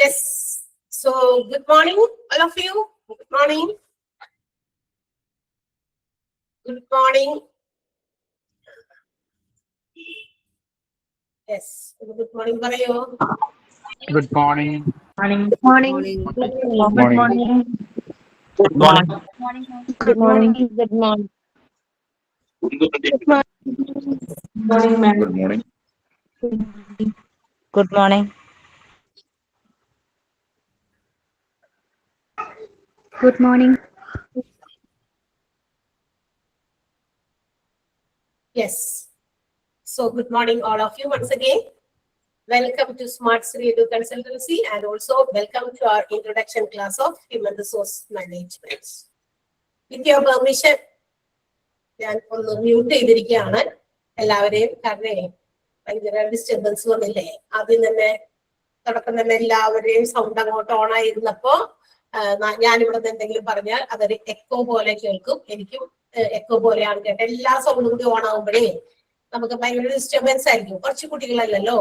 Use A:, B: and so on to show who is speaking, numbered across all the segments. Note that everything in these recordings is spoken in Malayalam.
A: Yes. So good morning, all of you. Good morning. Good morning. Yes. Good morning, Parayo.
B: Good morning.
C: Morning.
D: Morning.
C: Good
B: Morning.
C: morning.
B: Good morning.
D: Good morning. Good morning. Good morning.
C: Morning, ma'am.
B: Good morning.
C: Good morning.
D: Good morning.
A: Yes. So good morning, all of you once again. Welcome to Smart Sri Edu Consultancy and also welcome to our introduction class of Human Resource Management. With your permission, ഞാൻ ഒന്ന് മ്യൂട്ട് ചെയ്തിരിക്കുകയാണ് എല്ലാവരെയും. കാരണം ഭയങ്കര ഡിസ്റ്റർബൻസ് വന്നില്ലേ ആദ്യം തന്നെ, തുടക്കം തന്നെ എല്ലാവരെയും സൗണ്ട് അങ്ങോട്ട് ഓൺ ആയിരുന്നപ്പോ ഞാനിവിടെ നിന്ന് എന്തെങ്കിലും പറഞ്ഞാൽ അതൊരു എക്കോ പോലെ കേൾക്കും. എനിക്കും എക്കോ പോലെയാണ് കേട്ടോ. എല്ലാ സൗണ്ടും കൂടി ഓൺ ആകുമ്പോഴേ നമുക്ക് ഭയങ്കര ഡിസ്റ്റർബൻസ് ആയിരിക്കും. കുറച്ച് കുട്ടികളല്ലല്ലോ,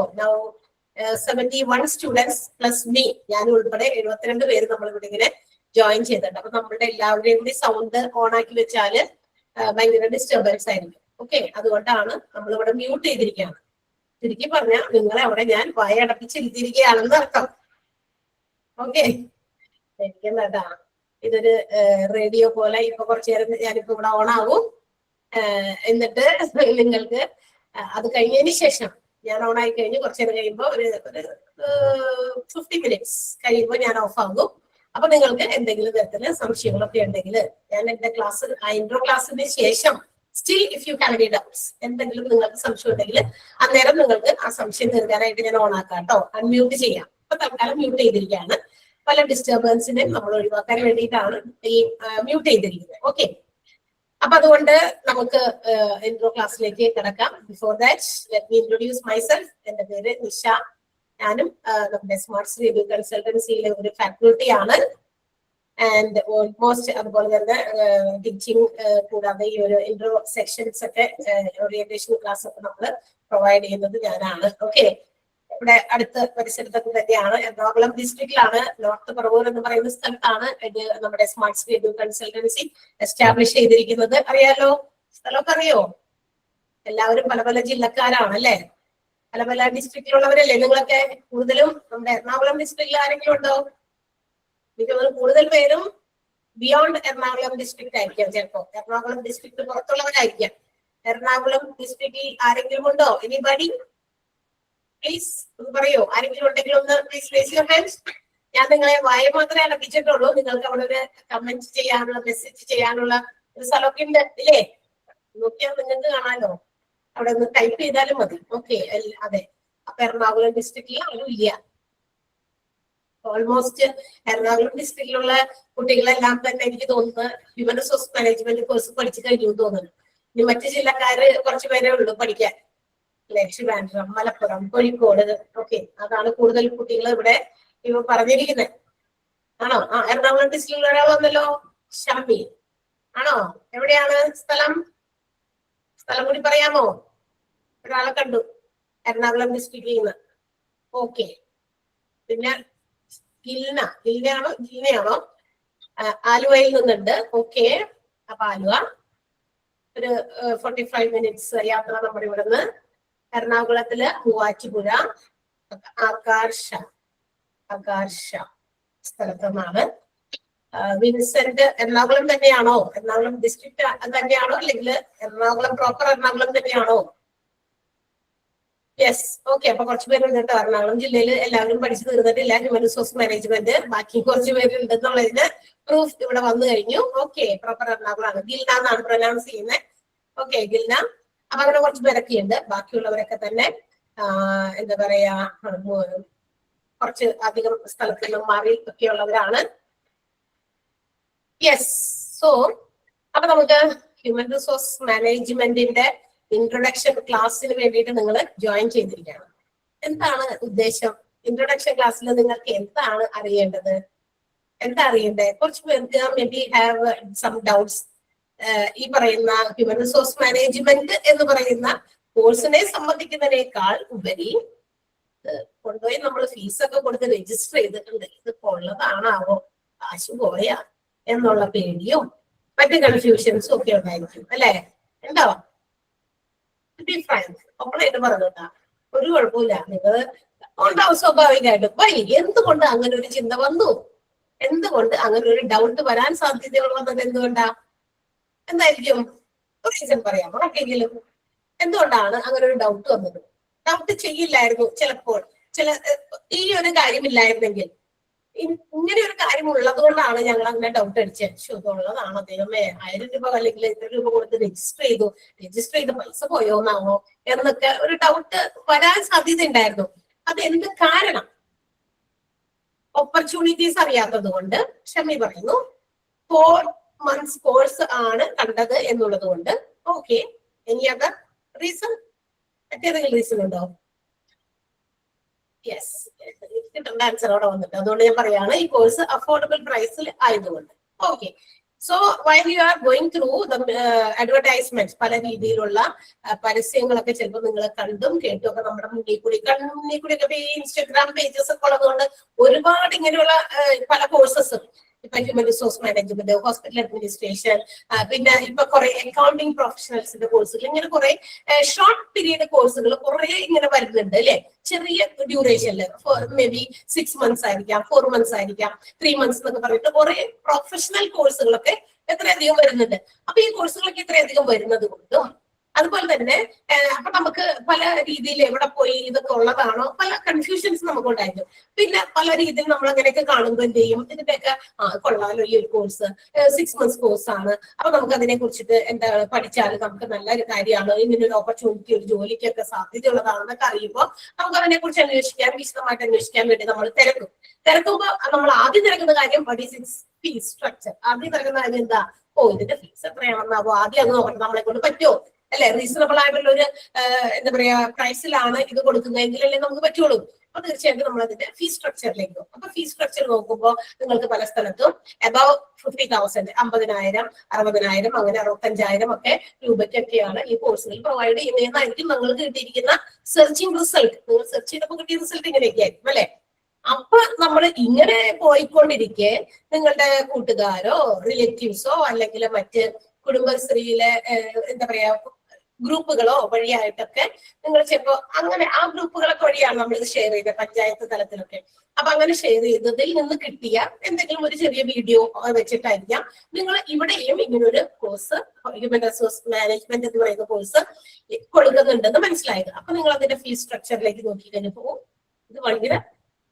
A: 71 സ്റ്റുഡൻസ് പ്ലസ് മീ, ഞാൻ ഉൾപ്പെടെ 72 പേര് നമ്മളിവിടെ ഇങ്ങനെ ജോയിൻ ചെയ്തിട്ടുണ്ട്. അപ്പൊ നമ്മളുടെ എല്ലാവരുടെയും കൂടി സൗണ്ട് ഓൺ ആക്കി വെച്ചാല് ഭയങ്കര ഡിസ്റ്റർബൻസ് ആയിരിക്കും. ഓക്കെ, അതുകൊണ്ടാണ് നമ്മളിവിടെ മ്യൂട്ട് ചെയ്തിരിക്കുകയാണ്. ചുരുക്കി പറഞ്ഞാൽ നിങ്ങളെ അവിടെ ഞാൻ വായടപ്പിച്ചിരുത്തിയിരിക്കുകയാണെന്ന് അർത്ഥം. ഓക്കെ, എനിക്കെന്താ ഇതൊരു റേഡിയോ പോലെ ഇപ്പൊ കുറച്ചു നേരം ഞാനിപ്പോ ഇവിടെ ഓൺ ആവും. എന്നിട്ട് നിങ്ങൾക്ക് അത് കഴിഞ്ഞതിന് ശേഷം ഞാൻ ഓൺ ആയി കഴിഞ്ഞ് കുറച്ചു നേരം കഴിയുമ്പോൾ ഒരു 50 മിനിറ്റ്സ് കഴിയുമ്പോൾ ഞാൻ ഓഫ് ആകും. അപ്പൊ നിങ്ങൾക്ക് എന്തെങ്കിലും തരത്തില് സംശയങ്ങളൊക്കെ ഉണ്ടെങ്കിൽ ഞാൻ എന്റെ ക്ലാസ് ഇൻട്രോ ക്ലാസ്സിന് ശേഷം still if you have any doubts, എന്തെങ്കിലും നിങ്ങൾക്ക് സംശയം ഉണ്ടെങ്കിൽ അന്നേരം നിങ്ങൾക്ക് ആ സംശയം തീർക്കാനായിട്ട് ഞാൻ ഓൺ ആക്കാം കേട്ടോ. അൺമ്യൂട്ട് ചെയ്യാം. അപ്പൊ തൽക്കാലം മ്യൂട്ട് ചെയ്തിരിക്കുകയാണ്. പല ഡിസ്റ്റർബൻസിനെ നമ്മൾ ഒഴിവാക്കാൻ വേണ്ടിയിട്ടാണ് ഈ മ്യൂട്ട് ചെയ്തിരിക്കുന്നത്. ഓക്കെ, അപ്പൊ അതുകൊണ്ട് നമുക്ക് ഇൻട്രോ ക്ലാസ്സിലേക്ക് കിടക്കാം. Before that let me introduce myself. എന്റെ പേര് നിഷ. ഞാനും നമ്മുടെ സ്മാർട്ട് സ്രി എഡു കൺസൾട്ടൻസിയിലെ ഒരു ഫാക്കൽറ്റി ആണ്. ആൻഡ് ഓൾമോസ്റ്റ് അതുപോലെ തന്നെ ടീച്ചിങ് കൂടാതെ ഈ ഒരു ഇൻട്രോ സെക്ഷൻസ് ഒക്കെ ഓറിയന്റേഷൻ ക്ലാസ് ഒക്കെ നമ്മൾ പ്രൊവൈഡ് ചെയ്യുന്നത് ഞാനാണ്. ഓക്കെ, ഇവിടെ അടുത്ത പരിസരത്തൊക്കെ തന്നെയാണ്. എറണാകുളം ഡിസ്ട്രിക്റ്റിലാണ്, നോർത്ത് പറവൂർ എന്ന് പറയുന്ന സ്ഥലത്താണ് ഇത് നമ്മുടെ സ്മാർട്ട് സ്രി എഡു കൺസൾട്ടൻസി എസ്റ്റാബ്ലിഷ് ചെയ്തിരിക്കുന്നത്. അറിയാലോ, സ്ഥലമൊക്കെ അറിയോ? എല്ലാവരും പല പല ജില്ലക്കാരാണ് അല്ലെ, പല പല ഡിസ്ട്രിക്റ്റിലുള്ളവരല്ലേ നിങ്ങളൊക്കെ. കൂടുതലും നമ്മുടെ എറണാകുളം ഡിസ്ട്രിക്റ്റിൽ ആരെങ്കിലും ഉണ്ടോ? എനിക്ക് തോന്നുന്നു കൂടുതൽ പേരും ബിയോണ്ട് എറണാകുളം ഡിസ്ട്രിക്റ്റ് ആയിരിക്കാം. ചിലപ്പോ എറണാകുളം ഡിസ്ട്രിക്ട് പുറത്തുള്ളവരായിരിക്കാം. എറണാകുളം ഡിസ്ട്രിക്റ്റിൽ ആരെങ്കിലും ഉണ്ടോ? എനിബഡി പ്ലീസ് ഒന്ന് പറയോ? ആരെങ്കിലും ഉണ്ടെങ്കിൽ ഒന്ന് പ്ലീസ് റേസ് യുവർ ഹാൻഡ്സ്. ഞാൻ നിങ്ങളെ വായ മാത്രമേ അടപ്പിച്ചിട്ടുള്ളൂ. നിങ്ങൾക്ക് അവിടെ ഒരു കമന്റ് ചെയ്യാനുള്ള, മെസ്സേജ് ചെയ്യാനുള്ള ഒരു സ്ഥലമൊക്കെ ഉണ്ട് ഇല്ലേ? നോക്കിയാൽ നിങ്ങൾക്ക് കാണാലോ, അവിടെ ഒന്ന് ടൈപ്പ് ചെയ്താലും മതി. ഓക്കെ, അതെ. അപ്പൊ എറണാകുളം ഡിസ്ട്രിക്റ്റിൽ ആരും ഇല്ല. ഓൾമോസ്റ്റ് എറണാകുളം ഡിസ്ട്രിക്റ്റിലുള്ള കുട്ടികളെല്ലാം തന്നെ എനിക്ക് തോന്നുന്നത് ഹ്യൂമൻ റിസോഴ്സ് മാനേജ്മെന്റ് കോഴ്സ് പഠിച്ചു കഴിഞ്ഞു തോന്നുന്നു. ഇനി മറ്റു ജില്ലക്കാര് കുറച്ചു പേരേ ഉള്ളൂ പഠിക്കാൻ. ട്രിവാൻഡ്രം, മലപ്പുറം, കോഴിക്കോട്. ഓക്കെ, അതാണ് കൂടുതൽ കുട്ടികൾ ഇവിടെ ഇവ പറഞ്ഞിരിക്കുന്നത്. ആണോ? എറണാകുളം ഡിസ്ട്രിക്റ്റിൽ ഒരാൾ വന്നല്ലോ, ഷാമി. ആണോ? എവിടെയാണ് സ്ഥലം? സ്ഥലം കൂടി പറയാമോ? ഒരാളെ കണ്ടു എറണാകുളം ഡിസ്ട്രിക്റ്റിൽ നിന്ന്. ഓക്കെ, പിന്നെ ഗിൽനയാണോ? ആലുവയിൽ നിന്നുണ്ട്. ഓക്കെ, അപ്പൊ ആലുവ ഒരു 45 മിനിറ്റ്സ് യാത്ര നമ്മുടെ ഇവിടുന്ന്. എറണാകുളത്തില് മൂവാറ്റുപുഴ, ആകാർഷ സ്ഥലത്തു നിന്നാണ്. വിൻസെന്റ് എറണാകുളം തന്നെയാണോ? എറണാകുളം ഡിസ്ട്രിക്ട് തന്നെയാണോ, അല്ലെങ്കിൽ എറണാകുളം പ്രോപ്പർ എറണാകുളം തന്നെയാണോ? Yes, okay. അപ്പൊ കുറച്ച് പേരുണ്ട് കേട്ടോ. എറണാകുളം ജില്ലയിൽ എല്ലാവരും പഠിച്ചു തീർന്നിട്ടില്ല ഹ്യൂമൻ റിസോഴ്സ് മാനേജ്മെന്റ്. ബാക്കി കുറച്ച് പേരുണ്ടെന്നുള്ളതിന് പ്രൂഫ് ഇവിടെ വന്നു കഴിഞ്ഞു. Okay, proper എറണാകുളമാണ്. ഗിൽന എന്നാണ് പ്രൊനൗൺസ് ചെയ്യുന്നത്. ഓക്കെ, ഗിൽന. അപ്പൊ അങ്ങനെ കുറച്ച് പേരൊക്കെ ഉണ്ട്. ബാക്കിയുള്ളവരൊക്കെ തന്നെ എന്താ പറയാ, കുറച്ച് അധികം സ്ഥലത്ത് നിന്നും മാറി ഒക്കെ ഉള്ളവരാണ്. യെസ്. സോ അപ്പൊ നമുക്ക് ഹ്യൂമൻ റിസോഴ്സ് മാനേജ്മെന്റിന്റെ ഇൻട്രൊഡക്ഷൻ ക്ലാസ്സിന് വേണ്ടിയിട്ട് നിങ്ങൾ ജോയിൻ ചെയ്തിരിക്കുകയാണ്. എന്താണ് ഉദ്ദേശം? ഇൻട്രൊഡക്ഷൻ ക്ലാസ്സിൽ നിങ്ങൾക്ക് എന്താണ് അറിയേണ്ടത്? എന്താ അറിയണ്ടേ? കുറച്ച് പേർക്ക് may be have some doubts. ഈ പറയുന്ന ഹ്യൂമൻ റിസോഴ്സ് മാനേജ്മെന്റ് എന്ന് പറയുന്ന കോഴ്സിനെ സംബന്ധിക്കുന്നതിനേക്കാൾ ഉപരി കൊണ്ടുപോയി നമ്മൾ ഫീസൊക്കെ കൊടുത്ത് രജിസ്റ്റർ ചെയ്തിട്ടുണ്ട്, ഇത് കൊള്ളതാണാവോ, കാശ് പോയാ എന്നുള്ള പേടിയും മറ്റ് കൺഫ്യൂഷൻസും ഒക്കെ ഉണ്ടായിരിക്കും അല്ലെ? ഉണ്ടോ? ഓപ്പണായിട്ട് പറഞ്ഞോട്ടാ, ഒരു കുഴപ്പമില്ല, നിങ്ങൾ ഉണ്ടാവും സ്വാഭാവികമായിട്ടും. വൈ എന്തുകൊണ്ട് അങ്ങനെ ഒരു ചിന്ത വന്നു, എന്തുകൊണ്ട് അങ്ങനെ ഒരു ഡൗട്ട് വരാൻ സാധ്യതകൾ വന്നത് എന്തുകൊണ്ടാ? എന്തായിരിക്കും ഒരു റീസൺ പറയാമോ ആർക്കെങ്കിലും? എന്തുകൊണ്ടാണ് അങ്ങനെ ഒരു ഡൗട്ട് വന്നത്? ഡൗട്ട് ചെയ്യില്ലായിരുന്നു ചിലപ്പോൾ, ഈ ഒരു കാര്യമില്ലായിരുന്നെങ്കിൽ, ഇങ്ങനെ ഒരു കാര്യം ഉള്ളത് കൊണ്ടാണ് ഞങ്ങൾ അങ്ങനെ ഡൗട്ട് അടിച്ചത്. ശുദ്ധമുള്ളതാണോ ദൈവമേ, 1000 രൂപ അല്ലെങ്കിൽ എത്ര രൂപ കൊടുത്ത് രജിസ്റ്റർ ചെയ്ത് പൈസ പോയോന്നാണോ എന്നൊക്കെ ഒരു ഡൗട്ട് വരാൻ സാധ്യത ഉണ്ടായിരുന്നു. അത് എന്ത് കാരണം? ഓപ്പർച്യൂണിറ്റീസ് അറിയാത്തത് കൊണ്ട് ക്ഷമി പറയുന്നു. 4 months കോഴ്സ് ആണ് കണ്ടത് എന്നുള്ളത് കൊണ്ട്. Okay, any other reason? മറ്റേതെങ്കിലും റീസൺ ഉണ്ടോ? യെസ്, കിട്ടേണ്ട ആൻസർ അവിടെ വന്നിട്ട്, അതുകൊണ്ട് ഞാൻ പറയാണ് ഈ കോഴ്സ് അഫോർഡബിൾ പ്രൈസിൽ ആയതുകൊണ്ട്. Okay, so while you are going through the advertisement, പല രീതിയിലുള്ള പരസ്യങ്ങളൊക്കെ ചിലപ്പോൾ നിങ്ങൾ കണ്ടും കേട്ടും ഒക്കെ നമ്മുടെ മുന്നിൽ കൂടി ഒക്കെ ഈ ഇൻസ്റ്റാഗ്രാം പേജസ് ഒക്കെ ഉള്ളതുകൊണ്ട് ഒരുപാട് ഇങ്ങനെയുള്ള പല കോഴ്സസ്, ഇപ്പൊ human resource management, hospital administration, പിന്നെ ഇപ്പൊ കുറെ അക്കൗണ്ടിങ് പ്രൊഫഷണൽസിന്റെ കോഴ്സുകൾ, ഇങ്ങനെ കുറെ ഷോർട്ട് പീരീഡ് കോഴ്സുകൾ കുറെ ഇങ്ങനെ വരുന്നുണ്ട് അല്ലെ? ചെറിയ ഡ്യൂറേഷനിൽ, മേ ബി 6 months ആയിരിക്കാം, 4 months ആയിരിക്കാം, 3 months എന്നൊക്കെ പറഞ്ഞിട്ട് കുറെ പ്രൊഫഷണൽ കോഴ്സുകളൊക്കെ എത്രയധികം വരുന്നുണ്ട്. അപ്പൊ ഈ കോഴ്സുകളൊക്കെ ഇത്രയധികം വരുന്നത് കൊണ്ടും അതുപോലെ തന്നെ അപ്പൊ നമുക്ക് പല രീതിയിൽ എവിടെ പോയി ഇതൊക്കെ ഉള്ളതാണോ പല കൺഫ്യൂഷൻസ് നമുക്ക് ഉണ്ടായിരുന്നു. പിന്നെ പല രീതിയിൽ നമ്മൾ അങ്ങനെയൊക്കെ കാണുമ്പോൾ എന്ത് ചെയ്യും, ഇതിന്റെയൊക്കെ കൊള്ളാലോ ഈ ഒരു കോഴ്സ് 6 months കോഴ്സ് ആണ്, അപ്പൊ നമുക്ക് അതിനെ കുറിച്ചിട്ട് എന്താണ് പഠിച്ചാൽ നമുക്ക് നല്ലൊരു കാര്യമാണ്, ഇങ്ങനെ ഒരു ഓപ്പർച്യൂണിറ്റി ഒരു ജോലിക്കൊക്കെ സാധ്യതയുള്ളതാണെന്നൊക്കെ അറിയുമ്പോൾ നമുക്ക് അതിനെ കുറിച്ച് വിശദമായിട്ട് അന്വേഷിക്കാൻ വേണ്ടി നമ്മൾ തിരക്കുമ്പോൾ നമ്മൾ ആദ്യം തിരക്കുന്ന കാര്യം ഫീസ് സ്ട്രക്ചർ. ആദ്യം തിരക്കുന്ന കാര്യം എന്താ? ഇതിന്റെ ഫീസ് എത്രയാണെന്നാവോ, ആദ്യം അത് നോക്കട്ടെ, നമ്മളെ കൊണ്ട് പറ്റുമോ അല്ലെ? റീസണബിൾ ആയിട്ടുള്ള ഒരു എന്താ പറയാ പ്രൈസിലാണ് ഇത് കൊടുക്കുന്നതെങ്കിലല്ലേ നമുക്ക് പറ്റുള്ളൂ. അപ്പൊ തീർച്ചയായിട്ടും നമ്മൾ അതിന്റെ ഫീസ് സ്ട്രക്ചറിലേക്ക് പോകും. അപ്പൊ ഫീസ് സ്ട്രക്ചർ നോക്കുമ്പോൾ നിങ്ങൾക്ക് പല സ്ഥലത്തും അബവ് 50,000, 50,000, 60,000, അങ്ങനെ 65,000 ഒക്കെ രൂപയ്ക്കൊക്കെയാണ് ഈ കോഴ്സുകൾ പ്രൊവൈഡ് ചെയ്യുന്നതെന്നായിരിക്കും നിങ്ങൾക്ക് കിട്ടിയിരിക്കുന്ന സെർച്ചിങ് റിസൾട്ട്. നിങ്ങൾ സെർച്ച് ചെയ്തപ്പോൾ കിട്ടിയ റിസൾട്ട് ഇങ്ങനെയൊക്കെ ആയിരിക്കും അല്ലെ? അപ്പൊ നമ്മൾ ഇങ്ങനെ പോയിക്കൊണ്ടിരിക്കെ നിങ്ങളുടെ കൂട്ടുകാരോ റിലേറ്റീവ്സോ അല്ലെങ്കിൽ മറ്റ് കുടുംബശ്രീയിലെ എന്താ പറയാ ഗ്രൂപ്പുകളോ വഴിയായിട്ടൊക്കെ നിങ്ങൾ ചിലപ്പോ അങ്ങനെ ആ ഗ്രൂപ്പുകളൊക്കെ വഴിയാണ് നമ്മൾ ഇത് ഷെയർ ചെയ്തത് പഞ്ചായത്ത് തലത്തിലൊക്കെ. അപ്പൊ അങ്ങനെ ഷെയർ ചെയ്തതിൽ നിന്ന് കിട്ടിയ എന്തെങ്കിലും ഒരു ചെറിയ വീഡിയോ വെച്ചിട്ടായിരിക്കാം നിങ്ങൾ ഇവിടെയും ഇങ്ങനൊരു കോഴ്സ് ഹ്യൂമൻ റിസോഴ്സ് മാനേജ്മെന്റ് എന്ന് പറയുന്ന കോഴ്സ് കൊടുക്കുന്നുണ്ടെന്ന് മനസ്സിലായത്. അപ്പൊ നിങ്ങൾ അതിന്റെ ഫീസ് സ്ട്രക്ചറിലേക്ക് നോക്കി കഴിഞ്ഞപ്പോ ഇത് ഭയങ്കര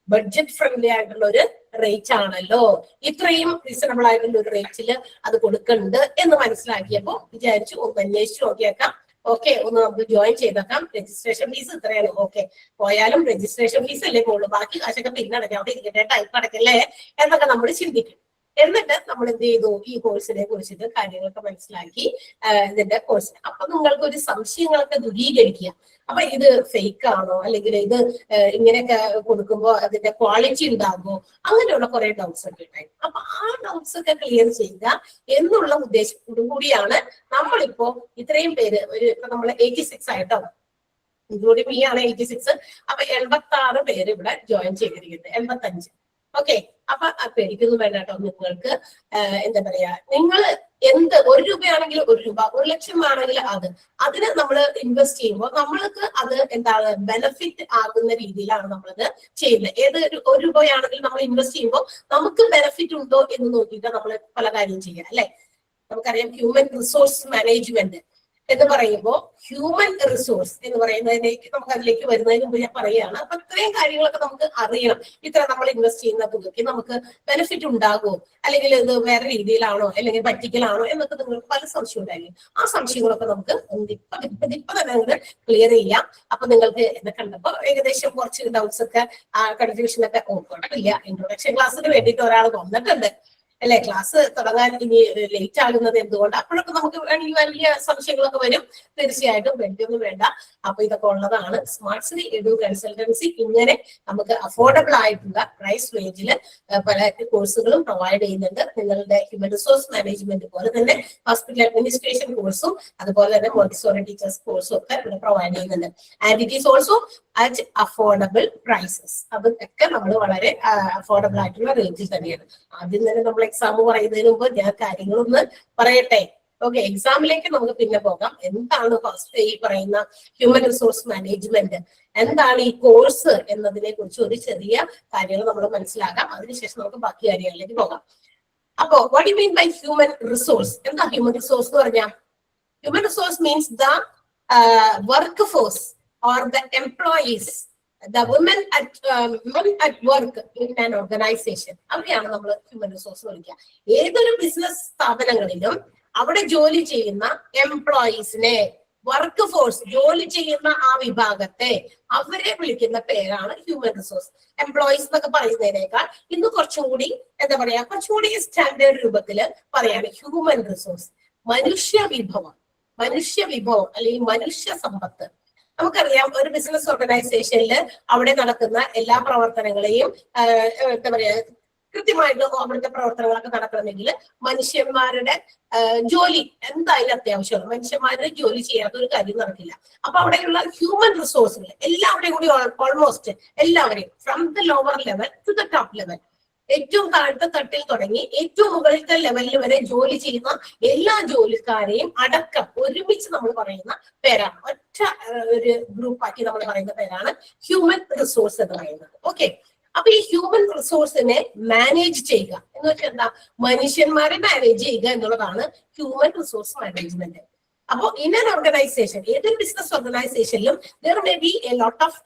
A: ബഡ്ജറ്റ് ഫ്രണ്ട്ലി ആയിട്ടുള്ള ഒരു റേറ്റ് ആണല്ലോ, ഇത്രയും റീസണബിൾ ആയിട്ടുള്ള ഒരു റേറ്റിൽ അത് കൊടുക്കുന്നുണ്ട് എന്ന് മനസ്സിലാക്കിയപ്പോ വിചാരിച്ചു ഒന്ന് അന്വേഷിച്ചു നോക്കിയേക്കാം. ഓക്കെ, ഒന്ന് നമുക്ക് ജോയിൻ ചെയ്തേക്കാം. രജിസ്ട്രേഷൻ ഫീസ് ഇത്രയാണ്. ഓക്കെ, പോയാലും രജിസ്ട്രേഷൻ ഫീസ് അല്ലേ പോകുള്ളൂ, ബാക്കി കാശൊക്കെ പിന്നെ അടയ്ക്കാം, അവിടെ ഇരിക്കട്ടെ, ടൈപ്പ് അടയ്ക്കല്ലേ എന്നൊക്കെ നമ്മൾ ചിന്തിക്കും. എന്നിട്ട് നമ്മൾ എന്ത് ചെയ്തു, ഈ കോഴ്സിനെ കുറിച്ചിട്ട് കാര്യങ്ങളൊക്കെ മനസ്സിലാക്കി ഇതിന്റെ കോഴ്സ്. അപ്പൊ നിങ്ങൾക്ക് ഒരു സംശയങ്ങളൊക്കെ ദൂരീകരിക്കുക. അപ്പൊ ഇത് ഫേക്ക് ആണോ, അല്ലെങ്കിൽ ഇത് ഇങ്ങനെയൊക്കെ കൊടുക്കുമ്പോൾ അതിന്റെ ക്വാളിറ്റി ഉണ്ടാകുമോ, അങ്ങനെയുള്ള കുറെ ഡൗട്ട്സ് ഒക്കെ ഉണ്ടായി. അപ്പൊ ആ ഡൗട്ട്സ് ഒക്കെ ക്ലിയർ ചെയ്യുക എന്നുള്ള ഉദ്ദേശത്തോടു കൂടിയാണ് നമ്മളിപ്പോ ഇത്രയും പേര് ഇപ്പൊ നമ്മൾ 86 ആയിട്ടോ, ഇതുകൂടി മീ ആണ് 86. അപ്പൊ 86 പേര് ഇവിടെ ജോയിൻ ചെയ്തിരിക്കുന്നത്, 85. ഓക്കെ, അപ്പൊ പേടിക്കൊന്നും വേണ്ട കേട്ടോ. നിങ്ങൾക്ക് എന്താ പറയാ, നിങ്ങൾ എന്ത് 1 രൂപയാണെങ്കിൽ 1 രൂപ, 1 ലക്ഷം ആണെങ്കിൽ അതിന് നമ്മൾ ഇൻവെസ്റ്റ് ചെയ്യുമ്പോൾ നമ്മൾക്ക് അത് എന്താണ് ബെനിഫിറ്റ് ആകുന്ന രീതിയിലാണ് നമ്മളത് ചെയ്യുന്നത്. ഏത് 1 രൂപയാണെങ്കിൽ നമ്മൾ ഇൻവെസ്റ്റ് ചെയ്യുമ്പോൾ നമുക്ക് ബെനിഫിറ്റ് ഉണ്ടോ എന്ന് നോക്കിയിട്ട് നമ്മൾ പല കാര്യം ചെയ്യാം അല്ലെ? നമുക്കറിയാം ഹ്യൂമൻ റിസോഴ്സ് മാനേജ്മെന്റ് എന്ന് പറയുമ്പോൾ ഹ്യൂമൻ റിസോഴ്സ് എന്ന് പറയുന്നതിലേക്ക് നമുക്ക് അതിലേക്ക് വരുന്നതിന് മുമ്പ് ഞാൻ പറയുകയാണ്. അപ്പൊ ഇത്രയും കാര്യങ്ങളൊക്കെ നമുക്ക് അറിയണം. ഇത്ര നമ്മൾ ഇൻവെസ്റ്റ് ചെയ്യുന്ന തുകയ്ക്ക് നമുക്ക് ബെനിഫിറ്റ് ഉണ്ടാകുമോ, അല്ലെങ്കിൽ ഇത് വേറെ രീതിയിലാണോ, അല്ലെങ്കിൽ പറ്റിക്കലാണോ എന്നൊക്കെ നിങ്ങൾക്ക് പല സംശയം ഉണ്ടായിരിക്കും. ആ സംശയങ്ങളൊക്കെ നമുക്ക് ഇപ്പൊ തന്നെ നിങ്ങൾക്ക് ക്ലിയർ ചെയ്യാം. അപ്പൊ നിങ്ങൾക്ക് എന്നെ കണ്ടപ്പോ ഏകദേശം കുറച്ച് ഡൗട്ട്സ് ഒക്കെ കൺഫ്യൂഷൻ ഒക്കെ കുഴപ്പമില്ല. ഇൻട്രൊഡക്ഷൻ ക്ലാസ്സിന് വേണ്ടിയിട്ട് ഒരാൾ വന്നിട്ടുണ്ട് അല്ലെ? ക്ലാസ് തുടങ്ങാൻ ഇനി ലേറ്റ് ആകുന്നത് എന്തുകൊണ്ട്? അപ്പോഴൊക്കെ നമുക്ക് വലിയ സംശയങ്ങളൊക്കെ വരും. തീർച്ചയായിട്ടും വേണ്ടിയൊന്നും വേണ്ട. അപ്പൊ ഇതൊക്കെ ഉള്ളതാണ്. സ്മാർട്ട് സിറ്റി എഡു കൺസൾട്ടൻസി ഇങ്ങനെ നമുക്ക് അഫോർഡബിൾ ആയിട്ടുള്ള പ്രൈസ് റേഞ്ചിൽ പല കോഴ്സുകളും പ്രൊവൈഡ് ചെയ്യുന്നുണ്ട്. നിങ്ങളുടെ ഹ്യൂമൻ റിസോഴ്സ് മാനേജ്മെന്റ് പോലെ തന്നെ ഹോസ്പിറ്റൽ അഡ്മിനിസ്ട്രേഷൻ കോഴ്സും അതുപോലെ തന്നെ മോണ്ടിസോറി ടീച്ചേഴ്സ് കോഴ്സും ഒക്കെ ഇവിടെ പ്രൊവൈഡ് ചെയ്യുന്നുണ്ട്. And it is also at affordable prices. അതൊക്കെ നമ്മൾ വളരെ അഫോർഡബിൾ ആയിട്ടുള്ള റേഞ്ചിൽ തന്നെയാണ്. ആദ്യം തന്നെ നമ്മൾ എക്സാം പറയുന്നതിന് മുമ്പ് ഞാൻ കാര്യങ്ങളൊന്ന് പറയട്ടെ. ഓക്കെ, എക്സാമിലേക്ക് നമുക്ക് പിന്നെ പോകാം. എന്താണ് ഫസ്റ്റ് ഈ പറയുന്ന ഹ്യൂമൻ റിസോഴ്സ് മാനേജ്മെന്റ്, എന്താണ് ഈ കോഴ്സ് എന്നതിനെ കുറിച്ച് ഒരു ചെറിയ കാര്യങ്ങൾ നമ്മൾ മനസ്സിലാക്കാം. അതിനുശേഷം നമുക്ക് ബാക്കി കാര്യങ്ങളിലേക്ക് പോകാം. അപ്പോ what you mean by human resource? എന്താ ഹ്യൂമൻ റിസോഴ്സ് എന്ന് പറഞ്ഞാൽ? Human resource means the work force or the employees, the women at work in an organization. അവരെയാണ് നമ്മൾ ഹ്യൂമൻ റിസോഴ്സ് വിളിക്കുക. ഏതൊരു ബിസിനസ് സ്ഥാപനങ്ങളിലും അവിടെ ജോലി ചെയ്യുന്ന എംപ്ലോയീസിനെ, വർക്ക് ഫോഴ്സ്, ജോലി ചെയ്യുന്ന ആ വിഭാഗത്തെ, അവരെ വിളിക്കുന്ന പേരാണ് ഹ്യൂമൻ റിസോഴ്സ്. എംപ്ലോയീസ് എന്നൊക്കെ പറയുന്നതിനേക്കാൾ ഇന്ന് കുറച്ചും കൂടി എന്താ പറയാ, കുറച്ചും കൂടി സ്റ്റാൻഡേർഡ് രൂപത്തിൽ പറയാണ് ഹ്യൂമൻ റിസോഴ്സ്. മനുഷ്യ വിഭവം അല്ലെങ്കിൽ മനുഷ്യ സമ്പത്ത്. നമുക്കറിയാം, ഒരു ബിസിനസ് ഓർഗനൈസേഷനിൽ അവിടെ നടക്കുന്ന എല്ലാ പ്രവർത്തനങ്ങളെയും എന്താ പറയാ, കൃത്യമായിട്ട് അവിടുത്തെ പ്രവർത്തനങ്ങളൊക്കെ നടക്കണമെങ്കിൽ മനുഷ്യന്മാരുടെ ജോലി എന്തായാലും അത്യാവശ്യമാണ്. മനുഷ്യന്മാരുടെ ജോലി ചെയ്യാത്ത ഒരു കാര്യം നടക്കില്ല. അപ്പൊ അവിടെയുള്ള ഹ്യൂമൻ റിസോഴ്സുകൾ എല്ലാവരെയും കൂടി ഓൾമോസ്റ്റ് എല്ലാവരെയും, from the lower level two the top level, ഏറ്റവും താഴത്തെ തട്ടിൽ തുടങ്ങി ഏറ്റവും മുകളിലത്തെ ലെവലിൽ വരെ ജോലി ചെയ്യുന്ന എല്ലാ ജോലിക്കാരെയും അടക്കം ഒരുമിച്ച് നമ്മൾ പറയുന്ന പേരാണ്, ഒറ്റ ഒരു ഗ്രൂപ്പാക്കി നമ്മൾ പറയുന്ന പേരാണ് ഹ്യൂമൻ റിസോഴ്സ് എന്ന് പറയുന്നത്. ഓക്കെ, അപ്പൊ ഈ ഹ്യൂമൻ റിസോഴ്സിനെ മാനേജ് ചെയ്യുക എന്ന് വെച്ചാൽ എന്താ? മനുഷ്യന്മാരെ മാനേജ് ചെയ്യുക എന്നുള്ളതാണ് ഹ്യൂമൻ റിസോഴ്സ് മാനേജ്മെന്റ്. അപ്പൊ ഇൻ ആൻ ഓർഗനൈസേഷൻ, ഏതൊരു ബിസിനസ് ഓർഗനൈസേഷനിലും there may be a lot of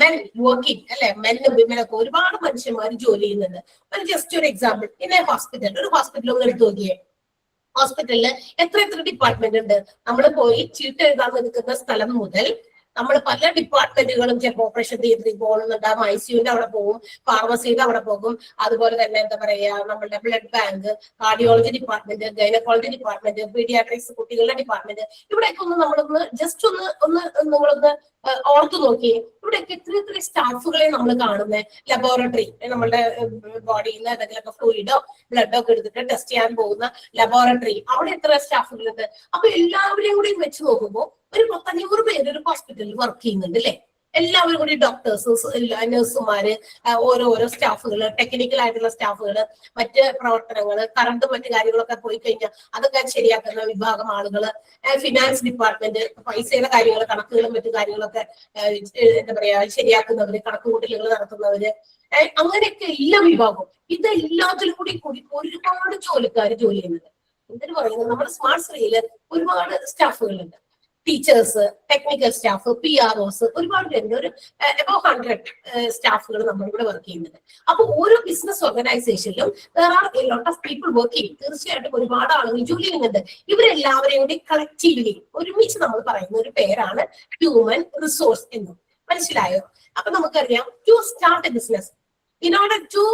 A: men working, അല്ലെ? മെന്നും വിമനൊക്കെ ഒരുപാട് മനുഷ്യന്മാർ ജോലി ചെയ്യുന്നുണ്ട്. ജസ്റ്റ് ഒരു എക്സാമ്പിൾ, ഇൻ എ ഹോസ്പിറ്റൽ, ഒരു ഹോസ്പിറ്റൽ ഒന്ന് എടുത്തു നോക്കിയേ. ഹോസ്പിറ്റലിൽ എത്ര ഡിപ്പാർട്ട്മെന്റ് ഉണ്ട്? നമ്മൾ പോയി ചീട്ട് എഴുതാൻ നിൽക്കുന്ന സ്ഥലം മുതൽ നമ്മൾ പല ഡിപ്പാർട്ട്മെന്റുകളും, ചിലപ്പോൾ ഓപ്പറേഷൻ തിയേറ്ററിൽ പോകുന്നുണ്ടാകും, ICUവിന്റെ അവിടെ പോകും, ഫാർമസിയുടെ അവിടെ പോകും, അതുപോലെ തന്നെ എന്താ പറയാ, നമ്മളുടെ blood bank, cardiology department, gynaecology department, paediatrics കുട്ടികളുടെ ഡിപ്പാർട്ട്മെന്റ്, ഇവിടെയൊക്കെ ഒന്ന് നമ്മളൊന്ന് ജസ്റ്റ് ഒന്ന് നിങ്ങളൊന്ന് ഓർത്തു നോക്കി. ഇവിടെയൊക്കെ എത്ര സ്റ്റാഫുകളെ നമ്മൾ കാണുന്നത്. ലബോറട്ടറി, നമ്മളുടെ ബോഡിയിൽ നിന്ന് ഏതെങ്കിലുമൊക്കെ ഫ്ലൂയിഡോ ബ്ലഡോ ഒക്കെ എടുത്തിട്ട് ടെസ്റ്റ് ചെയ്യാൻ പോകുന്ന ലബോറട്ടറി, അവിടെ എത്ര സ്റ്റാഫുകളുണ്ട്? അപ്പൊ എല്ലാവരെയും കൂടി വെച്ച് നോക്കുമ്പോൾ ഒരു 500 പേര് ഒരു ഹോസ്പിറ്റലിൽ വർക്ക് ചെയ്യുന്നുണ്ട്, അല്ലെ? എല്ലാവരും കൂടി ഡോക്ടേഴ്സ്, നഴ്സുമാര്, ഓരോരോ സ്റ്റാഫുകള്, ടെക്നിക്കൽ ആയിട്ടുള്ള സ്റ്റാഫുകള്, മറ്റ് പ്രവർത്തനങ്ങള്, കറണ്ട് മറ്റു കാര്യങ്ങളൊക്കെ പോയി കഴിഞ്ഞാൽ അതൊക്കെ ശരിയാക്കുന്ന വിഭാഗം ആളുകള്, ഫിനാൻസ് ഡിപ്പാർട്ട്മെന്റ്, പൈസയുടെ കാര്യങ്ങൾ, കണക്കുകളും മറ്റു കാര്യങ്ങളൊക്കെ എന്താ പറയാ ശരിയാക്കുന്നവര്, കണക്കുകൂട്ടലുകൾ നടത്തുന്നവര്, അങ്ങനെയൊക്കെ എല്ലാ വിഭാഗവും, ഇതെല്ലാത്തിലും കൂടി ഒരുപാട് ജോലിക്കാർ ജോലി ചെയ്യുന്നുണ്ട്. എന്തിനു പറയുന്നത്? നമ്മുടെ സ്മാർട്ട് സിറ്റിയില് ഒരുപാട് സ്റ്റാഫുകളുണ്ട്. ടീച്ചേഴ്സ്, ടെക്നിക്കൽ സ്റ്റാഫ്, PROs, ഒരുപാട് പേരുണ്ട്. ഒരു അബൌവ് 100 സ്റ്റാഫുകൾ നമ്മളിവിടെ വർക്ക് ചെയ്യുന്നുണ്ട്. അപ്പൊ ഓരോ business ഓർഗനൈസേഷനിലും there are a lot of people working. തീർച്ചയായിട്ടും ഒരുപാട് ആളുകൾ ജോലി ചെയ്യുന്നുണ്ട്. ഇവരെല്ലാവരെയും കൂടി കളക്റ്റീവ്ലി ഒരുമിച്ച് നമ്മൾ പറയുന്ന ഒരു പേരാണ് ഹ്യൂമൻ റിസോഴ്സ് എന്ന്. മനസ്സിലായോ? അപ്പൊ നമുക്കറിയാം, to start a business, in order to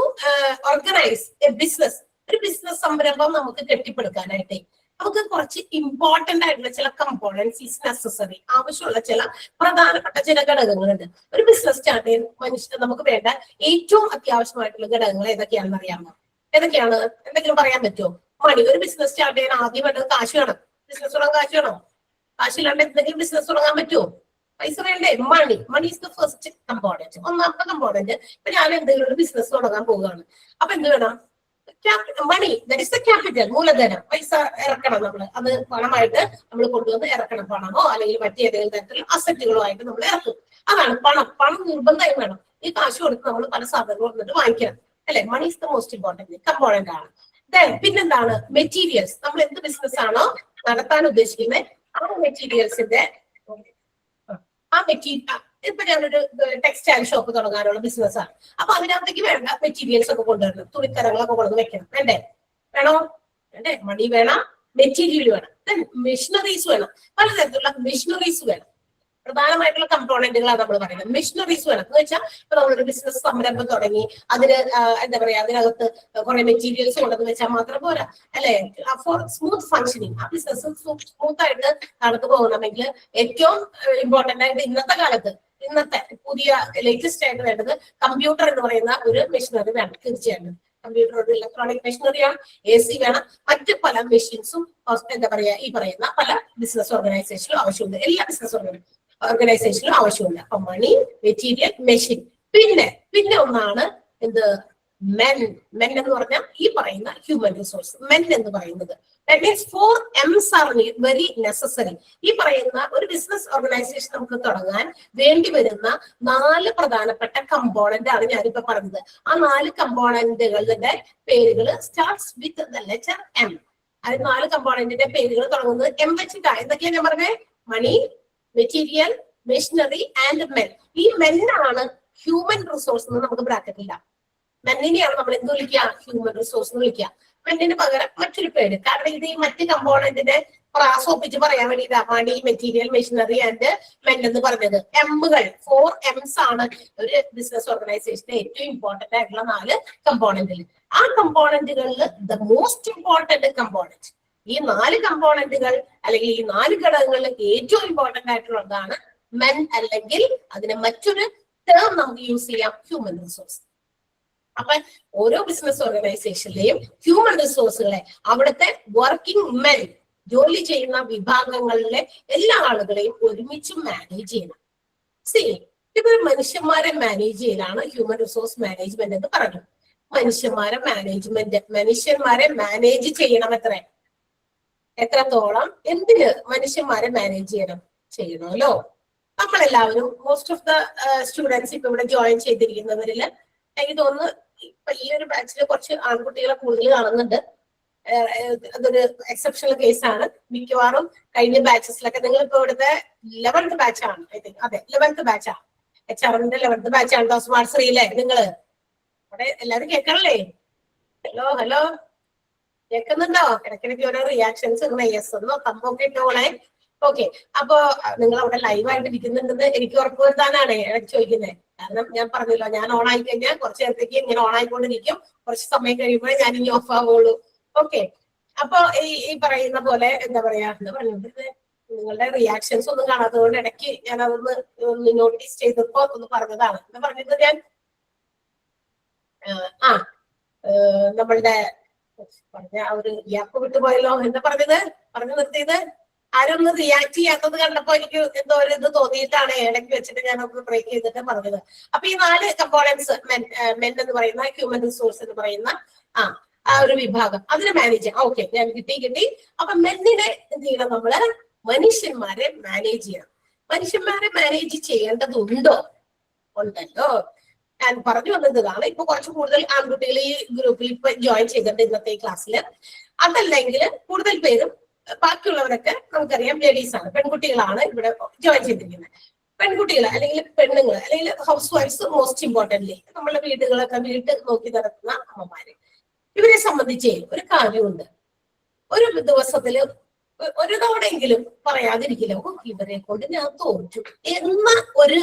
A: organise a business, ഒരു ബിസിനസ് സംരംഭം നമുക്ക് കെട്ടിപ്പടുക്കാനായിട്ട് നമുക്ക് കുറച്ച് ഇമ്പോർട്ടന്റ് ആയിട്ടുള്ള ചില കമ്പോണൻസ് ഈസ് നെസസറി, ആവശ്യമുള്ള ചില പ്രധാനപ്പെട്ട ചില ഘടകങ്ങളുണ്ട്. ഒരു ബിസിനസ് സ്റ്റാർട്ട് ചെയ്യാൻ നമുക്ക് വേണ്ട ഏറ്റവും അത്യാവശ്യമായിട്ടുള്ള ഘടകങ്ങൾ ഏതൊക്കെയാണെന്ന് അറിയാമോ? ഏതൊക്കെയാണ്? എന്തെങ്കിലും പറയാൻ പറ്റുമോ? മണി. ഒരു ബിസിനസ് സ്റ്റാർട്ട് ചെയ്യാൻ ആദ്യം വേണ്ടത് കാശ് വേണം. ബിസിനസ് തുടങ്ങാൻ കാശ് വേണം. കാശില്ലാണ്ട് എന്തെങ്കിലും ബിസിനസ് തുടങ്ങാൻ പറ്റുമോ? പൈസ വേണ്ടേ? Money is the first component, ഒന്നാമത്തെ കമ്പോണന്റ്. ഇപ്പൊ ഞാൻ എന്തെങ്കിലും ഒരു ബിസിനസ് തുടങ്ങാൻ പോവുകയാണ്, അപ്പൊ എന്ത് വേണം? മണി, ദാറ്റ് ഇസ് ദ ക്യാപിറ്റൽ, മൂലധനം. പൈസ ഇറക്കണം നമ്മൾ, അത് പണമായിട്ട് നമ്മൾ കൊണ്ടുവന്ന് ഇറക്കണം. പണമോ അല്ലെങ്കിൽ മറ്റേതെങ്കിലും തരത്തിലുള്ള അസറ്റുകളോ ആയിട്ട് നമ്മൾ ഇറക്കും. അതാണ് പണം. പണം നിർബന്ധമായും വേണം. ഈ കാശ് കൊടുത്ത് നമ്മൾ പല സാധനങ്ങൾ വന്നിട്ട് വാങ്ങിക്കണം, അല്ലെ? Money is the most important component ആണ്. പിന്നെന്താണ്? മെറ്റീരിയൽസ്. നമ്മൾ എന്ത് ബിസിനസ് ആണോ നടത്താൻ ഉദ്ദേശിക്കുന്നത് ആ മെറ്റീരിയൽസിന്റെ ഇപ്പൊ ഞാനൊരു ടെക്സ്റ്റൈൽ ഷോപ്പ് തുടങ്ങാനുള്ള ബിസിനസ്സാണ്. അപ്പൊ അതിനകത്തേക്ക് വേണ്ട മെറ്റീരിയൽസ് ഒക്കെ കൊണ്ടുവരണം. തുണിത്തരങ്ങളൊക്കെ കൊണ്ടുവന്ന് വെക്കണം. വേണോ? വേണ്ടേ? മണി വേണം, മെറ്റീരിയൽ വേണം, മെഷീനറീസ് വേണം, പലതരത്തിലുള്ള മെഷീനറീസ് വേണം. പ്രധാനമായിട്ടുള്ള കമ്പോണന്റുകളാണ് നമ്മൾ പറയുന്നത്. മെഷീനറീസ് വേണം എന്ന് വെച്ചാൽ ഇപ്പൊ നമ്മളൊരു ബിസിനസ് സംരംഭം തുടങ്ങി അതിന് എന്താ പറയാ, അതിനകത്ത് കുറെ മെറ്റീരിയൽസ് കൊണ്ടെന്ന് വെച്ചാൽ മാത്രം പോരാ, അല്ലെ? ഫോർ സ്മൂത്ത് ഫങ്ഷനിങ്, ആ ബിസിനസ് സ്മൂത്ത് ആയിട്ട് നടന്നു പോകണമെങ്കിൽ ഏറ്റവും ഇമ്പോർട്ടന്റ് ആയിട്ട് ഇന്നത്തെ പുതിയ ലേറ്റസ്റ്റ് ആയിട്ട് വേണ്ടത് കമ്പ്യൂട്ടർ എന്ന് പറയുന്ന ഒരു മെഷീനറി വേണം. തീർച്ചയായിട്ടും കമ്പ്യൂട്ടർ ഒരു ഇലക്ട്രോണിക് മെഷീനറിയാണ്. AC വേണം. മറ്റ് പല മെഷീൻസും എന്താ പറയാ ഈ പറയുന്ന പല ബിസിനസ് ഓർഗനൈസേഷനും ആവശ്യമുണ്ട്. എല്ലാ ബിസിനസ് ഓർഗനൈസേഷനും ഓർഗനൈസേഷനിലും ആവശ്യമുണ്ട്. അപ്പൊ മണി, മെറ്റീരിയൽ, മെഷീൻ. പിന്നെ ഒന്നാണ് എന്ത്, മെൻ. മെൻ എന്ന് പറഞ്ഞാൽ ഈ പറയുന്ന ഹ്യൂമൻ റിസോഴ്സ്. മെൻ എന്ന് പറയുന്നത് that means 4 M's are very necessary. ഈ പറയുന്ന ഒരു ബിസിനസ് ഓർഗനൈസേഷൻ നമുക്ക് തുടങ്ങാൻ വേണ്ടി വരുന്ന 4 പ്രധാനപ്പെട്ട കമ്പോണന്റ് ആണ് ഞാനിപ്പോ പറഞ്ഞത്. ആ 4 കമ്പോണന്റുകളുടെ പേരുകൾ starts with the letter M. അത് 4 കമ്പോണന്റിന്റെ പേരുകൾ തുടങ്ങുന്നത് M വെച്ചിട്ടാണ്. എന്തൊക്കെയാ ഞാൻ പറഞ്ഞത്? മണി, മെറ്റീരിയൽ, മെഷീനറി ആൻഡ് മെൻ. ഈ മെന്നാണ് ഹ്യൂമൻ റിസോഴ്സ് എന്ന് നമുക്ക് ബ്രാക്കറ്റില്ല. മെന്നിനെയാണ് നമ്മൾ എന്ത് വിളിക്കുക? ഹ്യൂമൻ റിസോഴ്സ് എന്ന് വിളിക്കുക. മെന്നിന് പകരം മറ്റൊരു പേര്. കാരണം ഇത് ഈ മറ്റ് കമ്പോണന്റിനെ പ്രാസോപ്പിച്ച് പറയാൻ വേണ്ടിയിട്ടാ മണി, മെറ്റീരിയൽ, മെഷീനറി ആൻഡ് മെൻ എന്ന് പറഞ്ഞത്. എമ്മുകൾ 4 M's ആണ് ഒരു ബിസിനസ് ഓർഗനൈസേഷന്റെ ഏറ്റവും ഇമ്പോർട്ടന്റ് ആയിട്ടുള്ള 4 കമ്പോണന്റിൽ. ആ കമ്പോണന്റുകളിൽ ദ മോസ്റ്റ് ഇമ്പോർട്ടന്റ് കമ്പോണന്റ്, ഈ 4 കമ്പോണന്റുകൾ അല്ലെങ്കിൽ ഈ 4 ഘടകങ്ങളിൽ ഏറ്റവും ഇമ്പോർട്ടന്റ് ആയിട്ടുള്ളതാണ് മെൻ, അല്ലെങ്കിൽ അതിന് മറ്റൊരു ടേം നമുക്ക് യൂസ് ചെയ്യാം, ഹ്യൂമൻ റിസോഴ്സ്. അപ്പൊ ഓരോ ബിസിനസ് ഓർഗനൈസേഷനിലെയും ഹ്യൂമൻ റിസോഴ്സുകളെ, അവിടുത്തെ വർക്കിംഗ് മെൻ, ജോലി ചെയ്യുന്ന വിഭാഗങ്ങളിലെ എല്ലാ ആളുകളെയും ഒരുമിച്ച് മാനേജ് ചെയ്യണം. ഇത് മനുഷ്യന്മാരെ മാനേജ് ചെയ്യലാണ് ഹ്യൂമൻ റിസോഴ്സ് മാനേജ്മെന്റ് എന്ന് പറഞ്ഞു. മനുഷ്യന്മാരെ മാനേജ് ചെയ്യണം. എത്രത്തോളം? എന്തിന് മനുഷ്യന്മാരെ മാനേജ് ചെയ്യണമല്ലോ. നമ്മളെല്ലാവരും, മോസ്റ്റ് ഓഫ് ദ സ്റ്റുഡൻസ് ഇപ്പൊ ഇവിടെ ജോയിൻ ചെയ്തിരിക്കുന്നവരില് എനിക്ക് തോന്നുന്നു ഇപ്പൊ ഈ ഒരു ബാച്ചിൽ കുറച്ച് ആൺകുട്ടികളെ കൂടുതൽ കാണുന്നുണ്ട്. അതൊരു എക്സെപ്ഷണൽ കേസാണ്. മിക്കവാറും കഴിഞ്ഞ ബാച്ചസിലൊക്കെ നിങ്ങൾ ഇപ്പൊ ഇവിടുത്തെ 11th ബാച്ചാണ്, ഐ തിങ്ക്. അതെ, 11th ബാച്ചാണ്. HRന്റെ 11th ബാച്ചാണ് smart ശ്രീയിലെ. നിങ്ങള് അവിടെ എല്ലാവരും കേൾക്കണല്ലേ? ഹലോ കേൾക്കുന്നുണ്ടോ? ഇടയ്ക്കിടയ്ക്ക് ഓരോ റിയാക്ഷൻസ് ഇങ്ങനെ യെസ് എന്നോ തമ്പൊക്കെ ഇട്ടോളെ. ഓക്കെ, അപ്പൊ നിങ്ങൾ അവിടെ ലൈവായിട്ട് ഇരിക്കുന്നുണ്ടെന്ന് എനിക്ക് ഉറപ്പ് വരുത്താനാണ് ഇടയ്ക്ക് ചോദിക്കുന്നത്. കാരണം ഞാൻ പറഞ്ഞല്ലോ, ഞാൻ ഓൺ ആയി കഴിഞ്ഞാൽ കുറച്ച് നേരത്തേക്ക് ഇങ്ങനെ ഓൺ ആയിക്കൊണ്ടിരിക്കും. കുറച്ച് സമയം കഴിയുമ്പോഴേ ഞാൻ ഇനി ഓഫ് ആവുള്ളൂ. ഓക്കെ, അപ്പൊ ഈ പറയുന്ന പോലെ എന്താ പറഞ്ഞത്, നിങ്ങളുടെ റിയാക്ഷൻസ് ഒന്നും കാണാത്തതുകൊണ്ട് ഇടയ്ക്ക് ഞാൻ അതൊന്ന് നോട്ടീസ് ചെയ്തപ്പോ ഒന്ന് പറഞ്ഞതാണ്. എന്താ പറഞ്ഞത് ഞാൻ? നമ്മളുടെ പറഞ്ഞ ആ ഒരു ഗ്യാപ്പ് വിട്ടുപോയല്ലോ. എന്താ പറഞ്ഞു നിർത്തിയത്? ആരും ഒന്ന് റിയാക്ട് ചെയ്യാത്തത് കണ്ടപ്പോ എനിക്ക് എന്തോ ഒരു ഇത് തോന്നിയിട്ടാണ് ഇടയ്ക്ക് വെച്ചിട്ട് ഞാൻ ഒന്ന് ബ്രേക്ക് ചെയ്തിട്ട് പറഞ്ഞത്. അപ്പൊ ഈ 4 കമ്പോണൻസ്, മെൻ എന്ന് പറയുന്ന ഹ്യൂമൻ റിസോഴ്സ് എന്ന് പറയുന്ന ആ ഒരു വിഭാഗം, അതിനെ മാനേജ് ചെയ്യാം. ഓക്കെ, ഞാൻ കിട്ടി. അപ്പൊ മെന്നിനെ എന്ത് ചെയ്യണം? നമ്മള് മനുഷ്യന്മാരെ മാനേജ് ചെയ്യണം. മനുഷ്യന്മാരെ മാനേജ് ചെയ്യേണ്ടതുണ്ടോ? ഉണ്ടല്ലോ. ഞാൻ പറഞ്ഞു വന്നത് ഇതാണ്. ഇപ്പൊ കുറച്ച് കൂടുതൽ ആൺകുട്ടികൾ ഈ ഗ്രൂപ്പിൽ ഇപ്പൊ ജോയിൻ ചെയ്തിട്ടുണ്ട് ഇന്നത്തെ ക്ലാസ്സിൽ. അതല്ലെങ്കിൽ കൂടുതൽ പേരും ബാക്കിയുള്ളവരൊക്കെ നമുക്കറിയാം ലേഡീസ് ആണ്, പെൺകുട്ടികളാണ് ഇവിടെ ജോയിൻ ചെയ്തിരിക്കുന്നത്. പെൺകുട്ടികൾ അല്ലെങ്കിൽ പെണ്ണുങ്ങൾ അല്ലെങ്കിൽ ഹൗസ് വൈഫ്സ്, മോസ്റ്റ് ഇമ്പോർട്ടന്റ്ലി നമ്മളെ വീട് നോക്കി നടത്തുന്ന അമ്മമാര്, ഇവരെ സംബന്ധിച്ച് ഒരു കാര്യമുണ്ട്. ഒരു ദിവസത്തില് ഒരു തവണയെങ്കിലും പറയാതിരിക്കില്ല, ഇവരെ കൊണ്ട് ഞാൻ തോറ്റു എന്ന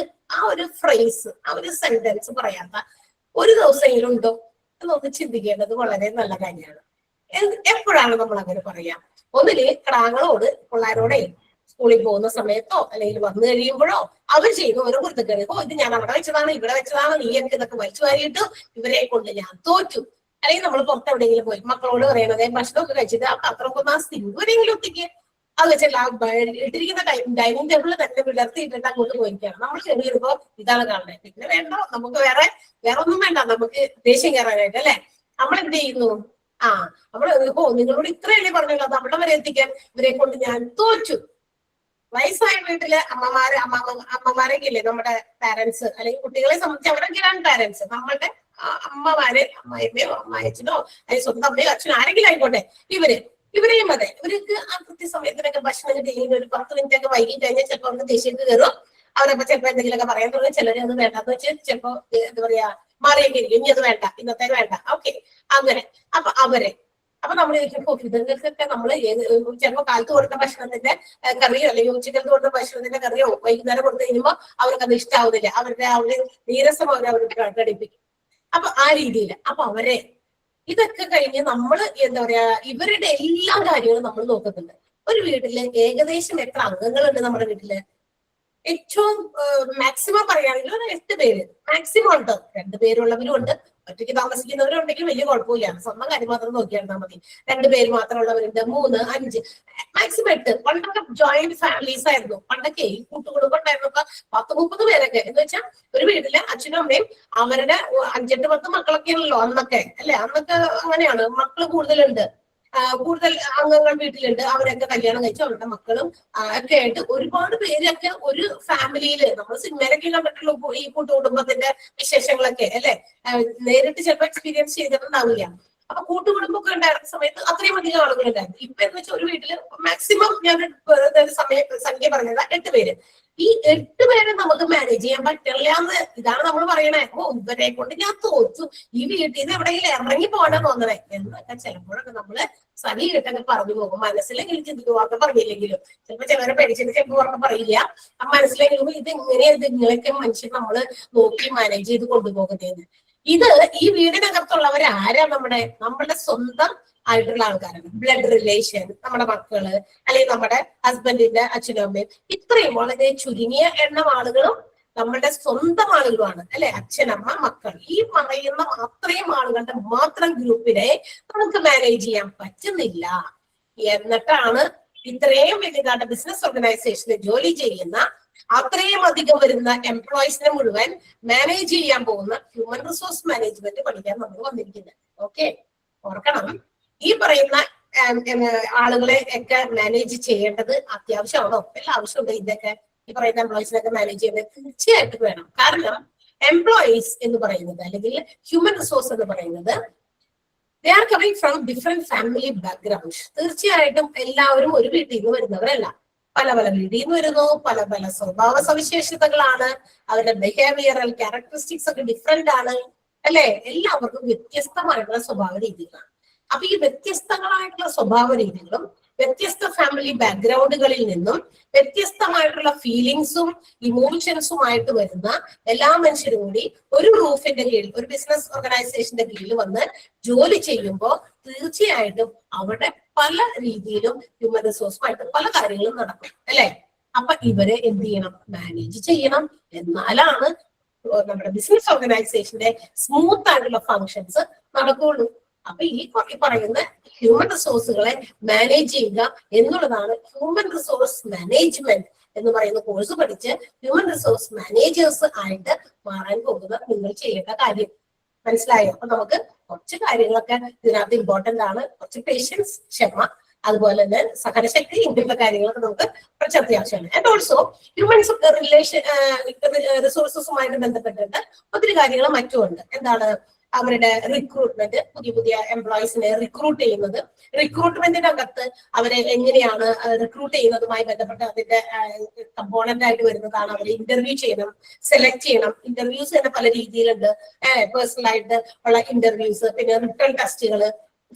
A: ഒരു ഫ്രേസ്, ആ ഒരു സെന്റൻസ് പറയാത്ത ഒരു ദിവസമെങ്കിലും ഉണ്ടോ എന്നൊന്ന് ചിന്തിക്കേണ്ടത് വളരെ നല്ല കാര്യമാണ്. എപ്പോഴാണ് നമ്മൾ അങ്ങനെ പറയാം? ഒന്നില് കിടാങ്ങളോട്, പിള്ളേരോടെ സ്കൂളിൽ പോകുന്ന സമയത്തോ അല്ലെങ്കിൽ വന്നു കഴിയുമ്പോഴോ അവർ ചെയ്യുന്ന ഓരോ കുരുത്തക്കേട്, ഇത് ഞാൻ അവിടെ വെച്ചതാണ്, ഇവിടെ വെച്ചതാണ്, നീ എനിക്ക് ഇതൊക്കെ വലിച്ചു വാരിയിട്ടു, ഇവരെ കൊണ്ട് ഞാൻ തോറ്റു. അല്ലെങ്കിൽ നമ്മൾ പുറത്തെവിടെയെങ്കിലും പോയി മക്കളോട് പറയണത്, ഭക്ഷണമൊക്കെ കഴിച്ചിട്ട് ആ പാത്രമൊക്കെ ആ സിംഗുരെങ്കിലും ഒത്തിക്ക് അത് വെച്ചല്ല, ഇട്ടിരിക്കുന്ന ഡൈനിങ് ടേബിളിൽ തന്നെ വിടർത്തിയിട്ടിട്ട് അങ്ങോട്ട് പോയിരിക്കുകയാണ്. നമ്മൾ കയറി വരുമ്പോ ഇതാണ് കാണുന്നത്. പിന്നെ വേണ്ട, നമുക്ക് വേറെ ഒന്നും വേണ്ട, നമുക്ക് ദേഷ്യം കയറാനായിട്ട് അല്ലെ. നമ്മൾ എന്ത് ചെയ്യുന്നു? നമ്മള് നിങ്ങളോട് ഇത്രയല്ലേ പറഞ്ഞല്ലോ, അത് അവിടെ വരെ എത്തിക്കാൻ ഇവരെ കൊണ്ട് ഞാൻ തോറ്റു. വയസ്സായ വീട്ടിലെ അമ്മമാരൊക്കെ ഇല്ലേ നമ്മുടെ പാരന്റ്സ്, അല്ലെങ്കിൽ കുട്ടികളെ സംബന്ധിച്ച് അവരൊക്കെയാണ് പാരന്റ്സ്. നമ്മളുടെ അമ്മമാര്, അമ്മായിമ്മയോ അമ്മായച്ചനോ അല്ലെങ്കിൽ സ്വന്തം അമ്മയോ അച്ഛനോ ആരെങ്കിലും ആയിക്കോട്ടെ, ഇവരെയും അതെ, ഇവർക്ക് ആ കൃത്യസമയത്തിനൊക്കെ ഭക്ഷണം ചെയ്യുന്ന ഒരു 10 മിനിറ്റ് ഒക്കെ വൈകി കഴിഞ്ഞാൽ ചിലപ്പോൾ അവർക്ക് ദേഷ്യക്ക് കയറും. അവരപ്പോ ചിലപ്പോ എന്തെങ്കിലുമൊക്കെ പറയാൻ തുടങ്ങി. ചിലര് അത് വേണ്ടെന്ന് വെച്ച് ചിലപ്പോ എന്താ പറയാ മാറിയൊക്കെ ഇരിക്കും, ഇനി അത് വേണ്ട, ഇന്നത്തേക്ക് വേണ്ട, ഓക്കെ അങ്ങനെ. അപ്പൊ നമ്മൾ ഇതുങ്ങൾക്കൊക്കെ നമ്മള് ചിലപ്പോ കാലത്ത് കൊടുത്ത ഭക്ഷണത്തിന്റെ കറിയോ അല്ലെങ്കിൽ ഉച്ചക്കലത്ത് കൊടുത്ത ഭക്ഷണത്തിന്റെ കറിയോ വൈകുന്നേരം കൊടുത്തു കഴിയുമ്പോൾ അവർക്ക് അത് ഇഷ്ടാവുന്നില്ല. അവരുടെ ആ ഒരു നീരസം അവർ പ്രകടിപ്പിക്കും. അപ്പൊ ആ രീതിയിൽ അപ്പൊ ഇതൊക്കെ കഴിഞ്ഞ് നമ്മള് എന്താ പറയാ ഇവരുടെ എല്ലാ കാര്യങ്ങളും നമ്മൾ നോക്കുന്നുണ്ട്. ഒരു വീട്ടില് ഏകദേശം എത്ര അംഗങ്ങളുണ്ട് നമ്മുടെ വീട്ടില്? ഏറ്റവും മാക്സിമം പറയുകയാണെങ്കിൽ ഒരു 8 പേര് മാക്സിമം ഉണ്ട്. 2 പേരുള്ളവരും ഉണ്ട്, ഒറ്റയ്ക്ക് താമസിക്കുന്നവരുണ്ടെങ്കിൽ വലിയ കുഴപ്പമില്ല, സ്വന്തം കാര്യം മാത്രം നോക്കിയാൽ മതി. 2 പേര് മാത്രമുള്ളവരുണ്ട്, 3, 5, മാക്സിമം 8. പണ്ടൊക്കെ ജോയിന്റ് ഫാമിലീസ് ആയിരുന്നു. പണ്ടൊക്കെ ഈ കൂട്ടുകുടുംബം ഉണ്ടായിരുന്നപ്പോ 10-30 പേരൊക്കെ എന്ന് വെച്ചാൽ ഒരു വീട്ടില് അച്ഛനും അമ്മയും അവരുടെ 5-8-10 മക്കളൊക്കെ ആണല്ലോ അന്നൊക്കെ, അല്ലെ? അന്നൊക്കെ അങ്ങനെയാണ്, മക്കള് കൂടുതലുണ്ട്, കൂടുതൽ അംഗങ്ങൾ വീട്ടിലുണ്ട്. അവരൊക്കെ കല്യാണം കഴിച്ചു അവരുടെ മക്കളും ഒക്കെ ആയിട്ട് ഒരുപാട് പേരൊക്കെ ഒരു ഫാമിലിയില്, നമ്മൾ സിനിമയിലൊക്കെ കണ്ടിട്ടുള്ളൂ ഈ കൂട്ടുകുടുംബത്തിന്റെ വിശേഷങ്ങളൊക്കെ, അല്ലെ? നേരിട്ട് ചിലപ്പോൾ എക്സ്പീരിയൻസ് ചെയ്തിട്ടുണ്ടാവില്ല. അപ്പൊ കൂട്ടുകുടുംബമൊക്കെ ഉണ്ടായിരുന്ന സമയത്ത് അത്രയും അധികം ആളുകളുണ്ടായിരുന്നു. ഇപ്പൊ എന്ന് വെച്ചാൽ ഒരു വീട്ടില് മാക്സിമം ഞാൻ സംഖ്യ പറഞ്ഞത് 8 പേര്. ഈ 8 പേരെ നമുക്ക് മാനേജ് ചെയ്യാൻ പറ്റില്ല എന്ന് ഇതാണ് നമ്മൾ പറയണേ. ഇവരെ കൊണ്ട് ഞാൻ തോറ്റു, ഈ വീട്ടിൽ നിന്ന് എവിടെയെങ്കിലും ഇറങ്ങി പോകാനാ തോന്നണേ എന്നൊക്കെ ചിലപ്പോഴൊക്കെ നമ്മള് സലീലിട്ടൊക്കെ പറഞ്ഞു പോകും. മനസ്സിലെങ്കിലും ചിന്തിക്കുവാക്കെ പറഞ്ഞില്ലെങ്കിലും, ചിലപ്പോ ചിലരെ പേടിച്ചിട്ട് ചിലപ്പോൾ ഉറക്കെ പറയില്ല. ആ മനസ്സിലെങ്കിലും ഇത് ഇങ്ങനെയൊക്കെ മനുഷ്യൻ നമ്മള് നോക്കി മാനേജ് ചെയ്ത് കൊണ്ടുപോകുന്നതെന്ന്. ഈ വീടിനകത്തുള്ളവർ ആരാ? നമ്മളുടെ സ്വന്തം ആയിട്ടുള്ള ആൾക്കാരാണ്. ബ്ലഡ് റിലേഷൻ, നമ്മുടെ മക്കള്, അല്ലെങ്കിൽ നമ്മുടെ ഹസ്ബൻഡിന്റെ അച്ഛനും അമ്മയും, ഇത്രയും വളരെ ചുരുങ്ങിയ എണ്ണം ആളുകളും നമ്മളുടെ സ്വന്തം ആളുകളുമാണ്, അല്ലെ? അച്ഛനമ്മ, മക്കൾ, ഈ പറയുന്ന അത്രയും ആളുകളുടെ മാത്രം ഗ്രൂപ്പിനെ നമുക്ക് മാനേജ് ചെയ്യാൻ പറ്റുന്നില്ല. എന്നിട്ടാണ് ഇത്രയും വലിയ ബിസിനസ് ഓർഗനൈസേഷനിൽ ജോലി ചെയ്യുന്ന അത്രയും അധികം വരുന്ന എംപ്ലോയീസിനെ മുഴുവൻ മാനേജ് ചെയ്യാൻ പോകുന്ന ഹ്യൂമൻ റിസോഴ്സ് മാനേജ്മെന്റ് പഠിക്കാൻ നമ്മൾ വന്നിരിക്കുന്നത്. ഓക്കെ, ഓർക്കണം, ഈ പറയുന്ന ആളുകളെ ഒക്കെ മാനേജ് ചെയ്യേണ്ടത് അത്യാവശ്യമാണോ? എല്ലാ ആവശ്യമുണ്ട്. ഇതൊക്കെ ഈ പറയുന്ന എംപ്ലോയീസിനൊക്കെ മാനേജ് ചെയ്യേണ്ടത് തീർച്ചയായിട്ടും വേണം. കാരണം എംപ്ലോയീസ് എന്ന് പറയുന്നത്, അല്ലെങ്കിൽ ഹ്യൂമൻ റിസോഴ്സ് എന്ന് പറയുന്നത്, they are coming from different family backgrounds. തീർച്ചയായിട്ടും എല്ലാവരും ഒരു വീട്ടിൽ നിന്ന് വരുന്നവരല്ല. പല പല വീട്ടിൽ നിന്ന് വരുന്നു, പല പല സ്വഭാവ സവിശേഷതകളാണ്, അവരുടെ ബിഹേവിയറൽ ക്യാരക്ടറിസ്റ്റിക്സ് ഒക്കെ ഡിഫറെന്റ് ആണ്, അല്ലെ? എല്ലാവർക്കും വ്യത്യസ്തമായിട്ടുള്ള സ്വഭാവ രീതികളാണ്. അപ്പൊ ഈ വ്യത്യസ്തങ്ങളായിട്ടുള്ള സ്വഭാവ രീതികളും വ്യത്യസ്ത ഫാമിലി ബാക്ക്ഗ്രൗണ്ടുകളിൽ നിന്നും വ്യത്യസ്തമായിട്ടുള്ള ഫീലിങ്സും ഇമോഷൻസുമായിട്ട് വരുന്ന എല്ലാ മനുഷ്യരും കൂടി ഒരു റൂഫിന്റെ കീഴിൽ, ഒരു ബിസിനസ് ഓർഗനൈസേഷന്റെ കീഴിൽ വന്ന് ജോലി ചെയ്യുമ്പോൾ തീർച്ചയായിട്ടും അവിടെ പല രീതിയിലും ഹ്യൂമൻ റിസോഴ്സുമായിട്ട് പല കാര്യങ്ങളും നടക്കും, അല്ലെ? അപ്പൊ ഇവരെ എന്ത് ചെയ്യണം? മാനേജ് ചെയ്യണം. എന്നാലാണ് നമ്മുടെ ബിസിനസ് ഓർഗനൈസേഷന്റെ സ്മൂത്ത് ആയിട്ടുള്ള ഫങ്ഷൻസ് നടക്കുകയുള്ളൂ. അപ്പൊ ഈ പറയുന്ന ഹ്യൂമൻ റിസോഴ്സുകളെ മാനേജ് ചെയ്യുക എന്നുള്ളതാണ് ഹ്യൂമൻ റിസോഴ്സ് മാനേജ്മെന്റ് എന്ന് പറയുന്ന കോഴ്സ് പഠിച്ച് ഹ്യൂമൻ റിസോഴ്സ് മാനേജേഴ്സ് ആയിട്ട് മാറാൻ പോകുന്ന നിങ്ങൾ ചെയ്യേണ്ട കാര്യം. മനസ്സിലായോ? അപ്പൊ നമുക്ക് കുറച്ച് കാര്യങ്ങളൊക്കെ ഇതിനകത്ത് ഇമ്പോർട്ടന്റ് ആണ്. കുറച്ച് പേഷ്യൻസ്, ക്ഷമ, അതുപോലെ തന്നെ സഹനശക്തി, ഇങ്ങനത്തെ കാര്യങ്ങളൊക്കെ നമുക്ക് കുറച്ച് അത്യാവശ്യമാണ്. ആൻഡ് ഓൾസോ ഹ്യൂമൻസ് റിസോഴ്സസുമായിട്ട് ബന്ധപ്പെട്ടിട്ട് ഒത്തിരി കാര്യങ്ങൾ മറ്റുമുണ്ട്. എന്താണ്? അവരുടെ റിക്രൂട്ട്മെന്റ്, പുതിയ എംപ്ലോയീസിനെ റിക്രൂട്ട് ചെയ്യുന്നത്, റിക്രൂട്ട്മെന്റിനകത്ത് അവരെ എങ്ങനെയാണ് റിക്രൂട്ട് ചെയ്യുന്നതുമായി ബന്ധപ്പെട്ട് അതിന്റെ കമ്പോണന്റ് ആയിട്ട് വരുന്നതാണ്. അവരെ ഇന്റർവ്യൂ ചെയ്യണം, സെലക്ട് ചെയ്യണം. ഇന്റർവ്യൂസ് തന്നെ പല രീതിയിലുണ്ട്. പേഴ്സണൽ ആയിട്ട് ഉള്ള ഇന്റർവ്യൂസ്, പിന്നെ റിട്ടേൺ ടെസ്റ്റുകൾ,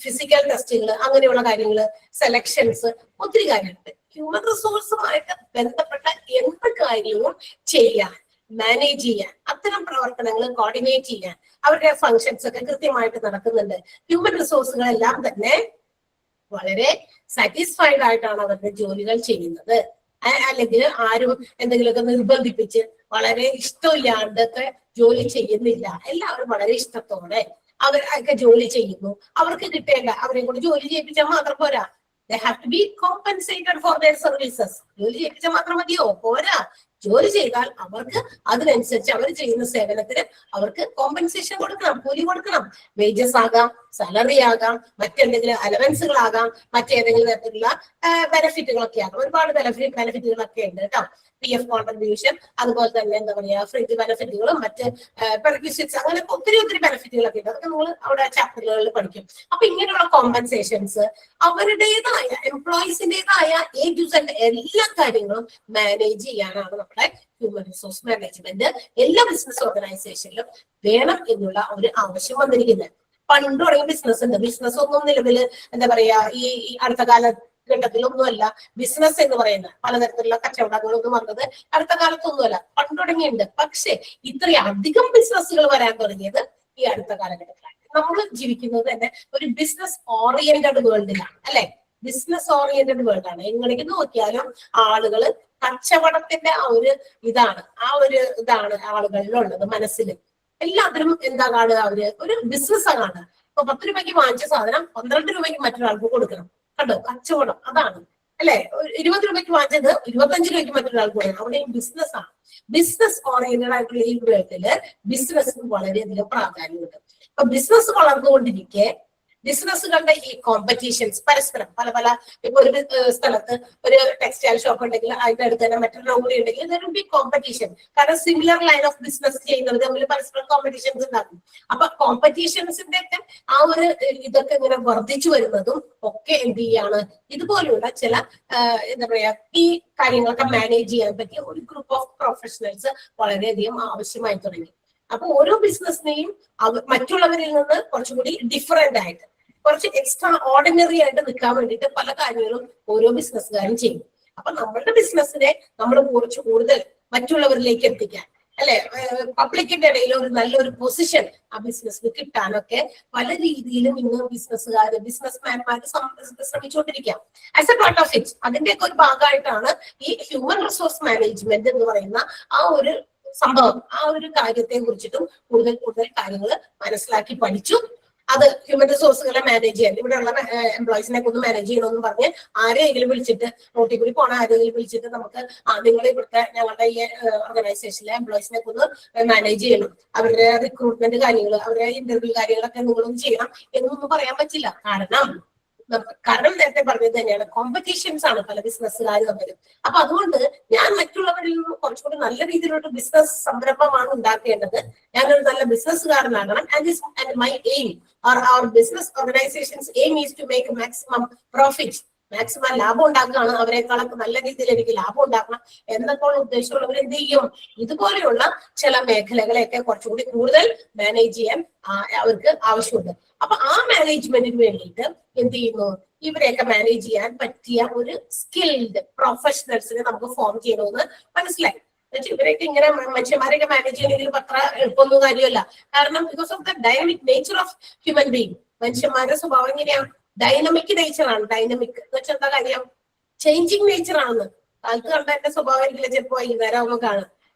A: ഫിസിക്കൽ ടെസ്റ്റുകൾ, അങ്ങനെയുള്ള കാര്യങ്ങള്, സെലക്ഷൻസ്, ഒത്തിരി കാര്യങ്ങളുണ്ട്. ഹ്യൂമൻ റിസോഴ്സുമായിട്ട് ബന്ധപ്പെട്ട എന്ത് കാര്യവും ചെയ്യാൻ, മാനേജ് ചെയ്യാൻ, അത്തരം പ്രവർത്തനങ്ങൾ കോർഡിനേറ്റ് ചെയ്യാൻ അവരുടെ ഫങ്ഷൻസ് ഒക്കെ കൃത്യമായിട്ട് നടക്കുന്നുണ്ട്. ഹ്യൂമൻ റിസോഴ്സുകളെല്ലാം തന്നെ വളരെ സാറ്റിസ്ഫൈഡ് ആയിട്ടാണ് അവരുടെ ജോലികൾ ചെയ്യുന്നത്. അല്ലെങ്കിൽ ആരും എന്തെങ്കിലുമൊക്കെ നിർബന്ധിപ്പിച്ച് വളരെ ഇഷ്ടമില്ലാണ്ടൊക്കെ ജോലി ചെയ്യുന്നില്ല. എല്ലാവരും വളരെ ഇഷ്ടത്തോടെ അവരൊക്കെ ജോലി ചെയ്യുന്നു. അവർക്ക് കിട്ടേണ്ട, അവരെ കൊണ്ട് ജോലി ചെയ്യിപ്പിച്ചാൽ മാത്രം പോരാ. They have to be compensated for their services. ജോലി ചെയ്യിപ്പിച്ചാൽ മാത്രം മതിയോ? പോരാ. ജോലി ചെയ്താൽ അവർക്ക് അതിനനുസരിച്ച് അവർ ചെയ്യുന്ന സേവനത്തിന് അവർക്ക് കോമ്പൻസേഷൻ കൊടുക്കണം, കൂലി കൊടുക്കണം. വേജസ് ആകാം, സാലറി ആകാം, മറ്റെന്തെങ്കിലും അലവൻസുകളാകാം, മറ്റേതെങ്കിലും തരത്തിലുള്ള ബെനിഫിറ്റുകളൊക്കെ ആകാം. ഒരുപാട് ബെനിഫിറ്റുകളൊക്കെ ഉണ്ട് കേട്ടോ. PF കോൺട്രിബ്യൂഷൻ, അതുപോലെ തന്നെ എന്താ പറയാ, ഫ്രിഡ്ജ് ബെനിഫിറ്റുകളും മറ്റ് പെർക്വിസിറ്റ്സ്, അങ്ങനെ ഒത്തിരി ബെനിഫിറ്റുകളൊക്കെ ഉണ്ട്. അതൊക്കെ നമ്മൾ അവിടെ ചാപ്റ്ററുകളിൽ പഠിക്കും. അപ്പൊ ഇങ്ങനെയുള്ള കോമ്പൻസേഷൻസ് അവരുടേതായ എംപ്ലോയീസിന്റേതായ A to Z എല്ലാ കാര്യങ്ങളും മാനേജ് ചെയ്യാനാണ് നമ്മുടെ ഹ്യൂമൻ റിസോഴ്സ് മാനേജ്മെന്റ് എല്ലാ ബിസിനസ് ഓർഗനൈസേഷനിലും വേണം എന്നുള്ള ഒരു ആവശ്യം വന്നിരിക്കുന്നത്. പണ്ട് തുടങ്ങിയ ബിസിനസ് ഉണ്ട്. ബിസിനസ് ഒന്നും നിലവിൽ എന്താ പറയാ ഈ അടുത്ത ഘട്ടത്തിലൊന്നുമല്ല. ബിസിനസ് എന്ന് പറയുന്ന പലതരത്തിലുള്ള കച്ചവടങ്ങളൊന്നും വന്നത് അടുത്ത കാലത്തൊന്നുമല്ല, പണ്ട് തുടങ്ങിയിട്ടുണ്ട്. പക്ഷെ ഇത്രയധികം ബിസിനസ്സുകൾ വരാൻ തുടങ്ങിയത് ഈ അടുത്ത കാലഘട്ടത്തിലാണ്. നമ്മൾ ജീവിക്കുന്നത് തന്നെ ഒരു ബിസിനസ് ഓറിയന്റഡ് വേൾഡിലാണ്, അല്ലെ? ബിസിനസ് ഓറിയന്റഡ് വേൾഡ് ആണ്. എങ്ങനെയൊക്കെ നോക്കിയാലും ആളുകള് കച്ചവടത്തിന്റെ ആ ഒരു ഇതാണ് ആളുകളിലുള്ളത് മനസ്സിൽ. എല്ലാത്തിനും എന്താ കാണുക, അവര് ഒരു ബിസിനസ് കാണുക. ഇപ്പൊ 10 രൂപയ്ക്ക് വാങ്ങിച്ച സാധനം 12 രൂപയ്ക്ക് മറ്റൊരാൾക്ക് കൊടുക്കണം. കണ്ടോ, കച്ചവടം അതാണ് അല്ലെ. 20 രൂപയ്ക്ക് വാങ്ങിച്ചത് 25 രൂപയ്ക്ക് മറ്റൊരാൾക്ക് കൊടുക്കണം. അവിടെയും ബിസിനസ് ആണ്. ബിസിനസ് ഓറിയന്റഡ് ആയിട്ടുള്ള ഈ വേൾഡില് ബിസിനസ്സിന് വളരെയധികം പ്രാധാന്യമുണ്ട്. അപ്പൊ ബിസിനസ് വളർന്നുകൊണ്ടിരിക്കെ ബിസിനസ്സുകളുടെ ഈ കോമ്പറ്റീഷൻസ് പരസ്പരം പല പല, ഇപ്പൊ ഒരു സ്ഥലത്ത് ഒരു ടെക്സ്റ്റൈൽ ഷോപ്പ് ഉണ്ടെങ്കിൽ അതിന്റെ അടുത്ത് തന്നെ മറ്റൊരു കൂടി ഉണ്ടെങ്കിൽ ഇതൊരു ബിഗ് കോമ്പറ്റീഷൻ. കാരണം സിമിലർ ലൈൻ ഓഫ് ബിസിനസ് ചെയ്യുന്നവർ തമ്മിൽ പരസ്പരം കോമ്പറ്റീഷൻസ് ഉണ്ടാക്കും. അപ്പൊ കോമ്പറ്റീഷൻസിന്റെ ഒക്കെ ആ ഒരു ഇതൊക്കെ ഇങ്ങനെ വർദ്ധിച്ചു വരുന്നതും ഒക്കെ എന്ത് ചെയ്യാണ്, ഇതുപോലെയുള്ള ചില എന്താ പറയാ ഈ കാര്യങ്ങളൊക്കെ മാനേജ് ചെയ്യാൻ പറ്റിയ ഒരു ഗ്രൂപ്പ് ഓഫ് പ്രൊഫഷണൽസ് വളരെയധികം ആവശ്യമായി തുടങ്ങി. അപ്പൊ ഓരോ ബിസിനസ്സിനെയും മറ്റുള്ളവരിൽ നിന്ന് കുറച്ചുകൂടി ഡിഫറെന്റ് ആയിട്ട്, കുറച്ച് എക്സ്ട്രാ ഓർഡിനറി ആയിട്ട് നിൽക്കാൻ വേണ്ടിയിട്ട് പല കാര്യങ്ങളും ഓരോ ബിസിനസ്സുകാരും ചെയ്യും. അപ്പൊ നമ്മളുടെ ബിസിനസ്സിനെ നമ്മൾ കുറച്ച് കൂടുതൽ മറ്റുള്ളവരിലേക്ക് എത്തിക്കാൻ, അല്ലെ, പബ്ലിക്കിന്റെ ഇടയിൽ ഒരു നല്ലൊരു പൊസിഷൻ ആ ബിസിനസ്സിന് കിട്ടാനൊക്കെ പല രീതിയിലും ഇന്ന് ബിസിനസ്മാൻമാര് ശ്രമിച്ചുകൊണ്ടിരിക്കാം. As a part of it, അതിന്റെയൊക്കെ ഒരു ഭാഗമായിട്ടാണ് ഈ ഹ്യൂമൻ റിസോഴ്സ് മാനേജ്മെന്റ് എന്ന് പറയുന്ന ആ ഒരു സംഭവം, ആ ഒരു കാര്യത്തെ കുറിച്ചിട്ടും കൂടുതൽ കൂടുതൽ കാര്യങ്ങൾ മനസ്സിലാക്കി പഠിച്ചു. അത് ഹ്യൂമൻ റിസോഴ്സുകളെ മാനേജ് ചെയ്യാൻ, ഇവിടെയുള്ള എംപ്ലോയീസിനെ ഒന്ന് മാനേജ് ചെയ്യണമെന്ന് പറഞ്ഞ് ആരെങ്കിലും വിളിച്ചിട്ട്, റോട്ടിൽ കൂടി പോണ ആരെങ്കിലും വിളിച്ചിട്ട് നമുക്ക് നിങ്ങൾ ഇവിടുത്തെ ഞങ്ങളുടെ ഈ ഓർഗനൈസേഷനിലെ എംപ്ലോയീസിനെ ഒന്ന് മാനേജ് ചെയ്യണം, അവരുടെ റിക്രൂട്ട്മെന്റ് കാര്യങ്ങൾ, അവരുടെ ഇന്റർവ്യൂ കാര്യങ്ങളൊക്കെ നിങ്ങളൊന്നും ചെയ്യണം എന്നൊന്നും പറയാൻ പറ്റില്ല. കാരണം നേരത്തെ പറഞ്ഞത് തന്നെയാണ്, കോമ്പറ്റീഷൻസ് ആണ് പല ബിസിനസ്സുകാർ തമ്മിലും. അപ്പൊ അതുകൊണ്ട് ഞാൻ മറ്റുള്ളവരിൽ നിന്ന് കുറച്ചുകൂടി നല്ല രീതിയിലുള്ള ബിസിനസ് സംരംഭമാണ് ഉണ്ടാക്കേണ്ടത്. ഞാനൊരു നല്ല ബിസിനസ്സുകാരനാകണം. And my aim or our business organization's aim is to make maximum profit. Maximum ലാഭം ഉണ്ടാക്കുകയാണ്, അവരെക്കാളൊക്കെ നല്ല രീതിയിൽ എനിക്ക് ലാഭം ഉണ്ടാക്കണം എന്നൊക്കെ ഉദ്ദേശമുള്ളവർ എന്ത് ചെയ്യും, ഇതുപോലെയുള്ള ചില മേഖലകളെയൊക്കെ കുറച്ചുകൂടി കൂടുതൽ മാനേജ് ചെയ്യാൻ അവർക്ക് ആവശ്യമുണ്ട്. അപ്പൊ ആ മാനേജ്മെന്റിന് വേണ്ടിയിട്ട് എന്ത് ചെയ്യുന്നു, ഇവരെയൊക്കെ മാനേജ് ചെയ്യാൻ പറ്റിയ ഒരു സ്കിൽഡ് പ്രൊഫഷണൽസിനെ നമുക്ക് ഫോം ചെയ്യണമെന്ന് മനസ്സിലായി. ഇവരൊക്കെ ഇങ്ങനെ മനുഷ്യന്മാരെയൊക്കെ മാനേജ് ചെയ്യണമെങ്കിൽ അത്ര എളുപ്പമൊന്നും കാര്യമല്ല. കാരണം because of the dynamic nature of human being, മനുഷ്യന്മാരുടെ സ്വഭാവം എങ്ങനെയാണ്, ഡൈനമിക് നേച്ചറാണ്. ഡൈനമിക് എന്ന് വെച്ചാൽ എന്താ കാര്യം, ചേഞ്ചിങ് നേച്ചർ ആണെന്ന്. കാലത്ത് കണ്ട എന്റെ സ്വഭാവം ആയിരിക്കില്ല ചിലപ്പോ വൈകുന്നേരം ആവുമ്പോൾ കാണും.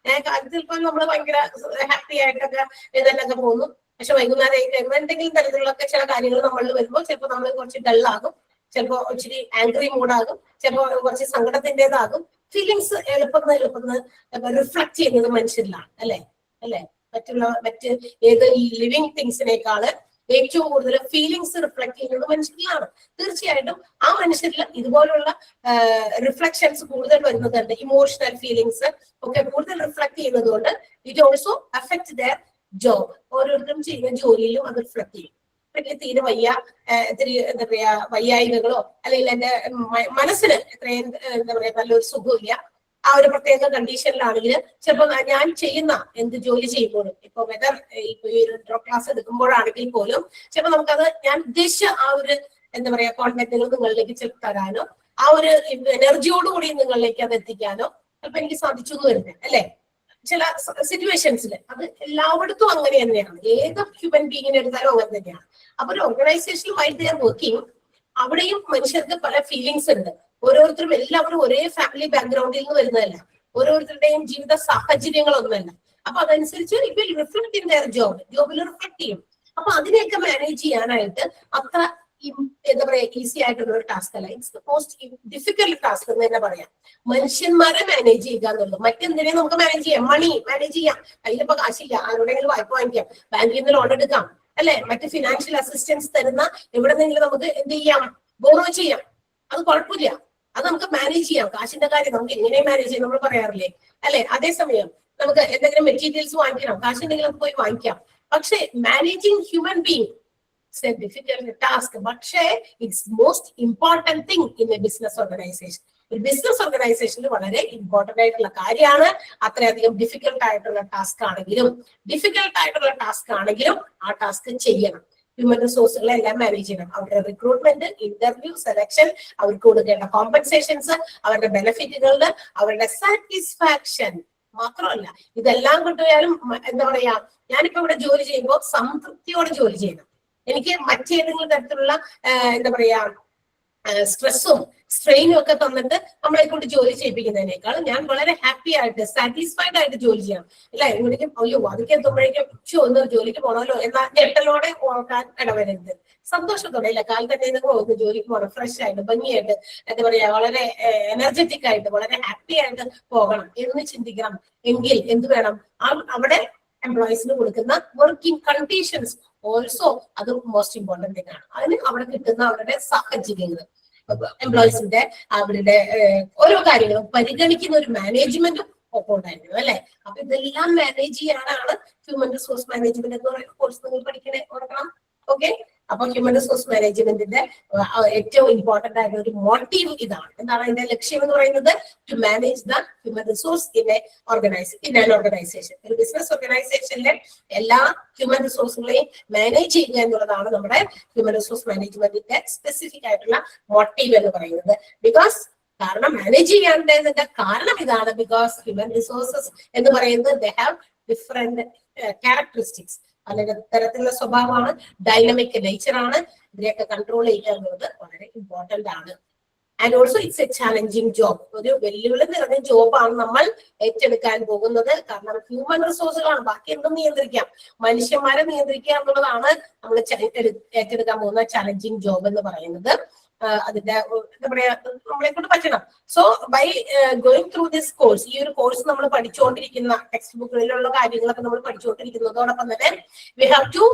A: കാലത്ത് ചിലപ്പോൾ നമ്മൾ ഭയങ്കര ഹാപ്പി ആയിട്ടൊക്കെ ഇതെന്നൊക്കെ പോകുന്നു. പക്ഷെ വൈകുന്നേരം എന്തെങ്കിലും തരത്തിലുള്ള ചില കാര്യങ്ങൾ നമ്മളിൽ വരുമ്പോൾ ചിലപ്പോൾ നമ്മൾ കുറച്ച് ഡള്ളാകും, ചിലപ്പോൾ ഇച്ചിരി ആംഗ്രി മൂഡാകും, ചിലപ്പോൾ കുറച്ച് സങ്കടത്തിൻ്റെതാകും. ഫീലിങ്സ് എളുപ്പം റിഫ്ലക്ട് ചെയ്യുന്നത് മനുഷ്യരിലാണ്, അല്ലെ മറ്റ് ഏത് ലിവിങ് തിങ്സിനേക്കാള് ഏറ്റവും കൂടുതൽ ഫീലിങ്സ് റിഫ്ലക്ട് ചെയ്യുന്നത് മനുഷ്യരിലാണ്. തീർച്ചയായിട്ടും ആ മനുഷ്യരിൽ ഇതുപോലുള്ള റിഫ്ലക്ഷൻസ് കൂടുതൽ വരുന്നതുണ്ട്. ഇമോഷണൽ ഫീലിങ്സ് ഒക്കെ കൂടുതൽ റിഫ്ലക്ട് ചെയ്യുന്നത് കൊണ്ട് it also affect there job. ഓരോരുത്തരും ചെയ്യുന്ന ജോലിയിലും അത് റിഫ്ലക്ട് ചെയ്യും. എനിക്ക് തീരെ ഇത്തിരി എന്താ പറയാ വയ്യായികകളോ അല്ലെങ്കിൽ എന്റെ മനസ്സിന് എത്രയും എന്താ പറയാ നല്ലൊരു സുഖമില്ല, ആ ഒരു പ്രത്യേക കണ്ടീഷനിലാണെങ്കിൽ ചിലപ്പോൾ ഞാൻ ചെയ്യുന്ന എന്ത് ജോലി ചെയ്യുമ്പോഴും, ഇപ്പൊ വെതർ ഇപ്പൊ ഈ ഡ്രോപ്പ് ക്ലാസ് എടുക്കുമ്പോഴാണെങ്കിൽ പോലും ചിലപ്പോൾ നമുക്കത് ഞാൻ ഉദ്ദേശിച്ച ആ ഒരു എന്താ പറയാ കോൺടാക്റ്റുകൾ നിങ്ങളിലേക്ക് ചിലപ്പോൾ തരാനോ ആ ഒരു എനർജിയോടുകൂടി നിങ്ങളിലേക്ക് അത് എത്തിക്കാനോ ചിലപ്പോൾ എനിക്ക് സാധിച്ചു എന്ന് വരുന്നത്, അല്ലെ. ചില സിറ്റുവേഷൻസിൽ അത് എല്ലായിടത്തും അങ്ങനെ തന്നെയാണ്. ഏത് ഹ്യൂമൻ ബീങ്ങിനെ എടുത്താലും അങ്ങനെ തന്നെയാണ്. അപ്പൊ ഒരു ഓർഗനൈസേഷനുമായിട്ട് ഞാൻ വർക്കിംഗ്, അവിടെയും മനുഷ്യർക്ക് പല ഫീലിങ്സ് ഉണ്ട്. ഓരോരുത്തരും എല്ലാവരും ഒരേ ഫാമിലി ബാക്ക്ഗ്രൗണ്ടിൽ നിന്ന് വരുന്നതല്ല, ഓരോരുത്തരുടെയും ജീവിത സാഹചര്യങ്ങളൊന്നുമല്ല. അപ്പൊ അതനുസരിച്ച് ഇപ്പൊ റിഫ്ലക്ട് ഇൻ ദയർ ജോബിൽ റിഫ്ലക്ട് ചെയ്യും. അപ്പൊ അതിനെയൊക്കെ മാനേജ് ചെയ്യാനായിട്ട് അത്ര എന്താ പറയാ ഈസി ആയിട്ടുള്ള ഒരു ടാസ്ക് അല്ല. It's the most difficult task എന്ന് തന്നെ പറയാം. മനുഷ്യന്മാരെ മാനേജ് ചെയ്യുക എന്നുള്ളത്. മറ്റെന്തിനേയും നമുക്ക് മാനേജ് ചെയ്യാം, മണി മാനേജ് ചെയ്യാം, കയ്യിലിപ്പോ കാശില്ല, ആരോടെങ്കിലും വായ്പ വാങ്ങിക്കാം, ബാങ്കിൽ നിന്ന് ലോൺ എടുക്കാം, അല്ലെ, മറ്റ് ഫിനാൻഷ്യൽ അസിസ്റ്റൻസ് തരുന്ന എവിടെന്നെങ്കിലും നമുക്ക് എന്ത് ചെയ്യാം, ബോറോ ചെയ്യാം, അത് കുഴപ്പമില്ല, അത് നമുക്ക് മാനേജ് ചെയ്യാം. കാശിന്റെ കാര്യം നമുക്ക് എങ്ങനെയും മാനേജ് ചെയ്യാം, നമ്മൾ പറയാറില്ലേ, അല്ലെ. അതേസമയം നമുക്ക് എന്തെങ്കിലും മെറ്റീരിയൽസ് വാങ്ങിക്കണം, കാശുണ്ടെങ്കിൽ നമുക്ക് പോയി വാങ്ങിക്കാം. പക്ഷെ managing human being it's a difficult task, പക്ഷേ it's most important thing in a business organization. ഒരു ബിസിനസ് ഓർഗനൈസേഷനിൽ വളരെ ഇമ്പോർട്ടന്റ് ആയിട്ടുള്ള കാര്യമാണ്. അത്രയധികം ഡിഫിക്കൽട്ട് ആയിട്ടുള്ള ടാസ്ക് ആണെങ്കിലും ആ ടാസ്ക് ചെയ്യണം. ഹ്യൂമൻ റിസോഴ്സുകളെ എല്ലാം മാനേജ് ചെയ്യണം. അവരുടെ റിക്രൂട്ട്മെന്റ്, ഇന്റർവ്യൂ, സെലക്ഷൻ, അവർക്ക് കൊടുക്കേണ്ട കോമ്പൻസേഷൻസ്, അവരുടെ ബെനിഫിറ്റുകളുടെ, അവരുടെ സാറ്റിസ്ഫാക്ഷൻ മാത്രമല്ല, ഇതെല്ലാം കൊണ്ടുപോയാലും എന്താ പറയാ, ഞാനിപ്പോ ഇവിടെ ജോലി ചെയ്യുമ്പോൾ സംതൃപ്തിയോടെ ജോലി ചെയ്യണം. എനിക്ക് മറ്റേതെങ്കിലും തരത്തിലുള്ള എന്താ പറയാ സ്ട്രെസ്സും സ്ട്രെയിനും ഒക്കെ തന്നിട്ട് നമ്മളെ കൊണ്ട് ജോലി ചെയ്യിപ്പിക്കുന്നതിനേക്കാൾ ഞാൻ വളരെ ഹാപ്പി ആയിട്ട് സാറ്റിസ്ഫൈഡ് ആയിട്ട് ജോലി ചെയ്യണം. ഇല്ല എങ്ങോട്ടേക്കും അയ്യോ അതൊക്കെ എത്തുമ്പോഴേക്കും ഒന്ന് ജോലിക്ക് പോകണമല്ലോ എന്ന ഞെട്ടലോടെ ഓർക്കാൻ ഇടവരരുത്. സന്തോഷത്തോടെ ഇല്ല കാലം തന്നെ നിങ്ങൾ ഒന്ന് ജോലിക്ക് പോകണം, ഫ്രഷ് ആയിട്ട് ഭംഗിയായിട്ട് എന്താ പറയാ വളരെ എനർജറ്റിക് ആയിട്ട് വളരെ ഹാപ്പി ആയിട്ട് പോകണം എന്ന് ചിന്തിക്കണം. എങ്കിൽ എന്ത് വേണം, അവിടെ എംപ്ലോയീസിന് കൊടുക്കുന്ന വർക്കിംഗ് കണ്ടീഷൻസ് ഓൾസോ അത് മോസ്റ്റ് ഇമ്പോർട്ടന്റ് തിങ് ആണ്. അതിന് അവിടെ കിട്ടുന്ന അവരുടെ സാഹചര്യങ്ങൾ, എംപ്ലോയീസിന്റെ അവരുടെ ഓരോ കാര്യങ്ങളും പരിഗണിക്കുന്ന ഒരു മാനേജ്മെന്റും ഒപ്പം ഉണ്ടായിരുന്നു അല്ലെ. അപ്പൊ ഇതെല്ലാം മാനേജ് ചെയ്യാനാണ് ഹ്യൂമൻ റിസോഴ്സ് മാനേജ്മെന്റ് എന്ന് പറയുന്ന കോഴ്സ് നിങ്ങൾ പഠിക്കണേ ഓർക്കണം. ഓക്കെ, അപ്പൊ ഹ്യൂമൻ റിസോഴ്സ് മാനേജ്മെന്റിന്റെ ഏറ്റവും ഇമ്പോർട്ടന്റ് ആയിട്ടുള്ള ഒരു മോട്ടീവ് ഇതാണ്. എന്താണ് അതിന്റെ ലക്ഷ്യം എന്ന് പറയുന്നത്? To manage the human resource in an organisation. ഒരു ബിസിനസ് ഓർഗനൈസേഷനിലെ എല്ലാ ഹ്യൂമൻ റിസോഴ്സുകളെയും മാനേജ് ചെയ്യുക എന്നുള്ളതാണ് നമ്മുടെ ഹ്യൂമൻ റിസോഴ്സ് മാനേജ്മെന്റിന്റെ സ്പെസിഫിക് ആയിട്ടുള്ള മോട്ടീവ് എന്ന് പറയുന്നത്. കാരണം മാനേജ് ചെയ്യാണ്ടതിന്റെ കാരണം ഇതാണ്. ബിക്കോസ് ഹ്യൂമൻ റിസോഴ്സസ് എന്ന് പറയുന്നത് ദേ ഹാവ് ഡിഫറെന്റ് ക്യാരക്ടറിസ്റ്റിക്സ്, പല തരത്തിലുള്ള സ്വഭാവമാണ്, ഡൈനമിക് നേച്ചറാണ്. ഇതിനെയൊക്കെ കൺട്രോൾ ചെയ്യുക എന്നുള്ളത് വളരെ ഇമ്പോർട്ടന്റ് ആണ്. And also it's A challenging job. ഒരു വെല്ലുവിളി നിറഞ്ഞ ജോബാണ് നമ്മൾ ഏറ്റെടുക്കാൻ പോകുന്നത്. കാരണം ഹ്യൂമൻ റിസോഴ്സുകളാണ്, ബാക്കി എന്തും നിയന്ത്രിക്കാം, മനുഷ്യന്മാരെ നിയന്ത്രിക്കുക എന്നുള്ളതാണ് നമ്മൾ ഏറ്റെടുക്കാൻ പോകുന്ന ചാലഞ്ചിങ് ജോബ് എന്ന് പറയുന്നത്. അതിന്റെ എന്താ പറയാ നമ്മളെ കൊണ്ട് പറ്റണം. So by going through this course, ഈ ഒരു കോഴ്സ് നമ്മൾ പഠിച്ചുകൊണ്ടിരിക്കുന്ന ടെക്സ്റ്റ് ബുക്കുകളിലുള്ള കാര്യങ്ങളൊക്കെ നമ്മൾ പഠിച്ചുകൊണ്ടിരിക്കുന്നതോടൊപ്പം തന്നെ we have to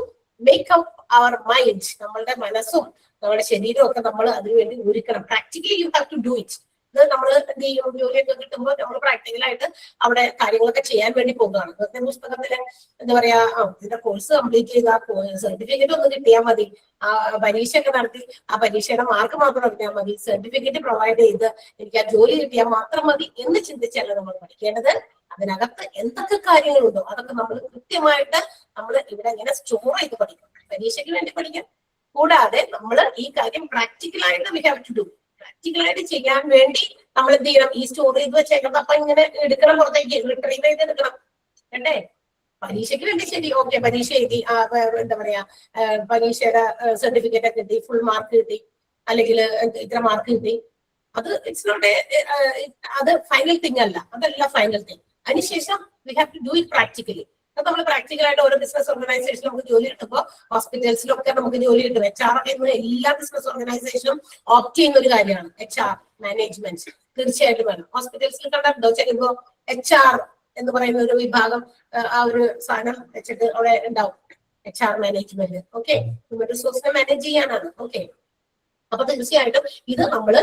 A: make up our mind. നമ്മളുടെ മനസ്സും നമ്മുടെ ശരീരവും ഒക്കെ നമ്മൾ അതിനുവേണ്ടി ഒരുക്കണം. Practically you have to do it. ഇത് നമ്മൾ എന്ത് ചെയ്യും, ജോലിയൊക്കെ കിട്ടുമ്പോൾ നമ്മൾ പ്രാക്ടിക്കലായിട്ട് അവിടെ കാര്യങ്ങളൊക്കെ ചെയ്യാൻ വേണ്ടി പോകുകയാണ്. ഇന്നത്തെ പുസ്തകത്തില് എന്താ പറയാ ഇതിന്റെ കോഴ്സ് കംപ്ലീറ്റ് ചെയ്താൽ സർട്ടിഫിക്കറ്റ് ഒന്ന് കിട്ടിയാൽ മതി, ആ പരീക്ഷയൊക്കെ നടത്തി ആ പരീക്ഷയുടെ മാർക്ക് മാത്രം അറിഞ്ഞാൽ മതി, സർട്ടിഫിക്കറ്റ് പ്രൊവൈഡ് ചെയ്ത് എനിക്ക് ആ ജോലി കിട്ടിയാൽ മാത്രം മതി എന്ന് ചിന്തിച്ചല്ല നമ്മൾ പഠിക്കേണ്ടത്. അതിനകത്ത് എന്തൊക്കെ കാര്യങ്ങളുണ്ടോ അതൊക്കെ നമ്മൾ കൃത്യമായിട്ട് നമ്മൾ ഇവിടെ ഇങ്ങനെ സ്റ്റോർ ചെയ്ത് പഠിക്കണം. പരീക്ഷയ്ക്ക് വേണ്ടി പഠിക്കാം, കൂടാതെ നമ്മൾ ഈ കാര്യം പ്രാക്ടിക്കലായിട്ട് വി ഹാവ് ടു ഡു. പ്രാക്ടിക്കലായിട്ട് ചെയ്യാൻ വേണ്ടി നമ്മൾ എന്ത് ചെയ്യണം, ഈ സ്റ്റോർ ചെയ്ത് വെച്ചേക്കണം. അപ്പൊ ഇങ്ങനെ എടുക്കണം, പുറത്തേക്ക് റിട്രീവ് ചെയ്ത് എടുക്കണം വേണ്ടേ. പരീക്ഷയ്ക്ക് വേണ്ടി ശരി, ഓക്കെ പരീക്ഷ എഴുതി, എന്താ പറയാ പരീക്ഷയുടെ സർട്ടിഫിക്കറ്റ് ഒക്കെ കിട്ടി, ഫുൾ മാർക്ക് കിട്ടി, അല്ലെങ്കിൽ ഇത്ര മാർക്ക് കിട്ടി, അത് ഇറ്റ്സ് നോട്ട് അത് ഫൈനൽ തിങ് അല്ല, അതല്ല ഫൈനൽ തിങ്. അതിനുശേഷം we have to do it practically. അത് നമ്മൾ പ്രാക്ടിക്കലായിട്ട് ഓരോ ബിസിനസ് ഓർഗനൈസേഷനിൽ നമുക്ക് ജോലി കിട്ടുമ്പോൾ ഹോസ്പിറ്റൽസിലൊക്കെ നമുക്ക് ജോലി കിട്ടും. HR എന്ന് എല്ലാ ബിസിനസ് ഓർഗനൈസേഷനും ഓപ്റ്റ് ചെയ്യുന്ന ഒരു കാര്യമാണ്. HR മാനേജ്മെന്റ് തീർച്ചയായിട്ടും വേണം. ഹോസ്പിറ്റൽസിൽ കണ്ടോ ചെല്ലുമ്പോ HR എന്ന് പറയുന്ന ഒരു വിഭാഗം, ആ ഒരു സാധനം വെച്ചിട്ട് അവിടെ ഉണ്ടാവും HR മാനേജ്മെന്റ്. ഓക്കെ, ഹ്യൂമൻ റിസോഴ്സിനെ മാനേജ് ചെയ്യാനാണ്. ഓക്കെ, അപ്പൊ തീർച്ചയായിട്ടും ഇത് നമ്മൾ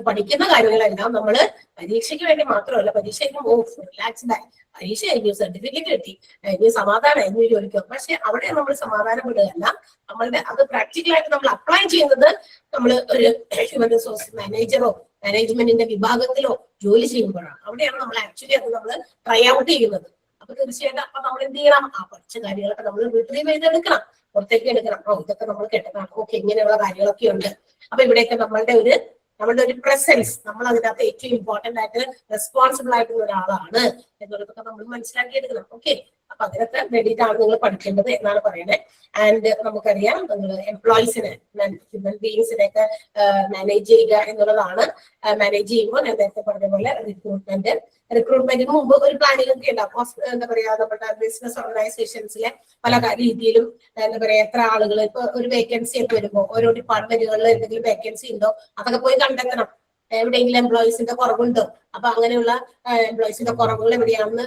A: പഠിക്കുന്ന കാര്യങ്ങളെല്ലാം നമ്മൾ പരീക്ഷയ്ക്ക് വേണ്ടി മാത്രമല്ല, പരീക്ഷയ്ക്ക് റിലാക്സ്ഡ് ആയി പരീക്ഷ കഴിഞ്ഞു, സർട്ടിഫിക്കറ്റ് കിട്ടി, ഇനി സമാധാനം ഇനി ജോലിക്കോ. പക്ഷെ അവിടെ നമ്മൾ സമാധാനപ്പെടുകയല്ല, നമ്മളുടെ അത് പ്രാക്ടിക്കലായിട്ട് നമ്മൾ അപ്ലൈ ചെയ്യുന്നത് നമ്മൾ ഒരു ഹ്യൂമൻ റിസോഴ്സ് മാനേജറോ മാനേജ്മെന്റിന്റെ വിഭാഗത്തിലോ ജോലി ചെയ്യുമ്പോഴാണ്. അവിടെയാണ് നമ്മൾ ആക്ച്വലി അത് നമ്മൾ ട്രൈ ഔട്ട് ചെയ്യുന്നത്. അപ്പൊ തീർച്ചയായിട്ടും അപ്പൊ നമ്മൾ എന്ത് ചെയ്യണം, ആ പഠിച്ച കാര്യങ്ങളൊക്കെ നമ്മൾ റിട്രീവ് ചെയ്തെടുക്കണം, പുറത്തേക്ക് എടുക്കണം. ഇതൊക്കെ നമ്മൾ കേട്ടതാണ്, ഓക്കെ ഇങ്ങനെയുള്ള കാര്യങ്ങളൊക്കെ ഉണ്ട്. അപ്പൊ ഇവിടെയൊക്കെ നമ്മളുടെ ഒരു പ്രസൻസ്, നമ്മൾ അതിനകത്ത് ഏറ്റവും ഇമ്പോർട്ടന്റ് ആയിട്ട് റെസ്പോൺസിബിൾ ആയിട്ടുള്ള ഒരാളാണ് എന്നുള്ളതൊക്കെ നമ്മൾ മനസ്സിലാക്കിയെടുക്കണം. ഓക്കെ, അപ്പൊ അതിനൊക്കെ വേണ്ടിയിട്ടാണ് നിങ്ങൾ പഠിക്കേണ്ടത് എന്നാണ് പറയുന്നത്. ആൻഡ് നമുക്കറിയാം നിങ്ങൾ എംപ്ലോയീസിനെ ഹ്യൂമൻ ബീയിങ്സിനെയൊക്കെ മാനേജ് ചെയ്യുക എന്നുള്ളതാണ്. മാനേജ് ചെയ്യുമ്പോൾ ഞാൻ നേരത്തെ പറഞ്ഞ പോലെ റിക്രൂട്ട്മെന്റിന് മുമ്പ് ഒരു പ്ലാനിംഗ് ഒക്കെ ഉണ്ടാവും. എന്താ പറയാ നമ്മുടെ ബിസിനസ് ഓർഗനൈസേഷൻസിലെ പല രീതിയിലും എന്താ പറയാ എത്ര ആളുകൾ ഇപ്പൊ ഒരു വേക്കൻസി ഒക്കെ വരുമ്പോൾ ഓരോ ഡിപ്പാർട്ട്മെന്റുകളിൽ എന്തെങ്കിലും വേക്കൻസി ഉണ്ടോ അതൊക്കെ പോയി കണ്ടെത്തണം. എവിടെയെങ്കിലും എംപ്ലോയീസിന്റെ കുറവുണ്ടോ, അപ്പൊ അങ്ങനെയുള്ള എംപ്ലോയീസിന്റെ കുറവുകൾ എവിടെയാണെന്ന്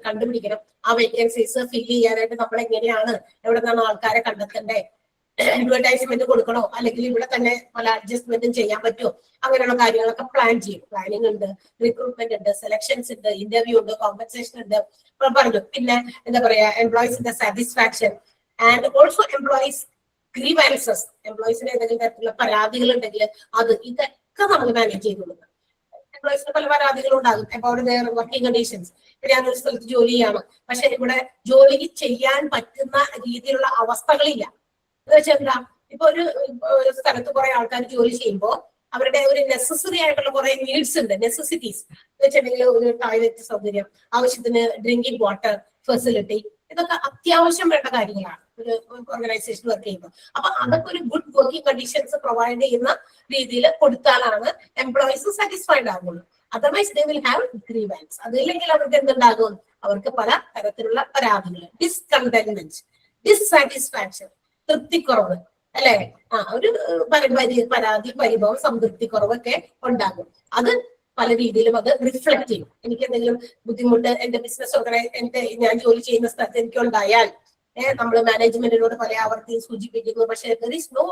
A: കണ്ടുപിടിക്കണം. ആ വേക്കൻസീസ് ഫിൽ ചെയ്യാനായിട്ട് നമ്മൾ എങ്ങനെയാണ്, എവിടെ നിന്നാണ് ആൾക്കാരെ കണ്ടെത്തണ്ടേ, അഡ്വർടൈസ്മെന്റ് കൊടുക്കണോ, അല്ലെങ്കിൽ ഇവിടെ തന്നെ പല അഡ്ജസ്റ്റ്മെന്റും ചെയ്യാൻ പറ്റുമോ, അങ്ങനെയുള്ള കാര്യങ്ങളൊക്കെ പ്ലാൻ ചെയ്യും. പ്ലാനിങ് ഉണ്ട്, റിക്രൂട്ട്മെന്റ് ഉണ്ട്, സെലക്ഷൻസ് ഉണ്ട്, ഇന്റർവ്യൂ ഉണ്ട്, കോമ്പൻസേഷൻ ഉണ്ട് പറഞ്ഞു. പിന്നെ എന്താ പറയാ എംപ്ലോയീസിന്റെ സാറ്റിസ്ഫാക്ഷൻ ആൻഡ് ഓൾസോ എംപ്ലോയീസ് ഗ്രീവാൻസസ്, എംപ്ലോയീസിന് ഏതെങ്കിലും തരത്തിലുള്ള പരാതികൾ ഉണ്ടെങ്കിൽ ഇതൊക്കെ നമ്മൾ മാനേജ് ചെയ്ത് കൊടുക്കണം. എംപ്ലോയീസിന് പല പരാതികളും ഉണ്ടാകും അബൌട്ട് ദെയർ വർക്കിംഗ് കണ്ടീഷൻസ്. ഞാനൊരു സ്ഥലത്ത് ജോലി ചെയ്യാണ്, പക്ഷെ ഇവിടെ ജോലി ചെയ്യാൻ പറ്റുന്ന രീതിയിലുള്ള അവസ്ഥകളില്ല. എന്ന് വെച്ചാൽ എന്താ, ഇപ്പൊ ഒരു സ്ഥലത്ത് കുറെ ആൾക്കാർ ജോലി ചെയ്യുമ്പോൾ അവരുടെ ഒരു നെസസറി ആയിട്ടുള്ള കുറെ നീഡ്സ് ഉണ്ട്, നെസസിറ്റീസ് എന്ന് വെച്ചിട്ടുണ്ടെങ്കിൽ ഒരു ടോയ്ലറ്റ് സൗകര്യം, ആവശ്യത്തിന് ഡ്രിങ്കിങ് വാട്ടർ ഫെസിലിറ്റി, ഇതൊക്കെ അത്യാവശ്യം വേണ്ട കാര്യങ്ങളാണ്. ഒരു ഓർഗനൈസേഷൻ വർക്ക് ചെയ്യുമ്പോൾ. അപ്പൊ അതൊക്കെ ഒരു ഗുഡ് വർക്കിംഗ് കണ്ടീഷൻസ് പ്രൊവൈഡ് ചെയ്യുന്ന രീതിയിൽ കൊടുത്താലാണ് എംപ്ലോയീസ് സാറ്റിസ്ഫൈഡ് ആകുള്ളൂ. Otherwise they will have grievance. അതില്ലെങ്കിൽ അവർക്ക് എന്തുണ്ടാകും? അവർക്ക് പല തരത്തിലുള്ള പരാതികൾ, ഡിസ്കണ്ടന്റ്മെന്റ്, ഡിസ്സാറ്റിസ്ഫാക്ഷൻ, തൃപ്തിക്കുറവ്, അല്ലെ? ഒരു പരാതി, പരിഭവം, സംതൃപ്തിക്കുറവൊക്കെ ഉണ്ടാകും. അത് പല രീതിയിലും അത് റിഫ്ലക്ട് ചെയ്യും. എനിക്ക് എന്തെങ്കിലും ബുദ്ധിമുട്ട് എന്റെ ബിസിനസ് ഞാൻ ജോലി ചെയ്യുന്ന സ്ഥലത്ത് എനിക്ക് ഉണ്ടായാൽ നമ്മൾ മാനേജ്മെന്റിനോട് പല ആവർത്തി സൂചിപ്പിക്കുന്നു, പക്ഷെ ദർ ഈസ് നോ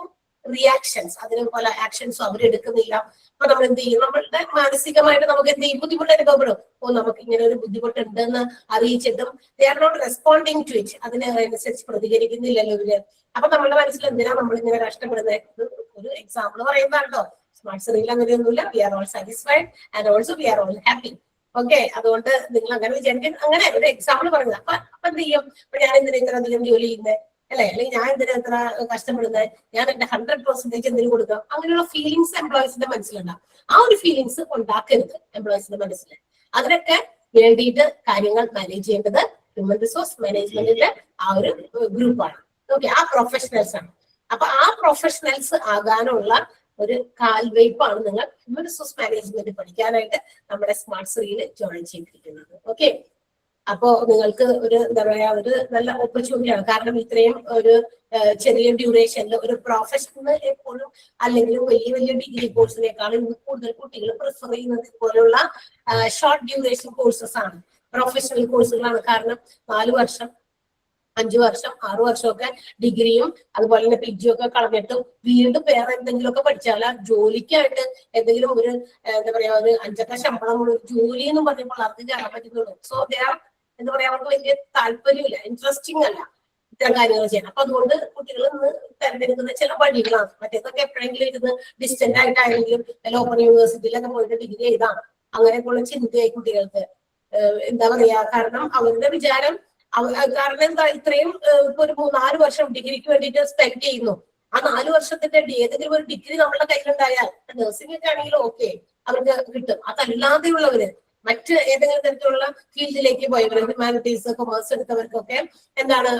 A: റിയാക്ഷൻസ്, അതിന് പല ആക്ഷൻസും അവരെടുക്കുന്നില്ല. അപ്പൊ നമ്മൾ എന്ത് ചെയ്യും? നമ്മളുടെ മാനസികമായിട്ട് നമുക്ക് എന്ത് ചെയ്യും? ബുദ്ധിമുട്ട് അനുഭവപ്പെടും. നമുക്ക് ഇങ്ങനെ ഒരു ബുദ്ധിമുട്ടുണ്ടെന്ന് അറിയിച്ചിട്ടും they are not responding to it, അതിനനുസരിച്ച് പ്രതികരിക്കുന്നില്ലല്ലോ ഇവര്. അപ്പൊ നമ്മുടെ മനസ്സിൽ എന്തിനാ നമ്മൾ ഇങ്ങനെ കഷ്ടപ്പെടുന്നത്? ഒരു എക്സാമ്പിൾ പറയുന്നതാണോ? സ്മാർട്ട് സെറിയിൽ അങ്ങനെയൊന്നുമില്ല. We are all satisfied and also we are all happy. Okay, അതുകൊണ്ട് നിങ്ങൾ അങ്ങനെ വിചാരിക്കും. അങ്ങനെ ഒരു എക്സാമ്പിൾ പറയുന്നത്. അപ്പൊ എന്ത് ചെയ്യും? അപ്പൊ ഞാൻ എന്തിനാ ഇത്ര അധികം ജോലി ചെയ്യുന്നത്, അല്ലെ? അല്ലെങ്കിൽ ഞാൻ എന്തിനാ എത്ര കഷ്ടപ്പെടുന്നത്, ഞാൻ എന്റെ 100% എന്തിനു കൊടുക്കാം? അങ്ങനെയുള്ള ഫീലിങ്സ് എംപ്ലോയീസിന്റെ മനസ്സിലുണ്ടാവും. ആ ഒരു ഫീലിങ്സ് ഉണ്ടാക്കരുത് എംപ്ലോയീസിന്റെ മനസ്സിൽ. അതിനൊക്കെ വേണ്ടിയിട്ട് കാര്യങ്ങൾ മാനേജ് ചെയ്യേണ്ടത് ഹ്യൂമൻ റിസോഴ്സ് മാനേജ്മെന്റിന്റെ ആ ഒരു ഗ്രൂപ്പാണ്. ഓക്കെ, ആ പ്രൊഫഷണൽസ് ആണ്. അപ്പൊ ആ പ്രൊഫഷണൽസ് ആകാനുള്ള ഒരു കാൽവയ്പാണ് നിങ്ങൾ ഹ്യൂമൻ റിസോഴ്സ് മാനേജ്മെന്റ് പഠിക്കാനായിട്ട് നമ്മുടെ സ്മാർട്ട് സെറിയിൽ ജോയിൻ ചെയ്തിരിക്കുന്നത്. ഓക്കെ, അപ്പോ നിങ്ങൾക്ക് ഒരു എന്താ പറയാ, ഒരു നല്ല ഓപ്പർച്യൂണിറ്റിയാണ്. കാരണം ഇത്രയും ഒരു ചെറിയ ഡ്യൂറേഷനിൽ ഒരു പ്രൊഫഷണൽ എപ്പോഴും അല്ലെങ്കിൽ വലിയ വലിയ ഡിഗ്രി കോഴ്സിനേക്കാളും കൂടുതൽ കുട്ടികൾ പ്രിഫർ ചെയ്യുന്നത് ഇതുപോലുള്ള ഷോർട്ട് ഡ്യൂറേഷൻ കോഴ്സസ് ആണ്, പ്രൊഫഷണൽ കോഴ്സുകളാണ്. കാരണം 4 വർഷം, 5 വർഷം, 6 വർഷമൊക്കെ ഡിഗ്രിയും അതുപോലെ തന്നെ PG ഒക്കെ കളഞ്ഞിട്ട് വീണ്ടും വേറെ എന്തെങ്കിലുമൊക്കെ പഠിച്ചാൽ ജോലിക്കായിട്ട് എന്തെങ്കിലും ഒരു എന്താ പറയാ, ഒരു 5 ശമ്പളം ഒരു ജോലി എന്നും പറഞ്ഞപ്പോൾ അവർക്ക് കയറാൻ പറ്റുന്നുള്ളൂ. സോ ദേ ആർ എന്താ പറയാ, അവർക്ക് വലിയ താല്പര്യമില്ല, ഇൻട്രസ്റ്റിംഗ് അല്ല ഇത്തരം കാര്യങ്ങൾ ചെയ്യാൻ. അപ്പൊ അതുകൊണ്ട് കുട്ടികൾ ഇന്ന് തെരഞ്ഞെടുക്കുന്ന ചില വഴികളാണ്. മറ്റേതൊക്കെ എപ്പോഴെങ്കിലും ഇരുന്ന് ഡിസ്റ്റന്റ് ആയിട്ടാണെങ്കിലും ഓപ്പൺ യൂണിവേഴ്സിറ്റിയിലൊക്കെ പോയിട്ട് ഡിഗ്രി ചെയ്താൽ അങ്ങനെയൊക്കെയുള്ള ചിന്തയായി കുട്ടികൾക്ക്. എന്താ പറയാ, കാരണം അവരുടെ വിചാരം കാരണം എന്താ, ഇത്രയും ഇപ്പൊ ഒരു 4 വർഷം ഡിഗ്രിക്ക് വേണ്ടിയിട്ട് സ്പെൻഡ് ചെയ്യുന്നു. ആ 4 വർഷത്തിന്റെ ഏതെങ്കിലും ഒരു ഡിഗ്രി നമ്മളുടെ കയ്യിലുണ്ടായാൽ, നഴ്സിംഗ് ഒക്കെ ആണെങ്കിലും ഓക്കെ, അവർക്ക് കിട്ടും. അതല്ലാതെയുള്ളവര് മറ്റ് ഏതെങ്കിലും തരത്തിലുള്ള ഫീൽഡിലേക്ക് പോയവർ, ഹ്യൂമാനിറ്റീസ്, കൊമേഴ്സ് എടുത്തവർക്കൊക്കെ എന്താണ്,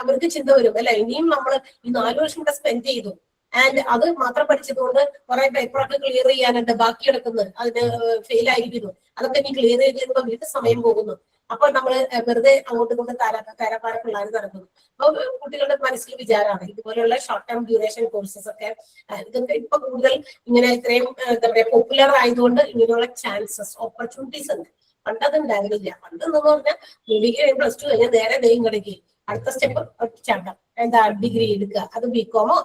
A: അവർക്ക് ചിന്ത വരും, അല്ലെ? ഇനിയും നമ്മൾ ഈ 4 വർഷം കൂടെ സ്പെൻഡ് ചെയ്തു ആൻഡ് അത് മാത്രം പഠിച്ചതുകൊണ്ട് കുറെ പേപ്പറൊക്കെ ക്ലിയർ ചെയ്യാനുണ്ട്, ബാക്കി കിടക്കുന്നത്, അതിന് ഫെയിൽ ആയിരിക്കുന്നു, അതൊക്കെ ഇനി ക്ലിയർ ചെയ്ത് കഴിയുമ്പോൾ വീണ്ടും സമയം പോകുന്നു. അപ്പൊ നമ്മള് വെറുതെ അങ്ങോട്ടും ഇങ്ങോട്ടും തരപ്പാര പിള്ളേർ നടക്കുന്നു. അപ്പൊ കുട്ടികളുടെ മനസ്സിൽ വിചാരമാണ് ഇതുപോലെയുള്ള ഷോർട്ട് ടേം ഡ്യൂറേഷൻ കോഴ്സസ് ഒക്കെ ഇതൊക്കെ ഇപ്പൊ കൂടുതൽ ഇങ്ങനെ ഇത്രയും എന്താ പറയാ പോപ്പുലർ ആയതുകൊണ്ട് ഇങ്ങനെയുള്ള ചാൻസസ്, ഓപ്പർച്യൂണിറ്റീസ് ഉണ്ട്. പണ്ടത് ഉണ്ടായിരുന്നില്ല. പണ്ടെന്ന് പറഞ്ഞാൽ ഡിഗ്രി +2 കഴിഞ്ഞാൽ നേരെ ഇങ്ങടേക്ക് അടുത്ത സ്റ്റെപ്പ് ചാട്ടം, എന്താ ഡിഗ്രി എടുക്കുക, അത് BCom-ഓ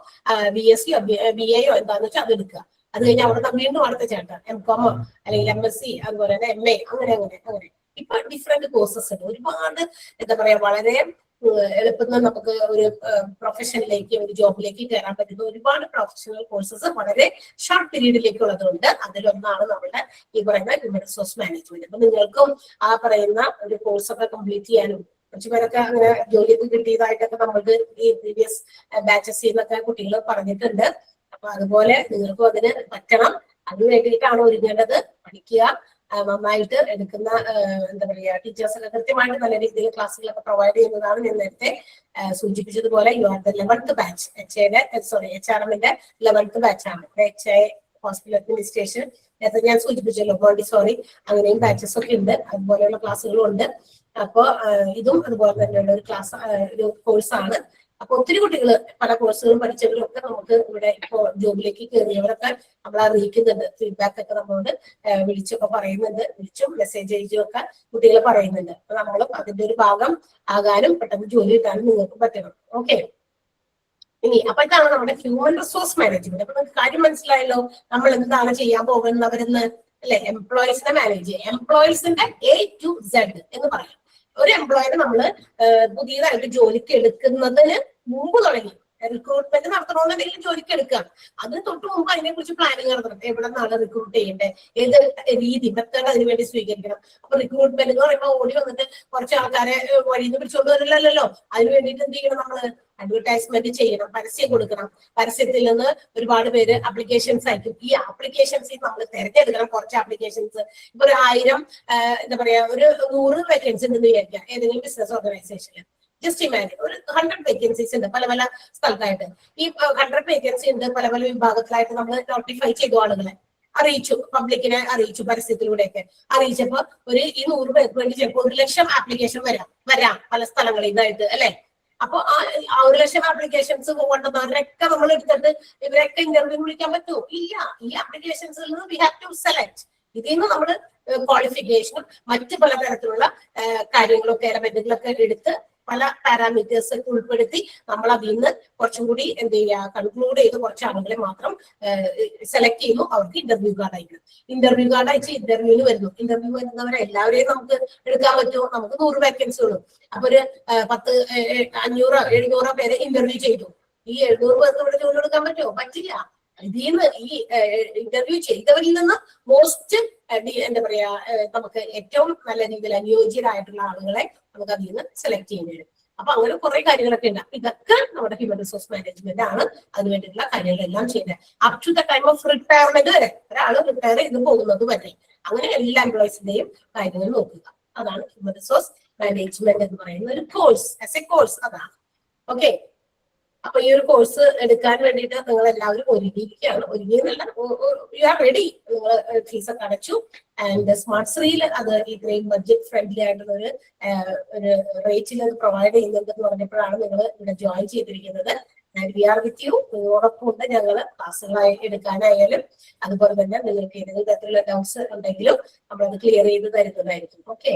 A: BSc BA-യോ എന്താന്ന് വെച്ചാൽ അത് എടുക്കുക. അത് കഴിഞ്ഞാൽ അവിടെ വീണ്ടും അടുത്ത ചാട്ടം MCom-ഓ അല്ലെങ്കിൽ MSc, അതുപോലെ തന്നെ MA, അങ്ങനെ അങ്ങനെ അങ്ങനെ. ഇപ്പൊ ഡിഫറെന്റ് കോഴ്സസ് ഉണ്ട്. ഒരുപാട് എന്താ പറയാ, വളരെ എളുപ്പത്തിൽ നമുക്ക് ഒരു പ്രൊഫഷനിലേക്ക്, ഒരു ജോബിലേക്ക് കയറാൻ പറ്റുന്ന ഒരുപാട് പ്രൊഫഷണൽ കോഴ്സസ് വളരെ ഷോർട്ട് പീരീഡിലേക്കുള്ളതുകൊണ്ട് അതിലൊന്നാണ് നമ്മുടെ ഈ പറയുന്ന ഹ്യൂമൻ റിസോഴ്സ് മാനേജ്മെന്റ്. അപ്പൊ നിങ്ങൾക്കും ആ പറയുന്ന ഒരു കോഴ്സൊക്കെ കംപ്ലീറ്റ് ചെയ്യാനും, കുറച്ചു പേരൊക്കെ അങ്ങനെ ജോലിയൊക്കെ കിട്ടിയതായിട്ടൊക്കെ നമ്മൾക്ക് ഈ പ്രീവിയസ് ബാച്ചസിൽ നിന്നൊക്കെ കുട്ടികൾ പറഞ്ഞിട്ടുണ്ട്. അപ്പൊ അതുപോലെ നിങ്ങൾക്കും അതിന് പറ്റണം. അതിന് വേണ്ടിയിട്ടാണ് ഒരുങ്ങേണ്ടത്. പഠിക്കുക, നന്നായിട്ട് എടുക്കുന്ന എന്താ പറയാ ടീച്ചേഴ്സൊക്കെ കൃത്യമായിട്ട് നല്ല രീതിയിൽ ക്ലാസ്സുകളൊക്കെ പ്രൊവൈഡ് ചെയ്യുന്നതാണ്. ഞാൻ നേരത്തെ സൂചിപ്പിച്ചതുപോലെ you are the 11th batch, HRM-ന്റെ 11th ബാച്ചാണ്. HI ഹോസ്പിറ്റൽ അഡ്മിനിസ്ട്രേഷൻ നേരത്തെ ഞാൻ സൂചിപ്പിച്ചല്ലോ, മോണ്ടിസോറി, അങ്ങനെയും ബാച്ചസ് ഒക്കെ ഉണ്ട്, അതുപോലെയുള്ള ക്ലാസ്സുകളും ഉണ്ട്. അപ്പൊ ഇതും അതുപോലെ തന്നെയുള്ള ഒരു ഒരു കോഴ്സാണ്. അപ്പൊ ഒത്തിരി കുട്ടികൾ പല കോഴ്സുകളും പഠിച്ചവരും ഒക്കെ നമുക്ക് ഇവിടെ ഇപ്പോ ജോബിലേക്ക് കയറിയവരൊക്കെ നമ്മളെ അറിയിക്കുന്നുണ്ട്. ഫീഡ്ബാക്ക് ഒക്കെ നമ്മളോട് വിളിച്ചൊക്കെ പറയുന്നുണ്ട്, വിളിച്ചും മെസ്സേജ് അയച്ചും ഒക്കെ കുട്ടികൾ പറയുന്നുണ്ട്. അപ്പൊ നമ്മളും അതിന്റെ ഒരു ഭാഗം ആകാനും പെട്ടെന്ന് ജോലി കിട്ടാനും നിങ്ങൾക്ക് പറ്റണം. ഓക്കെ, ഇനി അപ്പൊ ഇതാണ് നമ്മുടെ ഹ്യൂമൻ റിസോഴ്സ് മാനേജ്മെന്റ്. അപ്പൊ നിങ്ങൾക്ക് കാര്യം മനസ്സിലായല്ലോ നമ്മൾ എന്താണ് ചെയ്യാൻ പോകുന്നവരെന്ന്, അല്ലെ? എംപ്ലോയീസിനെ മാനേജ് ചെയ്യുക. എംപ്ലോയീസിന്റെ A to Z എന്ന് പറയാം. ഒരു എംപ്ലോയിനെ നമ്മള് പുതിയതായിട്ട് ജോലിക്ക് എടുക്കുന്നതിന് മുമ്പ് തുടങ്ങി റിക്രൂട്ട്മെന്റ് നടത്തണമെന്നുണ്ടെങ്കിൽ ജോലിക്ക് എടുക്കുക. അതിന് തൊട്ട് മുമ്പ് അതിനെ കുറിച്ച് പ്ലാനിങ് നടത്തണം. എവിടെ നിന്നാണ് റിക്രൂട്ട് ചെയ്യേണ്ടത്, ഏത് രീതി മെത്തേഡ് അതിന് വേണ്ടി സ്വീകരിക്കണം. അപ്പൊ റിക്രൂട്ട്മെന്റ് എന്ന് പറയുമ്പോൾ ഓടി വന്നിട്ട് കുറച്ച് ആൾക്കാരെ വഴിയിൽ നിന്ന് പിടിച്ചുകൊണ്ട് വരില്ലല്ലോ. അതിന് വേണ്ടിയിട്ട് എന്ത് ചെയ്യണം, നമ്മള് അഡ്വർടൈസ്മെന്റ് ചെയ്യണം, പരസ്യം കൊടുക്കണം. പരസ്യത്തിൽ നിന്ന് ഒരുപാട് പേര് ആപ്ലിക്കേഷൻസ് അയക്കും. ഈ ആപ്ലിക്കേഷൻസിൽ നമ്മൾ തിരഞ്ഞെടുക്കണം കുറച്ച് ആപ്ലിക്കേഷൻസ്. ഇപ്പൊ ഒരു 1000 എന്താ പറയാ, ഒരു 100 വേക്കൻസി ഉണ്ടെന്ന് വിചാരിക്കാം ഏതെങ്കിലും ബിസിനസ് ഓർഗനൈസേഷനിൽ. ജസ്റ്റ് ഇമാജിൻ ഒരു 100 വേക്കൻസീസ് ഉണ്ട് പല പല സ്ഥലത്തായിട്ട്. ഈ 100 വേക്കൻസി ഉണ്ട് പല പല വിഭാഗത്തിലായിട്ട് നമ്മൾ നോട്ടിഫൈ ചെയ്തു, ആളുകളെ അറിയിച്ചു, പബ്ലിക്കിനെ അറിയിച്ചു, പരസ്യത്തിലൂടെയൊക്കെ അറിയിച്ചപ്പോ ഈ 100 പേർക്ക് വേണ്ടി ചിലപ്പോൾ 1,00,000 ആപ്ലിക്കേഷൻ വരാം പല സ്ഥലങ്ങളിൽ നിന്നായിട്ട് അല്ലെ. അപ്പൊ ആ 1,00,000 ആപ്ലിക്കേഷൻസ് കൊണ്ടുവന്നവരൊക്കെ നമ്മൾ എടുത്തിട്ട് ഇവരൊക്കെ ഇന്റർവ്യൂ വിളിക്കാൻ പറ്റുമോ? ഇല്ല. ഈ ആപ്ലിക്കേഷൻസിൽ നിന്ന് വി ഹാവ് ടു സെലക്ട്. ഇതിൽ നിന്ന് നമ്മൾ ക്വാളിഫിക്കേഷനും മറ്റ് പലതരത്തിലുള്ള കാര്യങ്ങളൊക്കെ എലമെന്റുകളൊക്കെ എടുത്ത് പല പാരാമീറ്റേഴ്സ് ഉൾപ്പെടുത്തി നമ്മൾ അതിൽ നിന്ന് കുറച്ചും കൂടി എന്ത് ചെയ്യുക, കൺക്ലൂഡ് ചെയ്ത് കുറച്ച് ആളുകളെ മാത്രം സെലക്ട് ചെയ്യുന്നു. അവർക്ക് ഇന്റർവ്യൂ കാർഡ് അയക്കണം. ഇന്റർവ്യൂ കാർഡ് അയച്ച് ഇന്റർവ്യൂവിന് വരുന്നു. ഇന്റർവ്യൂ വരുന്നവരെ എല്ലാവരെയും നമുക്ക് എടുക്കാൻ പറ്റുമോ? നമുക്ക് 100 വേക്കൻസി ഉള്ളൂ. അപ്പൊ ഒരു 10, 500, 700 പേരെ ഇന്റർവ്യൂ ചെയ്തു. ഈ 700 പേർക്ക് ഇവിടെ ജോലി എടുക്കാൻ പറ്റുമോ? പറ്റില്ല. ഇതിൽ നിന്ന് ഈ ഇന്റർവ്യൂ ചെയ്തവരിൽ നിന്ന് മോസ്റ്റ് എന്താ പറയാ നമുക്ക് ഏറ്റവും നല്ല രീതിയിൽ അനുയോജ്യരായിട്ടുള്ള ആളുകളെ നമുക്ക് അതിൽ നിന്ന് സെലക്ട് ചെയ്യേണ്ടി വരും. അപ്പൊ അങ്ങനെ കുറെ കാര്യങ്ങളൊക്കെ ഉണ്ട്. ഇതൊക്കെ നമ്മുടെ ഹ്യൂമൻ റിസോഴ്സ് മാനേജ്മെന്റ് ആണ് അതിന് വേണ്ടിയിട്ടുള്ള കാര്യങ്ങളെല്ലാം ചെയ്യുന്നത്. Up to the time of retirement വരെ, ഒരാൾ റിട്ടയർ ചെയ്ത് പോകുന്നത് വരെ അങ്ങനെ എല്ലാ എംപ്ലോയീസിന്റെയും കാര്യങ്ങൾ നോക്കുക. അതാണ് ഹ്യൂമൻ റിസോഴ്സ് മാനേജ്മെന്റ് എന്ന് പറയുന്ന ഒരു കോഴ്സ്, ആസ് എ കോഴ്സ് അതാണ്. ഓക്കെ. അപ്പൊ ഈ ഒരു കോഴ്സ് എടുക്കാൻ വേണ്ടിയിട്ട് നിങ്ങൾ എല്ലാവരും ഒരുങ്ങിയിരിക്കുകയാണ്. ഒരുങ്ങിയെന്നല്ല, യു ആർ റെഡി. നിങ്ങൾ ഫീസൊക്കെ അടച്ചു. ആൻഡ് സ്മാർട്ട് ശ്രീയിൽ അത് ഇത്രയും ബഡ്ജറ്റ് ഫ്രണ്ട്ലി ആയിട്ടുള്ള ഒരു റേറ്റിൽ അത് പ്രൊവൈഡ് ചെയ്യുന്നുണ്ടെന്ന് പറഞ്ഞപ്പോഴാണ് നിങ്ങൾ ഇവിടെ ജോയിൻ ചെയ്തിരിക്കുന്നത്. And we are with you. നിങ്ങളോടൊപ്പം ഉണ്ട് ഞങ്ങൾ ക്ലാസ്സുകളായി എടുക്കാനായാലും അതുപോലെ തന്നെ നിങ്ങൾക്ക് ഏതെങ്കിലും തരത്തിലുള്ള ഡൗട്ട്സ് ഉണ്ടെങ്കിലും നമ്മളത് ക്ലിയർ ചെയ്ത് തരുന്നതായിരിക്കും. ഓക്കെ.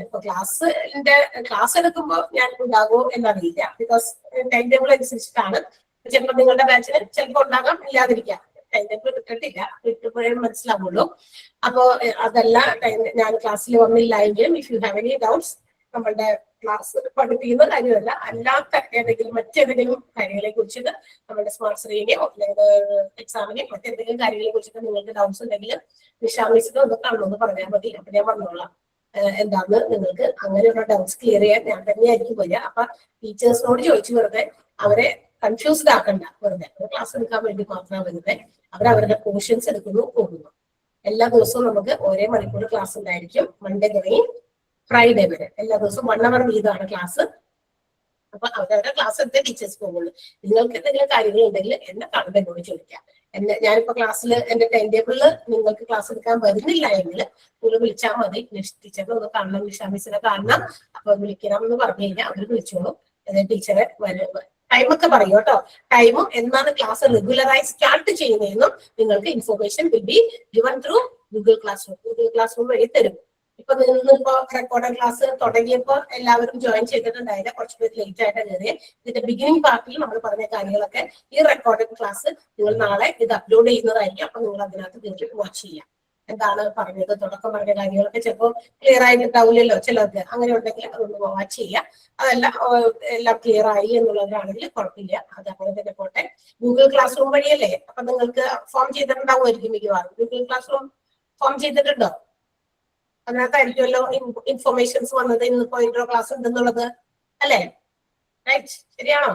A: ഇപ്പൊ ക്ലാസ് എടുക്കുമ്പോൾ ഞാൻ ഉണ്ടാകുമോ എന്നറിയില്ല. ബിക്കോസ് ടൈം ടേബിൾ അനുസരിച്ചിട്ടാണ്. ചിലപ്പോൾ നിങ്ങളുടെ ബാച്ചിന് ചിലപ്പോൾ ഉണ്ടാകാം, ഇല്ലാതിരിക്കാം. ടൈം ടേബിൾ ഇട്ടിട്ടില്ല, ഇട്ടപ്പോഴേ മനസ്സിലാവുള്ളൂ. അപ്പോ അതല്ല, ഞാൻ ക്ലാസ്സിൽ വന്നില്ല എങ്കിലും if you have any doubts, നമ്മളുടെ ക്ലാസ് പഠിപ്പിക്കുന്ന കാര്യമല്ല, അല്ലാത്ത മറ്റേതെങ്കിലും കാര്യങ്ങളെ കുറിച്ചിട്ട് നമ്മുടെ സ്മാർട്ട് ശ്രീനെയോ അല്ലെങ്കിൽ എക്സാമിനെയോ മറ്റെന്തെങ്കിലും കാര്യങ്ങളെ കുറിച്ചിട്ട് നിങ്ങൾക്ക് ഡൗട്ട്സ് ഉണ്ടെങ്കിൽ നിശാമിസിനോ ഒന്ന് കാണുമെന്ന് പറഞ്ഞാൽ മതി. അപ്പൊ ഞാൻ പറഞ്ഞോളാം എന്താന്ന് നിങ്ങൾക്ക് അങ്ങനെയുള്ള ഡൗട്ട്സ് ക്ലിയർ ചെയ്യാൻ ഞാൻ തന്നെയായിരിക്കും വരിക. അപ്പൊ ടീച്ചേഴ്സിനോട് ചോദിച്ചു വെറുതെ അവരെ കൺഫ്യൂസ്ഡ് ആക്കണ്ട. വെറുതെ ക്ലാസ് എടുക്കാൻ വേണ്ടി മാത്രമാണ് വരുന്നത്. അവരവരുടെ പോർഷൻസ് എടുക്കുന്നു, പോകുന്നു. എല്ലാ ദിവസവും നമുക്ക് ഒരേ മണിക്കൂർ ക്ലാസ് ഉണ്ടായിരിക്കും. മൺഡേ തുടങ്ങി ഫ്രൈഡേ വരെ എല്ലാ ദിവസവും 1 hour വീതമാണ് ക്ലാസ്. അപ്പൊ അവരവരുടെ ക്ലാസ് എടുത്തേ ടീച്ചേഴ്സ് പോകുള്ളൂ. നിങ്ങൾക്ക് എന്തെങ്കിലും കാര്യങ്ങൾ ഉണ്ടെങ്കിൽ എന്നെ കാണുമ്പോൾ എന്നോട് ചോദിക്കാം. ഞാനിപ്പോ ക്ലാസ്സിൽ എന്റെ ടൈം ടേബിളിൽ നിങ്ങൾക്ക് ക്ലാസ് എടുക്കാൻ വരുന്നില്ല എങ്കിൽ നിങ്ങൾ വിളിച്ചാൽ മതി. ടീച്ചറിനെ ഒന്ന് കാണണം, നിഷാമിസിനെ കാണണം, അപ്പൊ വിളിക്കണം എന്ന് പറഞ്ഞു കഴിഞ്ഞാൽ അവർ വിളിച്ചോളൂ. ടീച്ചറെ ടൈമൊക്കെ പറയൂ കേട്ടോ. ടൈമും എന്നാണ് ക്ലാസ് റെഗുലറായി സ്റ്റാർട്ട് ചെയ്യുന്നതെന്നും നിങ്ങൾക്ക് information will be given through Google class room. Google class room വഴി തരും. ഇപ്പൊ നിന്നിപ്പോ റെക്കോർഡഡ് ക്ലാസ് തുടങ്ങിയപ്പോ എല്ലാവരും ജോയിൻ ചെയ്തിട്ടുണ്ടായില്ല, കുറച്ച് പേര് ലേറ്റ് ആയിട്ട് കയറിയത്. ഇതിന്റെ ബിഗിനിങ് പാർട്ടിൽ നമ്മൾ പറഞ്ഞ കാര്യങ്ങളൊക്കെ ഈ റെക്കോർഡഡ് ക്ലാസ് നിങ്ങൾ നാളെ ഇത് അപ്ലോഡ് ചെയ്യുന്നതായിരിക്കും. അപ്പൊ നിങ്ങൾ അതിനകത്ത് കയറി വാച്ച് ചെയ്യാം. എന്താണ് പറഞ്ഞത്, തുടക്കം പറഞ്ഞ കാര്യങ്ങളൊക്കെ ചിലപ്പോൾ ക്ലിയർ ആയിട്ടുണ്ടാവില്ലല്ലോ ചിലർക്ക്. അങ്ങനെ ഉണ്ടെങ്കിൽ അതൊന്ന് വാച്ച് ചെയ്യാം. അതെല്ലാം എല്ലാം ക്ലിയർ ആയി എന്നുള്ളവരാണെങ്കിൽ കുഴപ്പമില്ല, അത് അങ്ങനെ തന്നെ പോട്ടെ. ഗൂഗിൾ ക്ലാസ് റൂം വഴിയല്ലേ, അപ്പൊ നിങ്ങൾക്ക് ഫോം ചെയ്തിട്ടുണ്ടാവുമായിരിക്കും മിക്കവാറും. ഗൂഗിൾ ക്ലാസ് റൂം ഫോം ചെയ്തിട്ടുണ്ടോ? അതിനകത്തായിരിക്കുമല്ലോ ഇൻഫോർമേഷൻസ് വന്നത്, ഇന്നിപ്പോ ഇൻട്രോ ക്ലാസ് ഉണ്ടെന്നുള്ളത് അല്ലേ? റൈറ്റ്, ശരിയാണോ?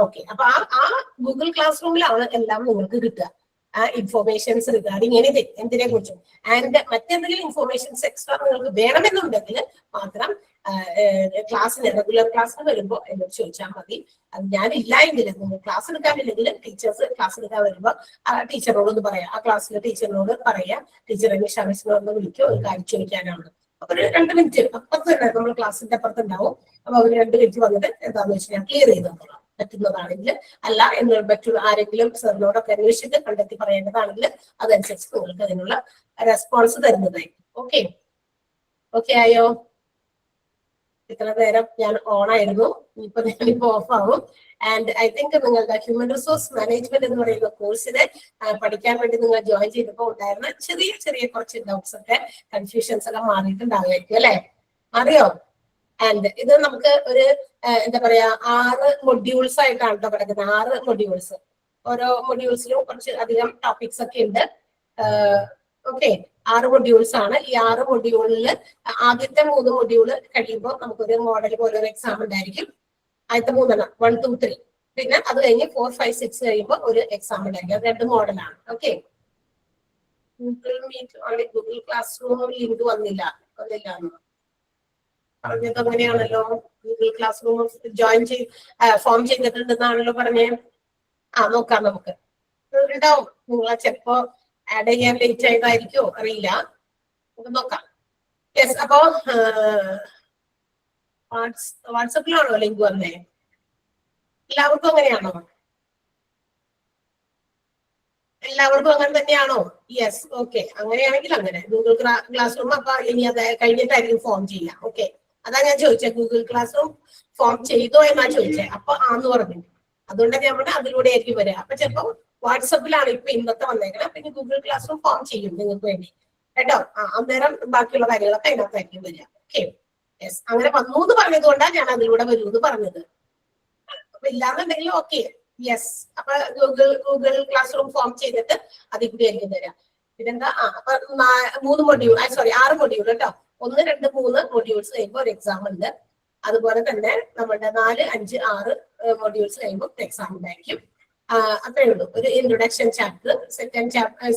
A: ഓക്കെ. അപ്പൊ ആ ഗൂഗിൾ ക്ലാസ് റൂമിലാണ് എല്ലാം നിങ്ങൾക്ക് കിട്ടുക. ഇൻഫോർമേഷൻസ് റിഗാർഡിങ് എനിത്തിങ്, എന്തിനെ കുറിച്ചും. ആൻഡ് മറ്റെന്തെങ്കിലും ഇൻഫോർമേഷൻസ് എക്സ്ട്രാ നിങ്ങൾക്ക് വേണമെന്നുണ്ടെങ്കിൽ മാത്രം ക്ലാസ്സിന് റെഗുലർ ക്ലാസ്സിന് വരുമ്പോൾ എന്നോട് ചോദിച്ചാൽ മതി. അത് ഞാനില്ല എങ്കിൽ, നിങ്ങൾ ക്ലാസ് എടുക്കാനില്ലെങ്കിൽ ടീച്ചേഴ്സ് ക്ലാസ് എടുക്കാൻ വരുമ്പോൾ ആ ടീച്ചറോടൊന്ന് പറയാം, ആ ക്ലാസ്സിലെ ടീച്ചറിനോട് പറയാം, ടീച്ചറെ നിഷാമിസിനോട് വിളിക്കോ ഒരു കാര്യം ചോദിക്കാനാണ്. അപ്പൊ ഒരു 2 മിനിറ്റ് അപ്പുറത്ത് തന്നെ നമ്മൾ ക്ലാസ്സിന്റെ അപ്പുറത്ത് ഉണ്ടാവും. അപ്പൊ അവർ 2 മിനിറ്റ് വന്നിട്ട് എന്താണെന്ന് വെച്ചാൽ ഞാൻ ക്ലിയർ ചെയ്ത് തന്നോളാം. പറ്റുന്നതാണെങ്കിൽ, അല്ല എന്ന് മറ്റുള്ള ആരെങ്കിലും സാറിനോടൊക്കെ അന്വേഷിച്ചിട്ട് കണ്ടെത്തി പറയേണ്ടതാണെങ്കിൽ അതനുസരിച്ച് നിങ്ങൾക്ക് അതിനുള്ള റെസ്പോൺസ് തരുന്നതായിരിക്കും. ഓക്കെ, ഓക്കെ ആയോ? ഇത്ര നേരം ഞാൻ ഓൺ ആയിരുന്നു, ഞാനിപ്പോ ഓഫ് ആവും. ആൻഡ് ഐ തിങ്ക് നിങ്ങളുടെ ഹ്യൂമൻ റിസോഴ്സ് മാനേജ്മെന്റ് എന്ന് പറയുന്ന കോഴ്സിനെ പഠിക്കാൻ വേണ്ടി നിങ്ങൾ ജോയിൻ ചെയ്തപ്പോൾ ഉണ്ടായിരുന്ന ചെറിയ ചെറിയ കുറച്ച് ഡൗട്ട്സ് ഒക്കെ, കൺഫ്യൂഷൻസ് ഒക്കെ മാറിയിട്ടുണ്ടാവുമായിരിക്കും അല്ലെ? അറിയോ? ആൻഡ് ഇത് നമുക്ക് ഒരു എന്താ പറയാ 6 മൊഡ്യൂൾസ് ആയിട്ടാണ് കേട്ടോ കിടക്കുന്നത്. 6 മൊഡ്യൂൾസ്. ഓരോ മൊഡ്യൂൾസിലും കുറച്ച് അധികം ടോപ്പിക്സ് ഒക്കെ ഉണ്ട്. ഓക്കെ, 6 മൊഡ്യൂൾസ് ആണ്. ഈ 6 മൊഡ്യൂളിൽ ആദ്യത്തെ 3 മൊഡ്യൂള് കഴിയുമ്പോൾ നമുക്കൊരു മോഡൽ പോലെ ഒരു എക്സാം ഉണ്ടായിരിക്കും. ആദ്യത്തെ 3 1, 2, 3. പിന്നെ അത് കഴിഞ്ഞ് 4, 5, 6 കഴിയുമ്പോൾ ഒരു എക്സാം ഉണ്ടായിരിക്കും. അത് 2 മോഡലാണ്. Okay, Google Meet Google classroom link വന്നില്ല. പറഞ്ഞത് അങ്ങനെയാണല്ലോ. ഗൂഗിൾ ക്ലാസ് റൂം ഫോം ചെയ്തിട്ടുണ്ടെന്നാണല്ലോ പറഞ്ഞേ. നോക്കാം നമുക്ക്. ഉണ്ടാവും, നിങ്ങളെ ചിലപ്പോ ആഡ് ചെയ്യാൻ ലേറ്റ് ആയതായിരിക്കോ അറിയില്ല, നമുക്ക് നോക്കാം. യെസ്, അപ്പോ വാട്സപ്പിലാണോ ലിങ്ക് വന്നേ? എല്ലാവർക്കും അങ്ങനെയാണോ? എല്ലാവർക്കും അങ്ങനെ തന്നെയാണോ? Yes, okay. അങ്ങനെയാണെങ്കിൽ അങ്ങനെ ഗൂഗിൾ ക്ലാസ് റൂം അപ്പൊ ഇനി അത് കഴിഞ്ഞിട്ടായിരിക്കും ഫോം ചെയ്യാം. ഓക്കെ, അതാ ഞാൻ ചോദിച്ചത്. ഗൂഗിൾ ക്ലാസ് റൂം ഫോം ചെയ്തോ എന്നാ ചോദിച്ചത്. അപ്പൊ ആന്ന് പറഞ്ഞു. അതുകൊണ്ട് നമ്മൾ അതിലൂടെ ആയിരിക്കും വരിക. അപ്പൊ ചിലപ്പോ വാട്സപ്പിലാണ് ഇപ്പൊ ഇന്നത്തെ വന്നേക്കണം. പിന്നെ ഗൂഗിൾ ക്ലാസ് റൂം ഫോം ചെയ്യും നിങ്ങൾക്ക് വേണ്ടി കേട്ടോ. അന്നേരം ബാക്കിയുള്ള കാര്യങ്ങളൊക്കെ അതിനകത്തായിരിക്കും വരിക. Okay, yes. അങ്ങനെ വന്നു എന്ന് പറഞ്ഞത് കൊണ്ടാണ് ഞാൻ അതിലൂടെ വരൂ എന്ന് പറഞ്ഞത്. അപ്പൊ ഇല്ലാന്നുണ്ടെങ്കിൽ ഓക്കെ, യെസ്. അപ്പൊ ഗൂഗിൾ ക്ലാസ് റൂം ഫോം ചെയ്തിട്ട് അതിൽ കൂടി ആയിരിക്കും തരാം. പിന്നെന്താ, അപ്പൊ 6 മൊഡ്യൂൾ കേട്ടോ. 1, 2, 3 മൊഡ്യൂൾസ് കഴിയുമ്പോൾ ഒരു എക്സാം ഉണ്ട്. അതുപോലെ തന്നെ നമ്മുടെ 4, 5, 6 മൊഡ്യൂൾസ് കഴിയുമ്പോൾ എക്സാം ഉണ്ടായിരിക്കും. അത്രേ ഉള്ളൂ. ഒരു ഇൻട്രൊഡക്ഷൻ ചാപ്റ്റർ.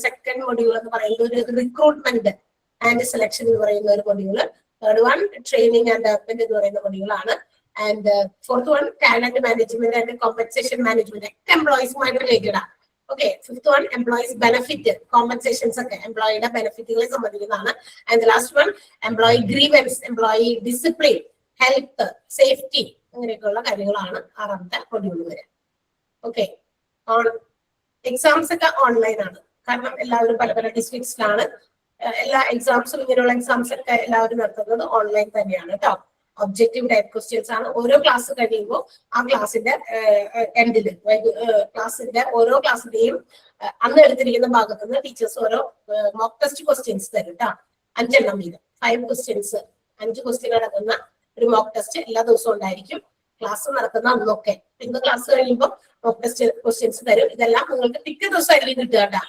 A: സെക്കൻഡ് മൊഡ്യൂൾ എന്ന് പറയുന്നത് ഒരു റിക്രൂട്ട്മെന്റ് ആൻഡ് സെലക്ഷൻ എന്ന് പറയുന്ന ഒരു module. Third one training and development എന്ന് പറയുന്ന മൊഡ്യൂളാണ്. And fourth one talent management and compensation management, ഒക്കെ എംപ്ലോയീസുമായിട്ട് റിലേറ്റഡ് ആണ്. Okay, fifth one employees benefit, compensations ഒക്കെ എംപ്ലോയിയുടെ ബെനിഫിറ്റുകളെ സംബന്ധിക്കുന്നതാണ്. And last one employee grievance, employee discipline, health, safety, അങ്ങനെയൊക്കെയുള്ള കാര്യങ്ങളാണ് 6ാമത്തെ മൊഡ്യൂൾ വരെ. ഓക്കെ, എക്സാംസ് ഒക്കെ ഓൺലൈൻ ആണ്. കാരണം എല്ലാവരും പല പല ഡിസ്ട്രിക്ട്സിലാണ്. എല്ലാ എക്സാംസും, ഇങ്ങനെയുള്ള എക്സാംസ് ഒക്കെ എല്ലാവരും നടത്തുന്നത് ഓൺലൈൻ തന്നെയാണ് കേട്ടോ. ഒബ്ജക്റ്റീവ് ടൈപ്പ് ക്വസ്റ്റ്യൻസ് ആണ്. ഓരോ ക്ലാസ് കഴിയുമ്പോൾ ആ ക്ലാസ്സിന്റെ എൻഡില്, ക്ലാസ്സിന്റെ ഓരോ ക്ലാസ്സിന്റെയും അന്ന് എടുത്തിരിക്കുന്ന ഭാഗത്ത് നിന്ന് ടീച്ചേഴ്സ് ഓരോ മോക്ക് ടെസ്റ്റ് ക്വസ്റ്റ്യൻസ് തരും കേട്ടോ. 5 എണ്ണം വീതം, 5 ക്വസ്റ്റ്യൻസ്, 5 ക്വസ്റ്റ്യൻ അടങ്ങുന്ന ഒരു മോക്ക് ടെസ്റ്റ് എല്ലാ ദിവസവും ഉണ്ടായിരിക്കും. ക്ലാസ് നടക്കുന്ന അന്നൊക്കെ. ഇന്ന് ക്ലാസ് കഴിയുമ്പോൾ മോക്ക് ടെസ്റ്റ് ക്വസ്റ്റ്യൻസ് തരും. ഇതെല്ലാം നിങ്ങൾക്ക് പിറ്റേ ദിവസമായിരിക്കും കിട്ടുക കേട്ടോ.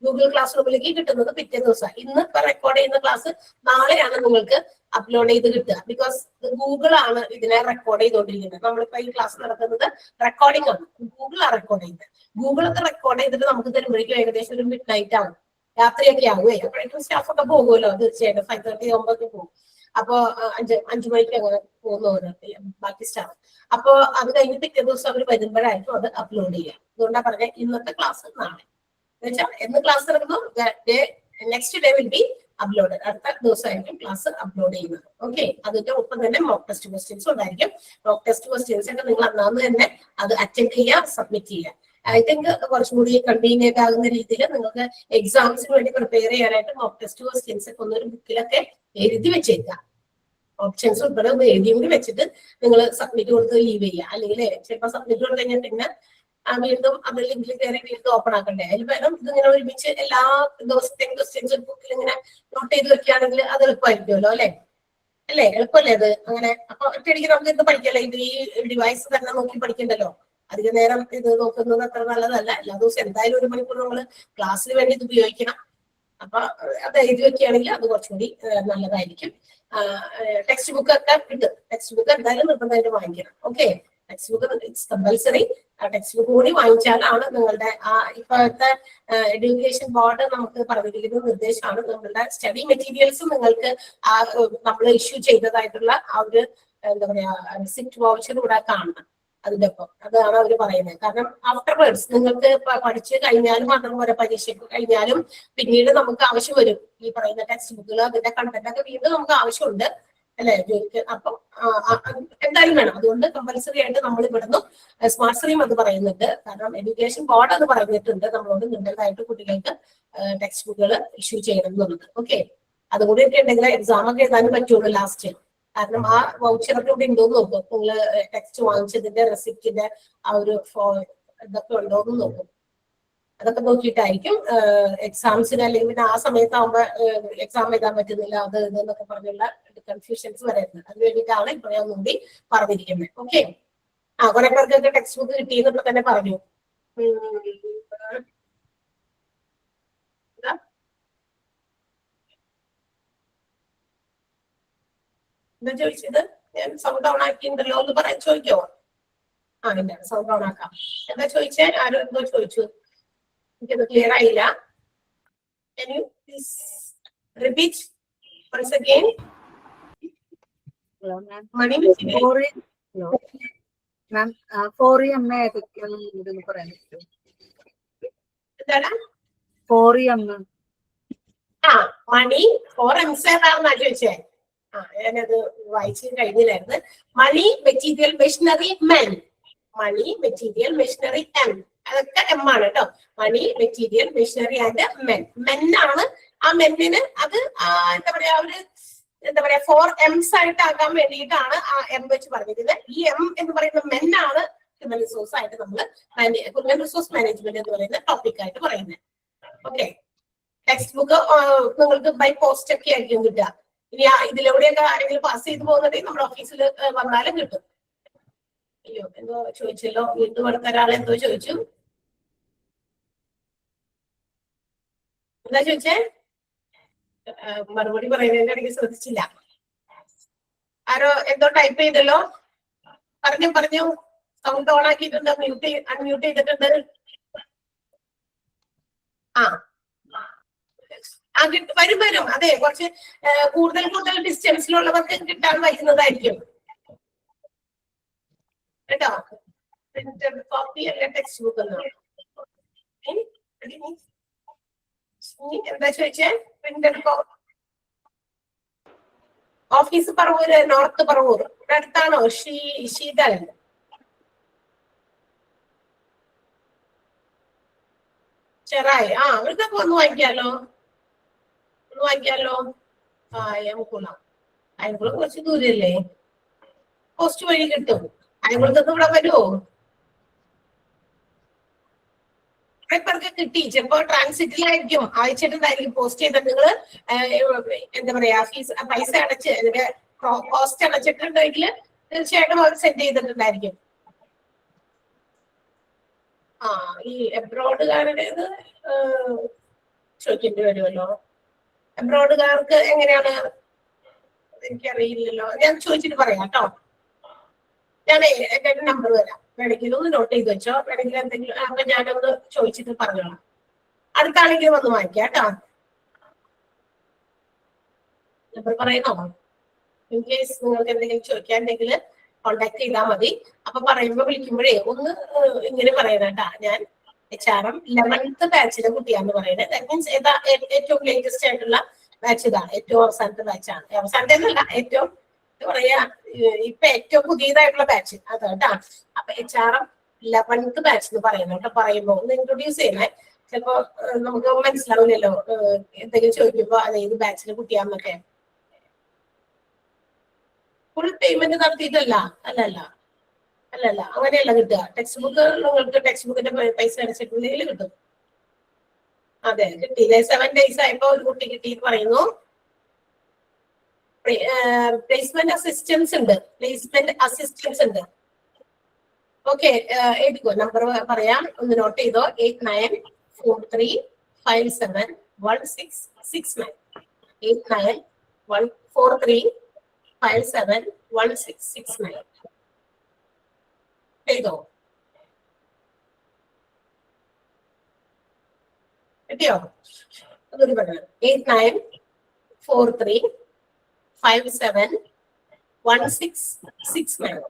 A: ഗൂഗിൾ ക്ലാസ് റൂമിലേക്ക് കിട്ടുന്നത് പിറ്റേ ദിവസം. ഇന്ന് ഇപ്പൊ റെക്കോർഡ് ചെയ്യുന്ന ക്ലാസ് നാളെയാണ് നിങ്ങൾക്ക് അപ്ലോഡ് ചെയ്ത് കിട്ടുക. ബിക്കോസ് ഗൂഗിൾ ആണ് ഇതിനെ റെക്കോർഡ് ചെയ്തുകൊണ്ടിരിക്കുന്നത്. നമ്മളിപ്പോ ഈ ക്ലാസ് നടക്കുന്നത് റെക്കോർഡിംഗ് ആണ്. ഗൂഗിൾ ആണ് റെക്കോർഡ് ചെയ്യുന്നത്. ഗൂഗിൾ ഒക്കെ റെക്കോർഡ് ചെയ്തിട്ട് നമുക്ക് തരുമ്പോഴേക്കും ഏകദേശം ഒരു മിഡ് നൈറ്റ് ആവും, രാത്രിയൊക്കെ ആവുമേ. അപ്പോഴേക്കും സ്റ്റാഫ് ഒക്കെ പോകുമല്ലോ, തീർച്ചയായിട്ടും 5:30 ആകുമ്പോഴേക്കും പോകും. അപ്പോ 5 മണിക്ക് അങ്ങനെ പോകുന്നവര് ബാക്കി സ്റ്റാഫ്. അപ്പോ അത് കഴിഞ്ഞ് പിറ്റേ ദിവസം അവർ വരുമ്പോഴായിരിക്കും അത് അപ്ലോഡ് ചെയ്യുക. അതുകൊണ്ടാണ് പറഞ്ഞത് ഇന്നത്തെ ക്ലാസ് നാളെ എന്നുവെച്ചാൽ എന്ന് ക്ലാസ് നടക്കുന്നു next day will be upload. അടുത്ത ദിവസമായിരിക്കും ക്ലാസ് അപ്ലോഡ് ചെയ്യുന്നത്. ഓക്കെ, അതിന്റെ ഒപ്പം തന്നെ മോക്ക് ടെസ്റ്റ് ക്വസ്റ്റ്യൻസ് ഉണ്ടായിരിക്കും. മോക്ക് ടെസ്റ്റ് ക്വസ്റ്റ്യൻസ് ഒക്കെ നിങ്ങൾ അന്നാന്ന് തന്നെ അത് അറ്റൻഡ് ചെയ്യുക, സബ്മിറ്റ് ചെയ്യുക. ഐ തിങ്ക് കുറച്ചും കൂടി കൺവീനിയന്റ് ആകുന്ന രീതിയിൽ നിങ്ങൾക്ക് എക്സാംസിന് വേണ്ടി പ്രിപ്പയർ ചെയ്യാനായിട്ട് മോക്ക് ടെസ്റ്റ് ക്വസ്റ്റ്യൻസ് ഒക്കെ ഒന്നൊരു ബുക്കിലൊക്കെ എഴുതി വെച്ചേക്കുക. ഓപ്ഷൻസ് ഉൾപ്പെടെ ഒന്ന് എഴുതി കൂടി വെച്ചിട്ട് നിങ്ങൾ സബ്മിറ്റ് കൊടുത്ത് ലീവ് ചെയ്യുക. അല്ലെങ്കിൽ ചിലപ്പോൾ സബ്മിറ്റ് കൊടുത്ത് കഴിഞ്ഞാൽ പിന്നെ വീണ്ടും അത് ലിങ്കിൽ കയറി വീണ്ടും ഓപ്പൺ ആക്കണ്ടേ. അതിൽ പകരം ഇതിങ്ങനെ ഒരുമിച്ച് എല്ലാ ദിവസത്തെയും ക്വസ്റ്റ്യൻസ് ബുക്കിൽ ഇങ്ങനെ നോട്ട് ചെയ്ത് വെക്കുകയാണെങ്കിൽ അത് എളുപ്പമായിരിക്കുമല്ലോ. അല്ലേ എളുപ്പമല്ലേ അത് അങ്ങനെ? അപ്പൊ ഒറ്റയടിക്ക് നമുക്ക് ഇത് പഠിക്കല്ലേ. ഇത് ഈ ഡിവൈസ് തന്നെ നോക്കി പഠിക്കണ്ടല്ലോ. അധിക നേരം ഇത് നോക്കുന്നത് അത്ര നല്ലതല്ല. എല്ലാ ദിവസവും എന്തായാലും 1 മണിക്കൂർ നമ്മൾ ക്ലാസ്സിന് വേണ്ടി ഇത് ഉപയോഗിക്കണം. അപ്പൊ അത് എഴുതി വെക്കുകയാണെങ്കിൽ അത് കുറച്ചുകൂടി നല്ലതായിരിക്കും. ടെക്സ്റ്റ് ബുക്ക് ഒക്കെ കിട്ടും. ടെക്സ്റ്റ് ബുക്ക് എന്തായാലും നിർബന്ധമായിട്ട് വാങ്ങിക്കണം. Okay, text book it's compulsory. Text book കൂടി വാങ്ങിച്ചാലാണ് നിങ്ങളുടെ ഇപ്പോഴത്തെ എഡ്യൂക്കേഷൻ ബോർഡ് നമുക്ക് പറഞ്ഞിരിക്കുന്ന നിർദ്ദേശമാണ്. നിങ്ങളുടെ സ്റ്റഡി മെറ്റീരിയൽസ് നിങ്ങൾക്ക് നമ്മൾ ഇഷ്യൂ ചെയ്തതായിട്ടുള്ള ആ ഒരു എന്താ പറയാ റിസിപ്റ്റ് വൗച്ചർ കൂടെ കാണണം അതിന്റെ ഒപ്പം. അതാണ് അവർ പറയുന്നത്. കാരണം ആഫ്റ്റർവേർഡ്സ് നിങ്ങൾക്ക് പഠിച്ചു കഴിഞ്ഞാലും അതുപോലെ പരീക്ഷയ്ക്ക് കഴിഞ്ഞാലും പിന്നീട് നമുക്ക് ആവശ്യം വരും ഈ പറയുന്ന ടെക്സ്റ്റ് ബുക്കുകൾ, അതിന്റെ കണ്ടന്റ് ഒക്കെ വീണ്ടും നമുക്ക് ആവശ്യമുണ്ട് അല്ലെ ജോലിക്ക്. അപ്പം എന്തായാലും വേണം. അതുകൊണ്ട് കമ്പൽസറി ആയിട്ട് നമ്മൾ ഇവിടുന്ന് സ്മാർട്ട് സ്ട്രീം അത് പറയുന്നുണ്ട്. കാരണം എഡ്യൂക്കേഷൻ ബോർഡ് അത് പറഞ്ഞിട്ടുണ്ട് നമ്മളോട് നിർബന്ധമായിട്ട് കുട്ടികൾക്ക് ടെക്സ്റ്റ് ബുക്കുകൾ ഇഷ്യൂ ചെയ്യണം എന്നുള്ളത്. ഓക്കെ, അതുകൂടി ഒക്കെ ഉണ്ടെങ്കിൽ എക്സാം ഒക്കെ എഴുതാനും പറ്റുള്ളൂ ലാസ്റ്റ്. കാരണം ആ വൗച്ചറൊക്കെ ഇവിടെ ഉണ്ടോന്ന് നോക്കും. നിങ്ങൾ ടെക്സ്റ്റ് വാങ്ങിച്ചതിന്റെ റെസിപ്റ്റിന്റെ ആ ഒരു ഇതൊക്കെ ഉണ്ടോന്ന് നോക്കും. അതൊക്കെ നോക്കിയിട്ടായിരിക്കും എക്സാംസിന്, അല്ലെങ്കിൽ പിന്നെ ആ സമയത്താകുമ്പോ എക്സാം എഴുതാൻ പറ്റുന്നില്ല അത് ഇതെന്നൊക്കെ പറഞ്ഞുള്ള കൺഫ്യൂഷൻസ് വരുന്നത്. അതിന് വേണ്ടിയിട്ടാണ് ഇപ്പൊ ഞാൻ ഒന്നുകൂടി പറഞ്ഞിരിക്കുന്നത്. ഓക്കെ, കുറെ പേർക്കൊക്കെ ടെക്സ്റ്റ് ബുക്ക് കിട്ടിയെന്നൊക്കെ തന്നെ പറഞ്ഞു. എന്താ ചോദിച്ചത്? ഞാൻ സൗണ്ട് ഡൗൺ ആക്കിയിട്ടുണ്ടല്ലോ എന്ന് പറയാൻ ചോദിക്കോ? ഇല്ല, സൗണ്ട് ഡൗൺ ആക്കാം. എന്താ ചോദിച്ചേ? ആരും എന്തോ ചോദിച്ചു, എനിക്കത് ക്ലിയർ ആയില്ല. Can you please repeat once again?
C: Hello, ma'am.
A: Money material
C: No. Ma'am, 4EM ഏതൊക്കെയാണ് ഉണ്ടെന്ന് പറയാൻ പറ്റുമോ?
A: എന്താണ്
C: 4EM.
A: ആ മണി 4Ms ഏതാണെന്നാ ചോദിച്ചേ. ഞാനത് വായിച്ചു കഴിഞ്ഞില്ലായിരുന്നു. മണി മെറ്റീരിയൽ മെഷീനറി മെൻ, മണി മെറ്റീരിയൽ മെഷീനറി എം, അതൊക്കെ എം ആണ് കേട്ടോ. മണി മെറ്റീരിയൽ മെഷീനറി ആൻഡ് മെൻ, മെന്നാണ്. ആ മെന്നിന് അത് എന്താ പറയാ 4Ms ആയിട്ട് ആക്കാൻ വേണ്ടിയിട്ടാണ് ആ എം വെച്ച് പറഞ്ഞിരിക്കുന്നത്. ഈ എം എന്ന് പറയുന്ന മെന്നാണ് ഹ്യൂമൻ റിസോഴ്സ് ആയിട്ട് നമ്മൾ ഹ്യൂമൻ റിസോഴ്സ് മാനേജ്മെന്റ് എന്ന് പറയുന്ന ടോപ്പിക് ആയിട്ട് പറയുന്നത്. ഓക്കെ, ടെക്സ്റ്റ് ബുക്ക് നിങ്ങൾക്ക് ബൈ പോസ്റ്റ് ഒക്കെ ആയിരിക്കും കിട്ടുക. ഇനി ഇതിലൂടെയൊക്കെ ആരെങ്കിലും പാസ് ചെയ്ത് പോകുന്നുണ്ടെങ്കിൽ നമ്മുടെ ഓഫീസിൽ വന്നാലും കിട്ടും. അയ്യോ എന്തോ ചോദിച്ചല്ലോ, വീണ്ടും അടുത്ത ഒരാൾ എന്തോ ചോദിച്ചു. എന്താ ചോദിച്ചേ? മറുപടി പറയുന്നതിന്റെ ഇടയ്ക്ക് ശ്രദ്ധിച്ചില്ല. ആരോ എന്തോ ടൈപ്പ് ചെയ്തല്ലോ. പറഞ്ഞു സൗണ്ട് ഓൺ ആക്കിയിട്ടുണ്ട്, അൺമ്യൂട്ട് ചെയ്തിട്ടുണ്ട്. വരും. അതെ, കുറച്ച് കൂടുതൽ ഡിസ്റ്റൻസിലുള്ളവർക്ക് കിട്ടാൻ വയ്ക്കുന്നതായിരിക്കും കേട്ടോ. പ്രിന്റഡ് കോപ്പി അല്ല ടെക്സ്റ്റ് ബുക്ക് എന്താ ചോദിച്ചേ? Printed office Paravur, north Paravur. ഇവിടെ അടുത്താണോ? ശീതൽ ചെറായി. അവർക്കൊക്കെ ഒന്ന് വാങ്ങിക്കാലോ. അയംകുളം കുറച്ച് ദൂരല്ലേ? പോസ്റ്റ് വഴി കിട്ടും. അയംകുളത്ത് ഇവിടെ വരുമോ? പേർക്ക് കിട്ടി. ചിലപ്പോ ട്രാൻസിറ്റിലായിരിക്കും അയച്ചിട്ടുണ്ടായിരിക്കും, പോസ്റ്റ് ചെയ്തിട്ട്. നിങ്ങള് എന്താ പറയാ പൈസ അടച്ച് അതിന്റെ കോസ്റ്റ് അടച്ചിട്ടുണ്ടെങ്കിൽ തീർച്ചയായിട്ടും അവർ സെൻഡ് ചെയ്തിട്ടുണ്ടായിരിക്കും. ഈ എബ്രോഡുകാരുടേത് ചോദിക്കേണ്ടി വരുമല്ലോ. എബ്രോഡുകാർക്ക് എങ്ങനെയാണ് എനിക്കറിയില്ലല്ലോ. ഞാൻ ചോദിച്ചിട്ട് പറയാം കേട്ടോ. ഞാൻ എന്റെ നമ്പർ തരാം, വേണമെങ്കിൽ ഒന്ന് നോട്ട് ചെയ്ത് വെച്ചോ. വേണമെങ്കിൽ എന്തെങ്കിലും അപ്പൊ ഞാനൊന്ന് ചോദിച്ചിട്ട് പറഞ്ഞോളാം. അടുത്ത ആണെങ്കിലും വന്ന് വാങ്ങിക്കാം കേട്ടോ. നമ്പർ പറയണോ? ഇൻ കേസ് നിങ്ങൾക്ക് എന്തെങ്കിലും ചോദിക്കാനുണ്ടെങ്കിൽ കോണ്ടാക്ട് ചെയ്താൽ മതി. അപ്പൊ പറയുമ്പോ വിളിക്കുമ്പോഴേ ഒന്ന് ഇങ്ങനെ പറയണം കേട്ടാ, ഞാൻ HRM 11th ബാച്ചിലെ കുട്ടിയാന്ന് പറയുന്നത്. ദാറ്റ് മീൻസ് ഏറ്റവും ലേറ്റസ്റ്റ് ആയിട്ടുള്ള ബാച്ച് ഇതാണ്, ഏറ്റവും അവസാനത്തെ ബാച്ചാണ്. അവസാനത്തെ എന്നല്ല, ഏറ്റവും എന്താ പറയാ ഇപ്പൊ ഏറ്റവും പുതിയതായിട്ടുള്ള ബാച്ച് അതാ. അപ്പൊ HRM 11th ബാച്ച് എന്ന് പറയുന്നത് കേട്ടോ. പറയുമ്പോ ഒന്ന് ഇൻട്രൊഡ്യൂസ് ചെയ്യണേ. ചിലപ്പോ നമുക്ക് മനസ്സിലാവില്ലല്ലോ എന്തെങ്കിലും ചോദിക്കുമ്പോ അത് ഏത് ബാച്ചിലെ കുട്ടിയാന്നൊക്കെ. ഫുൾ പേയ്മെന്റ് നടത്തിയിട്ടല്ല, അല്ലല്ല അങ്ങനെയല്ല കിട്ടുക. ടെക്സ്റ്റ് ബുക്ക് നിങ്ങൾക്ക് ടെക്സ്റ്റ് ബുക്കിന്റെ പൈസ അടച്ചിട്ടുണ്ടെങ്കിൽ കിട്ടും. അതെ കിട്ടി. 7 days ആയപ്പോ ഒരു കുട്ടി കിട്ടി എന്ന് പറയുന്നു. പ്ലേസ്മെന്റ് അസിസ്റ്റൻസ് ഉണ്ട്. ഓക്കെ, എഴുതിക്കോ. നമ്പർ പറയാം, ഒന്ന് നോട്ട് ചെയ്തോ. 8943571669. 8943571669. എഴുതോ? കിട്ടിയോ? അതൊരു പറഞ്ഞു. 8943571669.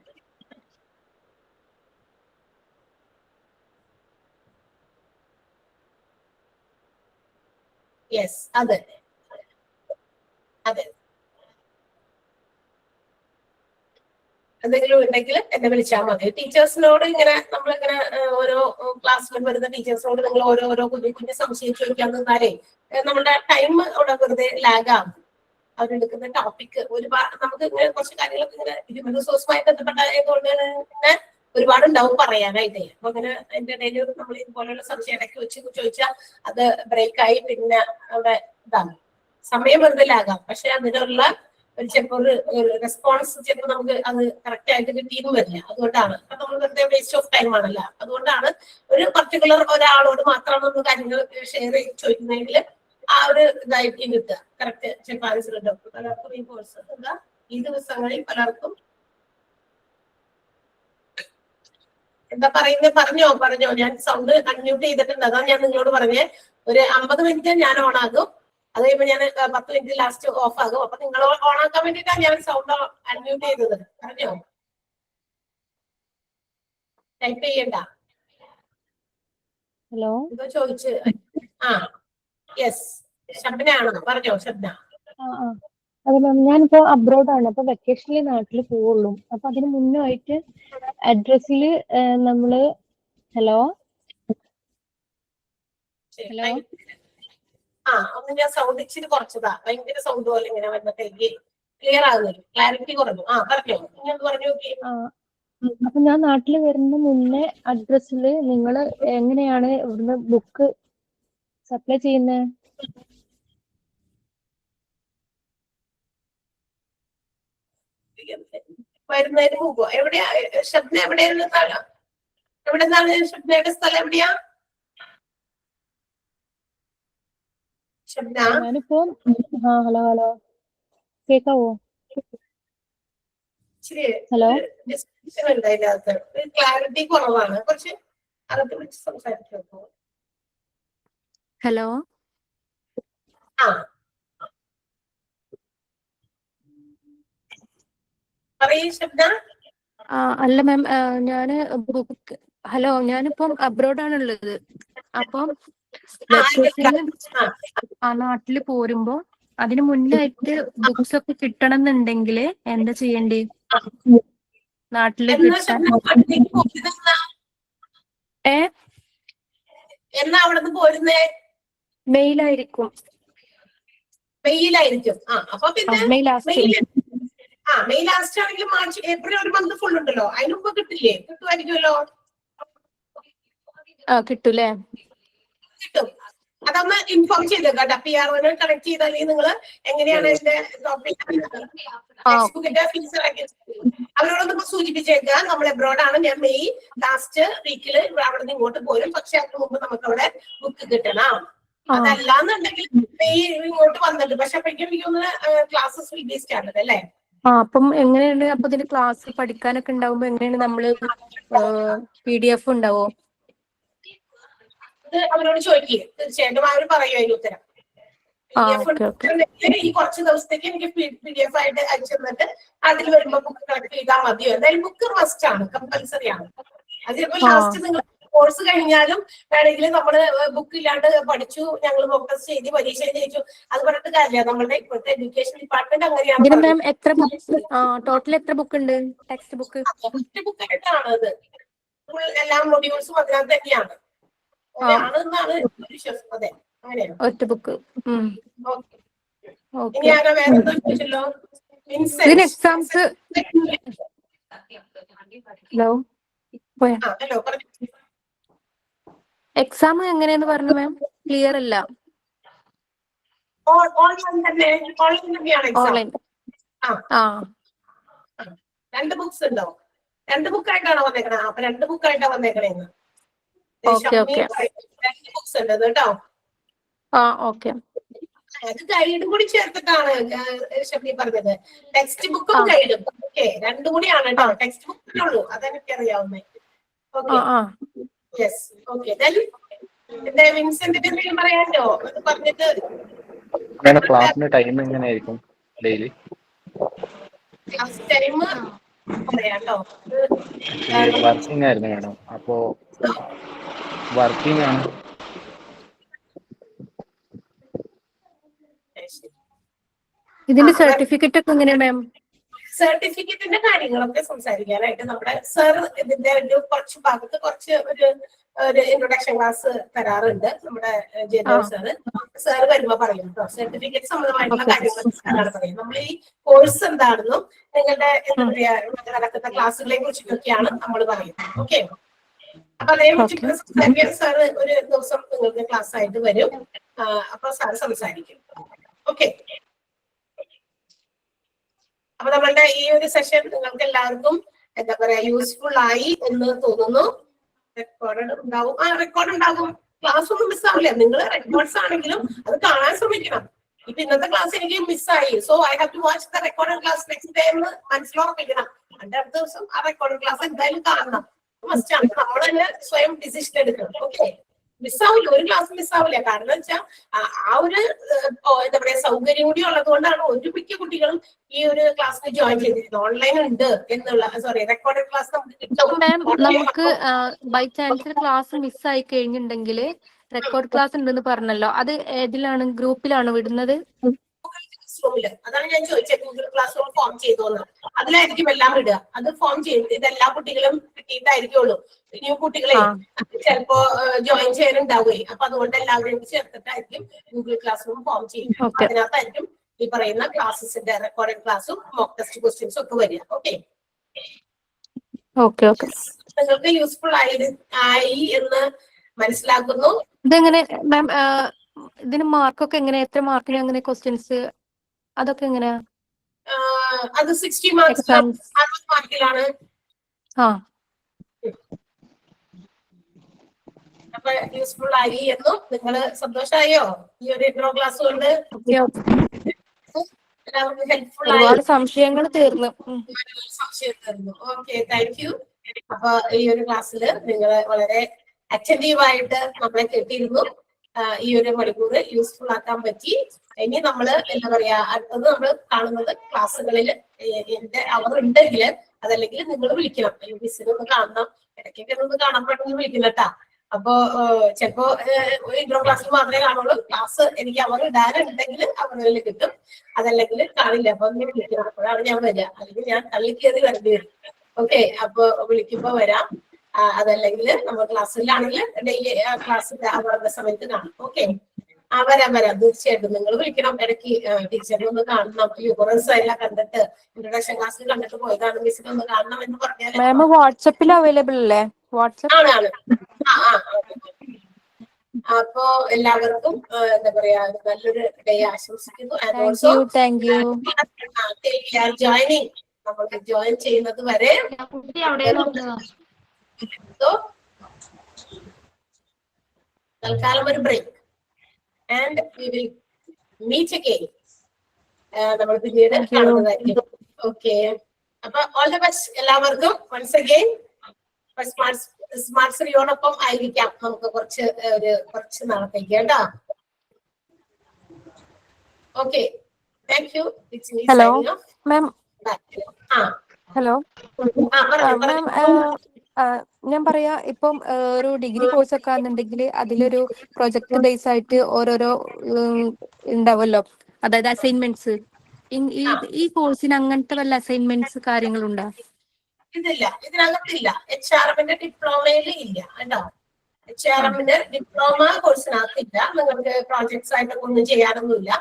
A: യെസ്, അതെ. എന്തെങ്കിലും ഉണ്ടെങ്കിൽ എന്നെ വിളിച്ചാൽ മതി. ടീച്ചേഴ്സിനോട് ഇങ്ങനെ നമ്മളിങ്ങനെ ഓരോ ക്ലാസ്സിൽ വരുന്ന ടീച്ചേഴ്സിനോട് നിങ്ങൾ ഓരോ കുഞ്ഞു സംശയം ചോദിക്കാൻ നിന്നാലേ നമ്മുടെ ടൈം അവിടെ വെറുതെ ലാഗാകും. അവരെടുക്കുന്ന ടോപ്പിക് ഒരുപാട് നമുക്ക് ഇങ്ങനെ കുറച്ച് കാര്യങ്ങളൊക്കെ ഇങ്ങനെ ഹ്യൂമൻ റിസോഴ്സുമായി ബന്ധപ്പെട്ടായതുകൊണ്ട് തന്നെ ഒരുപാടുണ്ടാവും പറയാനായിട്ട്. അപ്പൊ അങ്ങനെ അതിന്റെ ഇടയിൽ നമ്മൾ ഇതുപോലെയുള്ള സംശയം ഇടയ്ക്ക് വെച്ച് ചോദിച്ചാൽ അത് ബ്രേക്കായി പിന്നെ അവിടെ ഇതാണ്, സമയം വെറുതെ ലാകാം. പക്ഷെ അതിനുള്ള ചിലപ്പോൾ ഒരു റെസ്പോൺസ് ചിലപ്പോൾ നമുക്ക് അത് കറക്റ്റ് ആയിട്ട് കിട്ടിയെന്ന് വരില്ല. അതുകൊണ്ടാണ് അപ്പൊ നമ്മൾ വെറുതെ വേസ്റ്റ് ഓഫ് ടൈം ആണല്ലോ. അതുകൊണ്ടാണ് ഒരു പർട്ടിക്കുലർ ഒരാളോട് മാത്രമാണ് നമ്മൾ കാര്യങ്ങൾ ഷെയർ ചെയ്ത് ചോദിക്കുന്നതെങ്കിൽ ആ ഒരു ഇതായിരിക്കും കിട്ടുക. കറക്റ്റ് ചിലപ്പോൾ ആൻസർ കിട്ടും. പലർക്കും ഈ കോഴ്സ് എന്താ ഈ ദിവസങ്ങളിൽ പലർക്കും എന്താ പറയുന്നത് പറഞ്ഞോ. ഞാൻ സൗണ്ട് അൺമ്യൂട്ട് ചെയ്തിട്ടുണ്ട്. അതാണ് ഞാൻ നിങ്ങളോട് പറഞ്ഞേ. ഒരു 50 മിനിറ്റ് ഞാൻ ഓൺ ആകും. അത് കഴിയുമ്പോൾ ഞാൻ 10 മിനിറ്റ് ലാസ്റ്റ് ഓഫ് ആകും. അപ്പൊ നിങ്ങൾ ഓൺ ആക്കാൻ വേണ്ടിയിട്ടാണ് ഞാൻ സൗണ്ട് അൺമ്യൂട്ട് ചെയ്തത്. പറഞ്ഞോ, ടൈപ്പ് ചെയ്യണ്ട.
D: ഹലോ.
A: എന്തോ ചോദിച്ച്. ആ യെസ്, ശബ്ദയാണോ? പറഞ്ഞോ ശബ്ദ.
D: അതെ മാം, ഞാനിപ്പോ അബ്രോഡാണ്. അപ്പൊ വെക്കേഷനിൽ നാട്ടിൽ പോവുള്ളൂ. അപ്പൊ അതിന് മുന്നായിട്ട് അഡ്രസ്സിൽ നമ്മള് ഹലോ ഹലോ
A: ആ ഒന്ന് ഞാൻ സൗണ്ട് ഇച്ചിരി കുറച്ചതാ, ഭയങ്കര സൗണ്ട് പോലെ ഇങ്ങനെ വന്നത്തേക്ക് ക്ലിയർ ആകുന്നില്ല, ക്ലാരിറ്റി കുറഞ്ഞു. ആ പറഞ്ഞോ, ഇങ്ങനെ പറഞ്ഞു.
D: അപ്പൊ ഞാൻ നാട്ടിൽ വരുന്ന മുന്നേ അഡ്രസ്സിൽ നിങ്ങൾ എങ്ങനെയാണ് ഇവിടുന്ന് ബുക്ക് സപ്ലൈ ചെയ്യുന്നത്?
A: വരുന്നതിന് മുമ്പ് എവിടെയാ ശബ്ദ? എവിടെയാണ് സ്ഥലം? എവിടെന്നാണ് ശബ്ദയുടെ സ്ഥലം? എവിടെയാ ശബ്ദ?
D: ഞാനിപ്പോ ഹലോ ഹലോ കേക്കാവോ? ഹലോ.
A: ഡിസ്ക്രിപ്ഷൻ ഉണ്ട് അതിനകത്ത്, ക്ലാരിറ്റി കുറവാണ്. കുറച്ച് അകത്ത് വിളിച്ച് സംസാരിച്ചോ.
D: ഹലോ.
A: ആ പറയൂ ശബ്ദ.
D: അല്ല മാം, ഞാന് ബുക്ക് ഹലോ ഞാനിപ്പം അബ്രോഡാണുള്ളത്. അപ്പം ആ നാട്ടില് പോരുമ്പോ അതിന് മുന്നായിട്ട് ബുക്സ് ഒക്കെ കിട്ടണം എന്നുണ്ടെങ്കിൽ എന്താ ചെയ്യണ്ടേ? നാട്ടില് കിട്ടാൻ
A: എന്നാ അവിടുന്ന് പോരുന്നേ?
D: മെയിലായിരിക്കും.
A: മെയിലായിരിക്കും. ആ അപ്പൊ പിന്നെ
D: മെയ് ലാസ്റ്റ്.
A: മെയ് ലാസ്റ്റ് ആണെങ്കിൽ മാർച്ച് ഏപ്രിൽ ഒരു മന്ത് ഫുൾ ഉണ്ടല്ലോ, അതിന് മുമ്പ് കിട്ടില്ലേ? കിട്ടുമായിരിക്കുമല്ലോ.
D: കിട്ടൂലേ?
A: കിട്ടും. അതൊന്ന് ഇൻഫോം ചെയ്തേക്കാം. PR കണക്ട് ചെയ്താലേ നിങ്ങള് എങ്ങനെയാണ് ഇതിന്റെ ടെക്സ്റ്റ് ഫീസ് അവരോടൊന്ന് സൂചിപ്പിച്ചേക്കുക. നമ്മൾ എബ്രോഡാണ്, ഞാൻ മെയ് ലാസ്റ്റ് വീക്കില് അവിടെ നിന്ന് ഇങ്ങോട്ട് പോരും, പക്ഷെ അതിന് മുമ്പ് നമുക്ക് അവിടെ ബുക്ക് കിട്ടണം. അതല്ലാന്നുണ്ടെങ്കിൽ മെയ് ഇങ്ങോട്ട് വന്നിട്ട്, പക്ഷെ അപ്പോഴേക്കും എനിക്കൊന്ന് ക്ലാസ്സസ് വിൽ ബി സ്റ്റാർട്ടഡ് അല്ലേ?
D: അപ്പം എങ്ങനെയാണ് അപ്പൊ ഇതിന്റെ ക്ലാസ് പഠിക്കാനൊക്കെ ഉണ്ടാവുമ്പോ എങ്ങനെയാണ് നമ്മള് PDF ഉണ്ടാവോ?
A: അത് അവരോട് ചോദിക്കുക, തീർച്ചയായിട്ടും അവർ പറയും അതിന് ഉത്തരം. ഈ കുറച്ച് ദിവസത്തേക്ക് എനിക്ക് PDF ആയിട്ട് അയച്ചു തന്നിട്ട് അതിൽ വരുമ്പോ ബുക്ക് കളക്ട് ചെയ്താൽ മതിയോ? എന്തായാലും ബുക്ക് മസ്റ്റ് ആണ്, കമ്പൽസറി ആണ്. അത് ചിലപ്പോൾ ലാസ്റ്റ് നിങ്ങൾ കോഴ്സ് കഴിഞ്ഞാലും വേണമെങ്കിൽ നമ്മള് ബുക്ക് ഇല്ലാണ്ട് പഠിച്ചു, ഞങ്ങൾ ഫോക്കസ് ചെയ്ത് പരീക്ഷ ജയിച്ചു, അത് പറഞ്ഞിട്ട് കാര്യമില്ല. നമ്മുടെ ഇപ്പോഴത്തെ എഡ്യൂക്കേഷൻ ഡിപ്പാർട്ട്മെന്റ് അങ്ങനെയാണ്.
D: ടോട്ടൽ എത്ര ബുക്ക് ഉണ്ട്? ടെക്സ്റ്റ് ബുക്ക്
A: ഒറ്റ ബുക്കായിട്ടാണ് അത്. എല്ലാ മൊഡ്യൂൾസും അതിനകത്ത് തന്നെയാണ്. ആണെന്നാണ് വിശ്വാസം. അതെ, അങ്ങനെയാണ്.
D: ഒറ്റ ബുക്ക്.
A: ഇനി ആരോ വേറെ എന്തോ ചോദിച്ചല്ലോ.
D: എക്സാംസ്
A: ഹലോ പറഞ്ഞു.
D: എക്സാം എങ്ങനെയാന്ന് പറഞ്ഞു മാം, ക്ലിയർ അല്ല.
A: ഓൺലൈൻ തന്നെ, ഓൺലൈൻ തന്നെയാണ് എക്സാം. രണ്ട് ബുക്സ് ഉണ്ടോ? രണ്ട് ബുക്കായിട്ടാണോ വന്നേക്കണേ? അപ്പൊ രണ്ട് ബുക്കായിട്ടാ വന്നേക്കണേന്ന്. രണ്ട് ബുക്സ് ഉണ്ട് കേട്ടോ. അത് ഗൈഡും കൂടി ചേർത്തിട്ടാണ് ഷബ്നി പറഞ്ഞത്. ടെക്സ്റ്റ് ബുക്കും ഗൈഡും. ഓക്കെ, രണ്ടും കൂടിയാണ് കേട്ടോ. ടെക്സ്റ്റ് ബുക്കിനേ ഉള്ളൂ, അതെനിക്കറിയാവുന്നേ. Okay, yes. ഓക്കെ, എന്റെ വിൻസെന്റിന്റെ എന്തെങ്കിലും പറയാനോ പറഞ്ഞിട്ട്?
B: ക്ലാസ്സിന്റെ ടൈം എങ്ങനെയായിരിക്കും ഡെയിലി?
A: ക്ലാസ് ടൈം പറയാട്ടോ.
B: വർക്കിംഗ് ആയിരുന്നു മാഡം, അപ്പോ വർക്കിംഗ് ആണ്.
D: ഇതിന്റെ സർട്ടിഫിക്കറ്റ് ഒക്കെ എങ്ങനെയാ മാം?
A: സർട്ടിഫിക്കറ്റിന്റെ കാര്യങ്ങളൊക്കെ സംസാരിക്കാനായിട്ട് നമ്മുടെ സർ ഇതിന്റെ ഒരു കുറച്ച് ഭാഗത്ത് കുറച്ച് ഒരു ഇൻട്രൊഡക്ഷൻ ക്ലാസ് തരാറുണ്ട് നമ്മുടെ ജയദേവ് സാറ്. സാർ വരുമ്പോ പറയും കേട്ടോ, സർട്ടിഫിക്കറ്റ് സംബന്ധമായിട്ടുള്ള കാര്യങ്ങൾ സാറാണ് പറയും. നമ്മൾ ഈ കോഴ്സ് എന്താണെന്നും നിങ്ങളുടെ എന്താ പറയാ നടക്കുന്ന ക്ലാസ്സുകളെ കുറിച്ചിട്ടൊക്കെയാണ് നമ്മൾ പറയുന്നത്. ഓക്കെ, അപ്പൊ അതേക്കുറിച്ച് സംസാരിക്കാൻ സാറ് ഒരു ദിവസം നിങ്ങൾക്ക് ക്ലാസ് ആയിട്ട് വരും. അപ്പൊ സാർ സംസാരിക്കും. ഓക്കെ, അപ്പൊ നമ്മളുടെ ഈ ഒരു സെഷൻ നിങ്ങൾക്ക് എല്ലാവർക്കും എന്താ പറയാ യൂസ്ഫുൾ ആയി എന്ന് തോന്നുന്നു. റെക്കോർഡ് ഉണ്ടാവും. റെക്കോർഡ് ഉണ്ടാകും. ക്ലാസ് ഒന്നും മിസ്സാവില്ല. നിങ്ങൾ റെക്കോർഡ്സ് ആണെങ്കിലും അത് കാണാൻ ശ്രമിക്കണം. ഇപ്പൊ ഇന്നത്തെ ക്ലാസ് എനിക്ക് മിസ്സായി, so I have to watch the record class next day എന്ന് മനസ്സിലുറപ്പിക്കണം. അതിന്റെ അടുത്ത ദിവസം ആ റെക്കോർഡ് ക്ലാസ് എന്തായാലും കാണണം. മസ്റ്റാണ്. നമ്മൾ തന്നെ സ്വയം ഡിസിഷൻ എടുക്കണം. ഓക്കെ, മിസ്സാവില്ല, ഒരു ക്ലാസ് മിസ്സാവില്ല. കാരണം വെച്ചാൽ ആ ഒരു എന്താ പറയാ സൗകര്യം കൂടി ഉള്ളത് കൊണ്ടാണ് ഒരു മിക്ക കുട്ടികളും ഈ ഒരു ക്ലാസ്സിൽ ജോയിൻ ചെയ്തിരുന്നത്. ഓൺലൈൻ ഉണ്ട് എന്നുള്ള റെക്കോർഡഡ് ക്ലാസ് നമുക്ക് കിട്ടും.
E: മാം നമുക്ക് ബൈ ചാൻസ് ക്ലാസ് മിസ്സായി കഴിഞ്ഞിട്ടുണ്ടെങ്കിൽ റെക്കോർഡ് ക്ലാസ് ഉണ്ടെന്ന് പറഞ്ഞല്ലോ, അത് ഏതിലാണ്, ഗ്രൂപ്പിലാണ് വിടുന്നത്?
A: റൂമില് അതാണ് ഞാൻ ചോദിച്ചത്, ഗൂഗിൾ ക്ലാസ് റൂം ഫോം ചെയ്തോന്ന്. അതിലായിരിക്കും എല്ലാം ഇടുക. അത് ഫോം ചെയ്ത് ഇതെല്ലാ കുട്ടികളും കിട്ടിയിട്ടായിരിക്കുള്ളൂ. ന്യൂ കുട്ടികളെ ചിലപ്പോ ജോയിൻ ചെയ്യാനുണ്ടാവുകയെ, അപ്പൊ അതുകൊണ്ട് എല്ലാവരും ചേർത്തിട്ടായിരിക്കും ഗൂഗിൾ ക്ലാസ് റൂം ഫോം ചെയ്യും. അതിനകത്തായിരിക്കും ഈ പറയുന്ന ക്ലാസ്സസിന്റെ റെക്കോർഡഡ് ക്ലാസ്സും മോക്ക് ടെസ്റ്റ് ക്വസ്റ്റ്യൻസും ഒക്കെ വരിക. ഓക്കെ, നിങ്ങൾക്ക് യൂസ്ഫുൾ ആയി എന്ന് മനസ്സിലാക്കുന്നു.
E: ഇതെങ്ങനെ മാം, ഇതിന് മാർക്കൊക്കെ എങ്ങനെ, എത്ര മാർക്കിന് അങ്ങനെ ക്വസ്റ്റ്യൻസ് അതൊക്കെ എങ്ങനെയാ?
A: അത് 60 മാർക്സ് 60 മാർക്കിലാണ്. അപ്പൊ യൂസ്ഫുൾ ആയി എന്നും നിങ്ങൾ സന്തോഷമായോ ഈ ഒരു ഇൻട്രോ ക്ലാസ് കൊണ്ട്? എല്ലാവർക്കും ഹെൽപ്ഫുൾ ആയി,
E: ഒരുപാട് സംശയങ്ങൾ തീർന്നു.
A: സംശയം തീർന്നു. Okay, thank U. അപ്പൊ ഈ ഒരു ക്ലാസ്സിൽ നിങ്ങൾ വളരെ അറ്റൻറ്റീവായിട്ട് നമ്മളെ കേട്ടിരുന്നു. ഈ ഒരു മണിക്കൂർ യൂസ്ഫുൾ ആക്കാൻ പറ്റി. ഇനി നമ്മള് എന്താ പറയാ, അടുത്തത് നമ്മൾ കാണുന്നത് ക്ലാസ്സുകളിൽ എന്റെ അവർ ഉണ്ടെങ്കിൽ അതല്ലെങ്കിൽ നിങ്ങൾ വിളിക്കണം. മിസ്സിനെ ഒന്ന് കാണണം, ഇടയ്ക്കൊക്കെ ഒന്ന് കാണാൻ പറ്റുമെന്ന് വിളിക്കുന്നട്ടാ. അപ്പോ ചിലപ്പോ ഇൻട്രോ ക്ലാസ്സിൽ മാത്രമേ കാണുള്ളൂ. ക്ലാസ് എനിക്ക് അവർ ഇടാനുണ്ടെങ്കിൽ അവരിൽ കിട്ടും, അതല്ലെങ്കിൽ കാണില്ല. അപ്പൊ ഒന്ന് വിളിക്കണം, അപ്പോഴാണ് ഞാൻ വരിക. അല്ലെങ്കിൽ ഞാൻ തള്ളിക്കേറി വരേണ്ടി വരും. ഓക്കെ, അപ്പൊ വിളിക്കുമ്പോ വരാം. അതല്ലെങ്കിൽ നമ്മൾ ക്ലാസ്സിലാണെങ്കിൽ ഡെയിലി ക്ലാസ്സിന്റെ അവരുടെ സമയത്ത് കാണും. ഓക്കെ, വരാം തീർച്ചയായിട്ടും നിങ്ങൾ വിളിക്കണം. ഇടയ്ക്ക് ടീച്ചറിനെ ഒന്ന് കാണണം. യൂറൻസ് എല്ലാം കണ്ടിട്ട് ഇൻട്രൊഡക്ഷൻ ക്ലാസ്സിൽ കണ്ടിട്ട് പോയതാണ്, മിസ്സിനെ ഒന്ന് കാണണം എന്ന് പറഞ്ഞാൽ
E: മാം വാട്സാപ്പിൽ അവൈലബിൾ അല്ലേ?
A: ആണ്. അപ്പോ എല്ലാവർക്കും എന്താ പറയാ നല്ലൊരു ഡേ ആശംസിക്കുന്നു. ജോയിനിങ് നമ്മൾക്ക് ജോയിൻ ചെയ്യുന്നത് വരെ തൽക്കാലം ഒരു break and we will meet again. നമ്മൾ പിന്നീട് കാണുന്നതായിരിക്കും. ഓക്കെ, അപ്പൊ ഓൾ ദി ബെസ്റ്റ് എല്ലാവർക്കും. വൺസ് അഗൈൻ സ്മാർട്ട് ശ്രീയോടൊപ്പം ആയിരിക്കാം നമുക്ക് കുറച്ച് നാളത്തേക്ക് കേട്ടോ. Okay, thank you.
E: Hello ma'am. Hello ma'am, ഞാൻ പറയാ ഇപ്പം ഒരു ഡിഗ്രി കോഴ്സ് ഒക്കെ ആണെന്നുണ്ടെങ്കിൽ അതിലൊരു പ്രൊജക്ട് ബേസ് ആയിട്ട് ഓരോരോ ഉണ്ടാവല്ലോ, അതായത് അസൈൻമെന്റ്സ്. ഈ കോഴ്സിന് അങ്ങനത്തെ വല്ല അസൈൻമെന്റ്സ് കാര്യങ്ങളുണ്ടോ?
A: ഇതില്ല, ഇതിനകത്തില്ല. HRM ഡിപ്ലോമയിൽ ഇല്ല കേട്ടോ. HRM ഡിപ്ലോമ കോഴ്സിനകത്തില്ല. നിങ്ങൾക്ക് പ്രോജക്ട്സ് ആയിട്ടൊക്കെ ഒന്നും ചെയ്യാനൊന്നുമില്ല.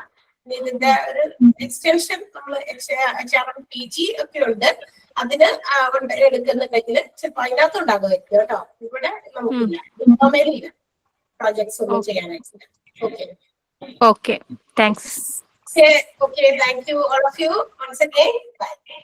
A: ഇതിന്റെ ഒരു എക്സ്റ്റൻഷൻ നമ്മൾ HRM PG ഒക്കെ ഉണ്ട്. അതിന് എടുക്കുന്നുണ്ടെങ്കിൽ ചിലപ്പോൾ അതിനകത്ത് ഉണ്ടാകുമായിരിക്കും കേട്ടോ. ഇവിടെ നമുക്കില്ല, ഡിപ്ലോമയിലില്ല പ്രോജക്ട്സ് ഒന്നും ചെയ്യാനായിട്ടില്ല. Okay,
E: thanks.
A: Okay, thank you all of you once again. Bye.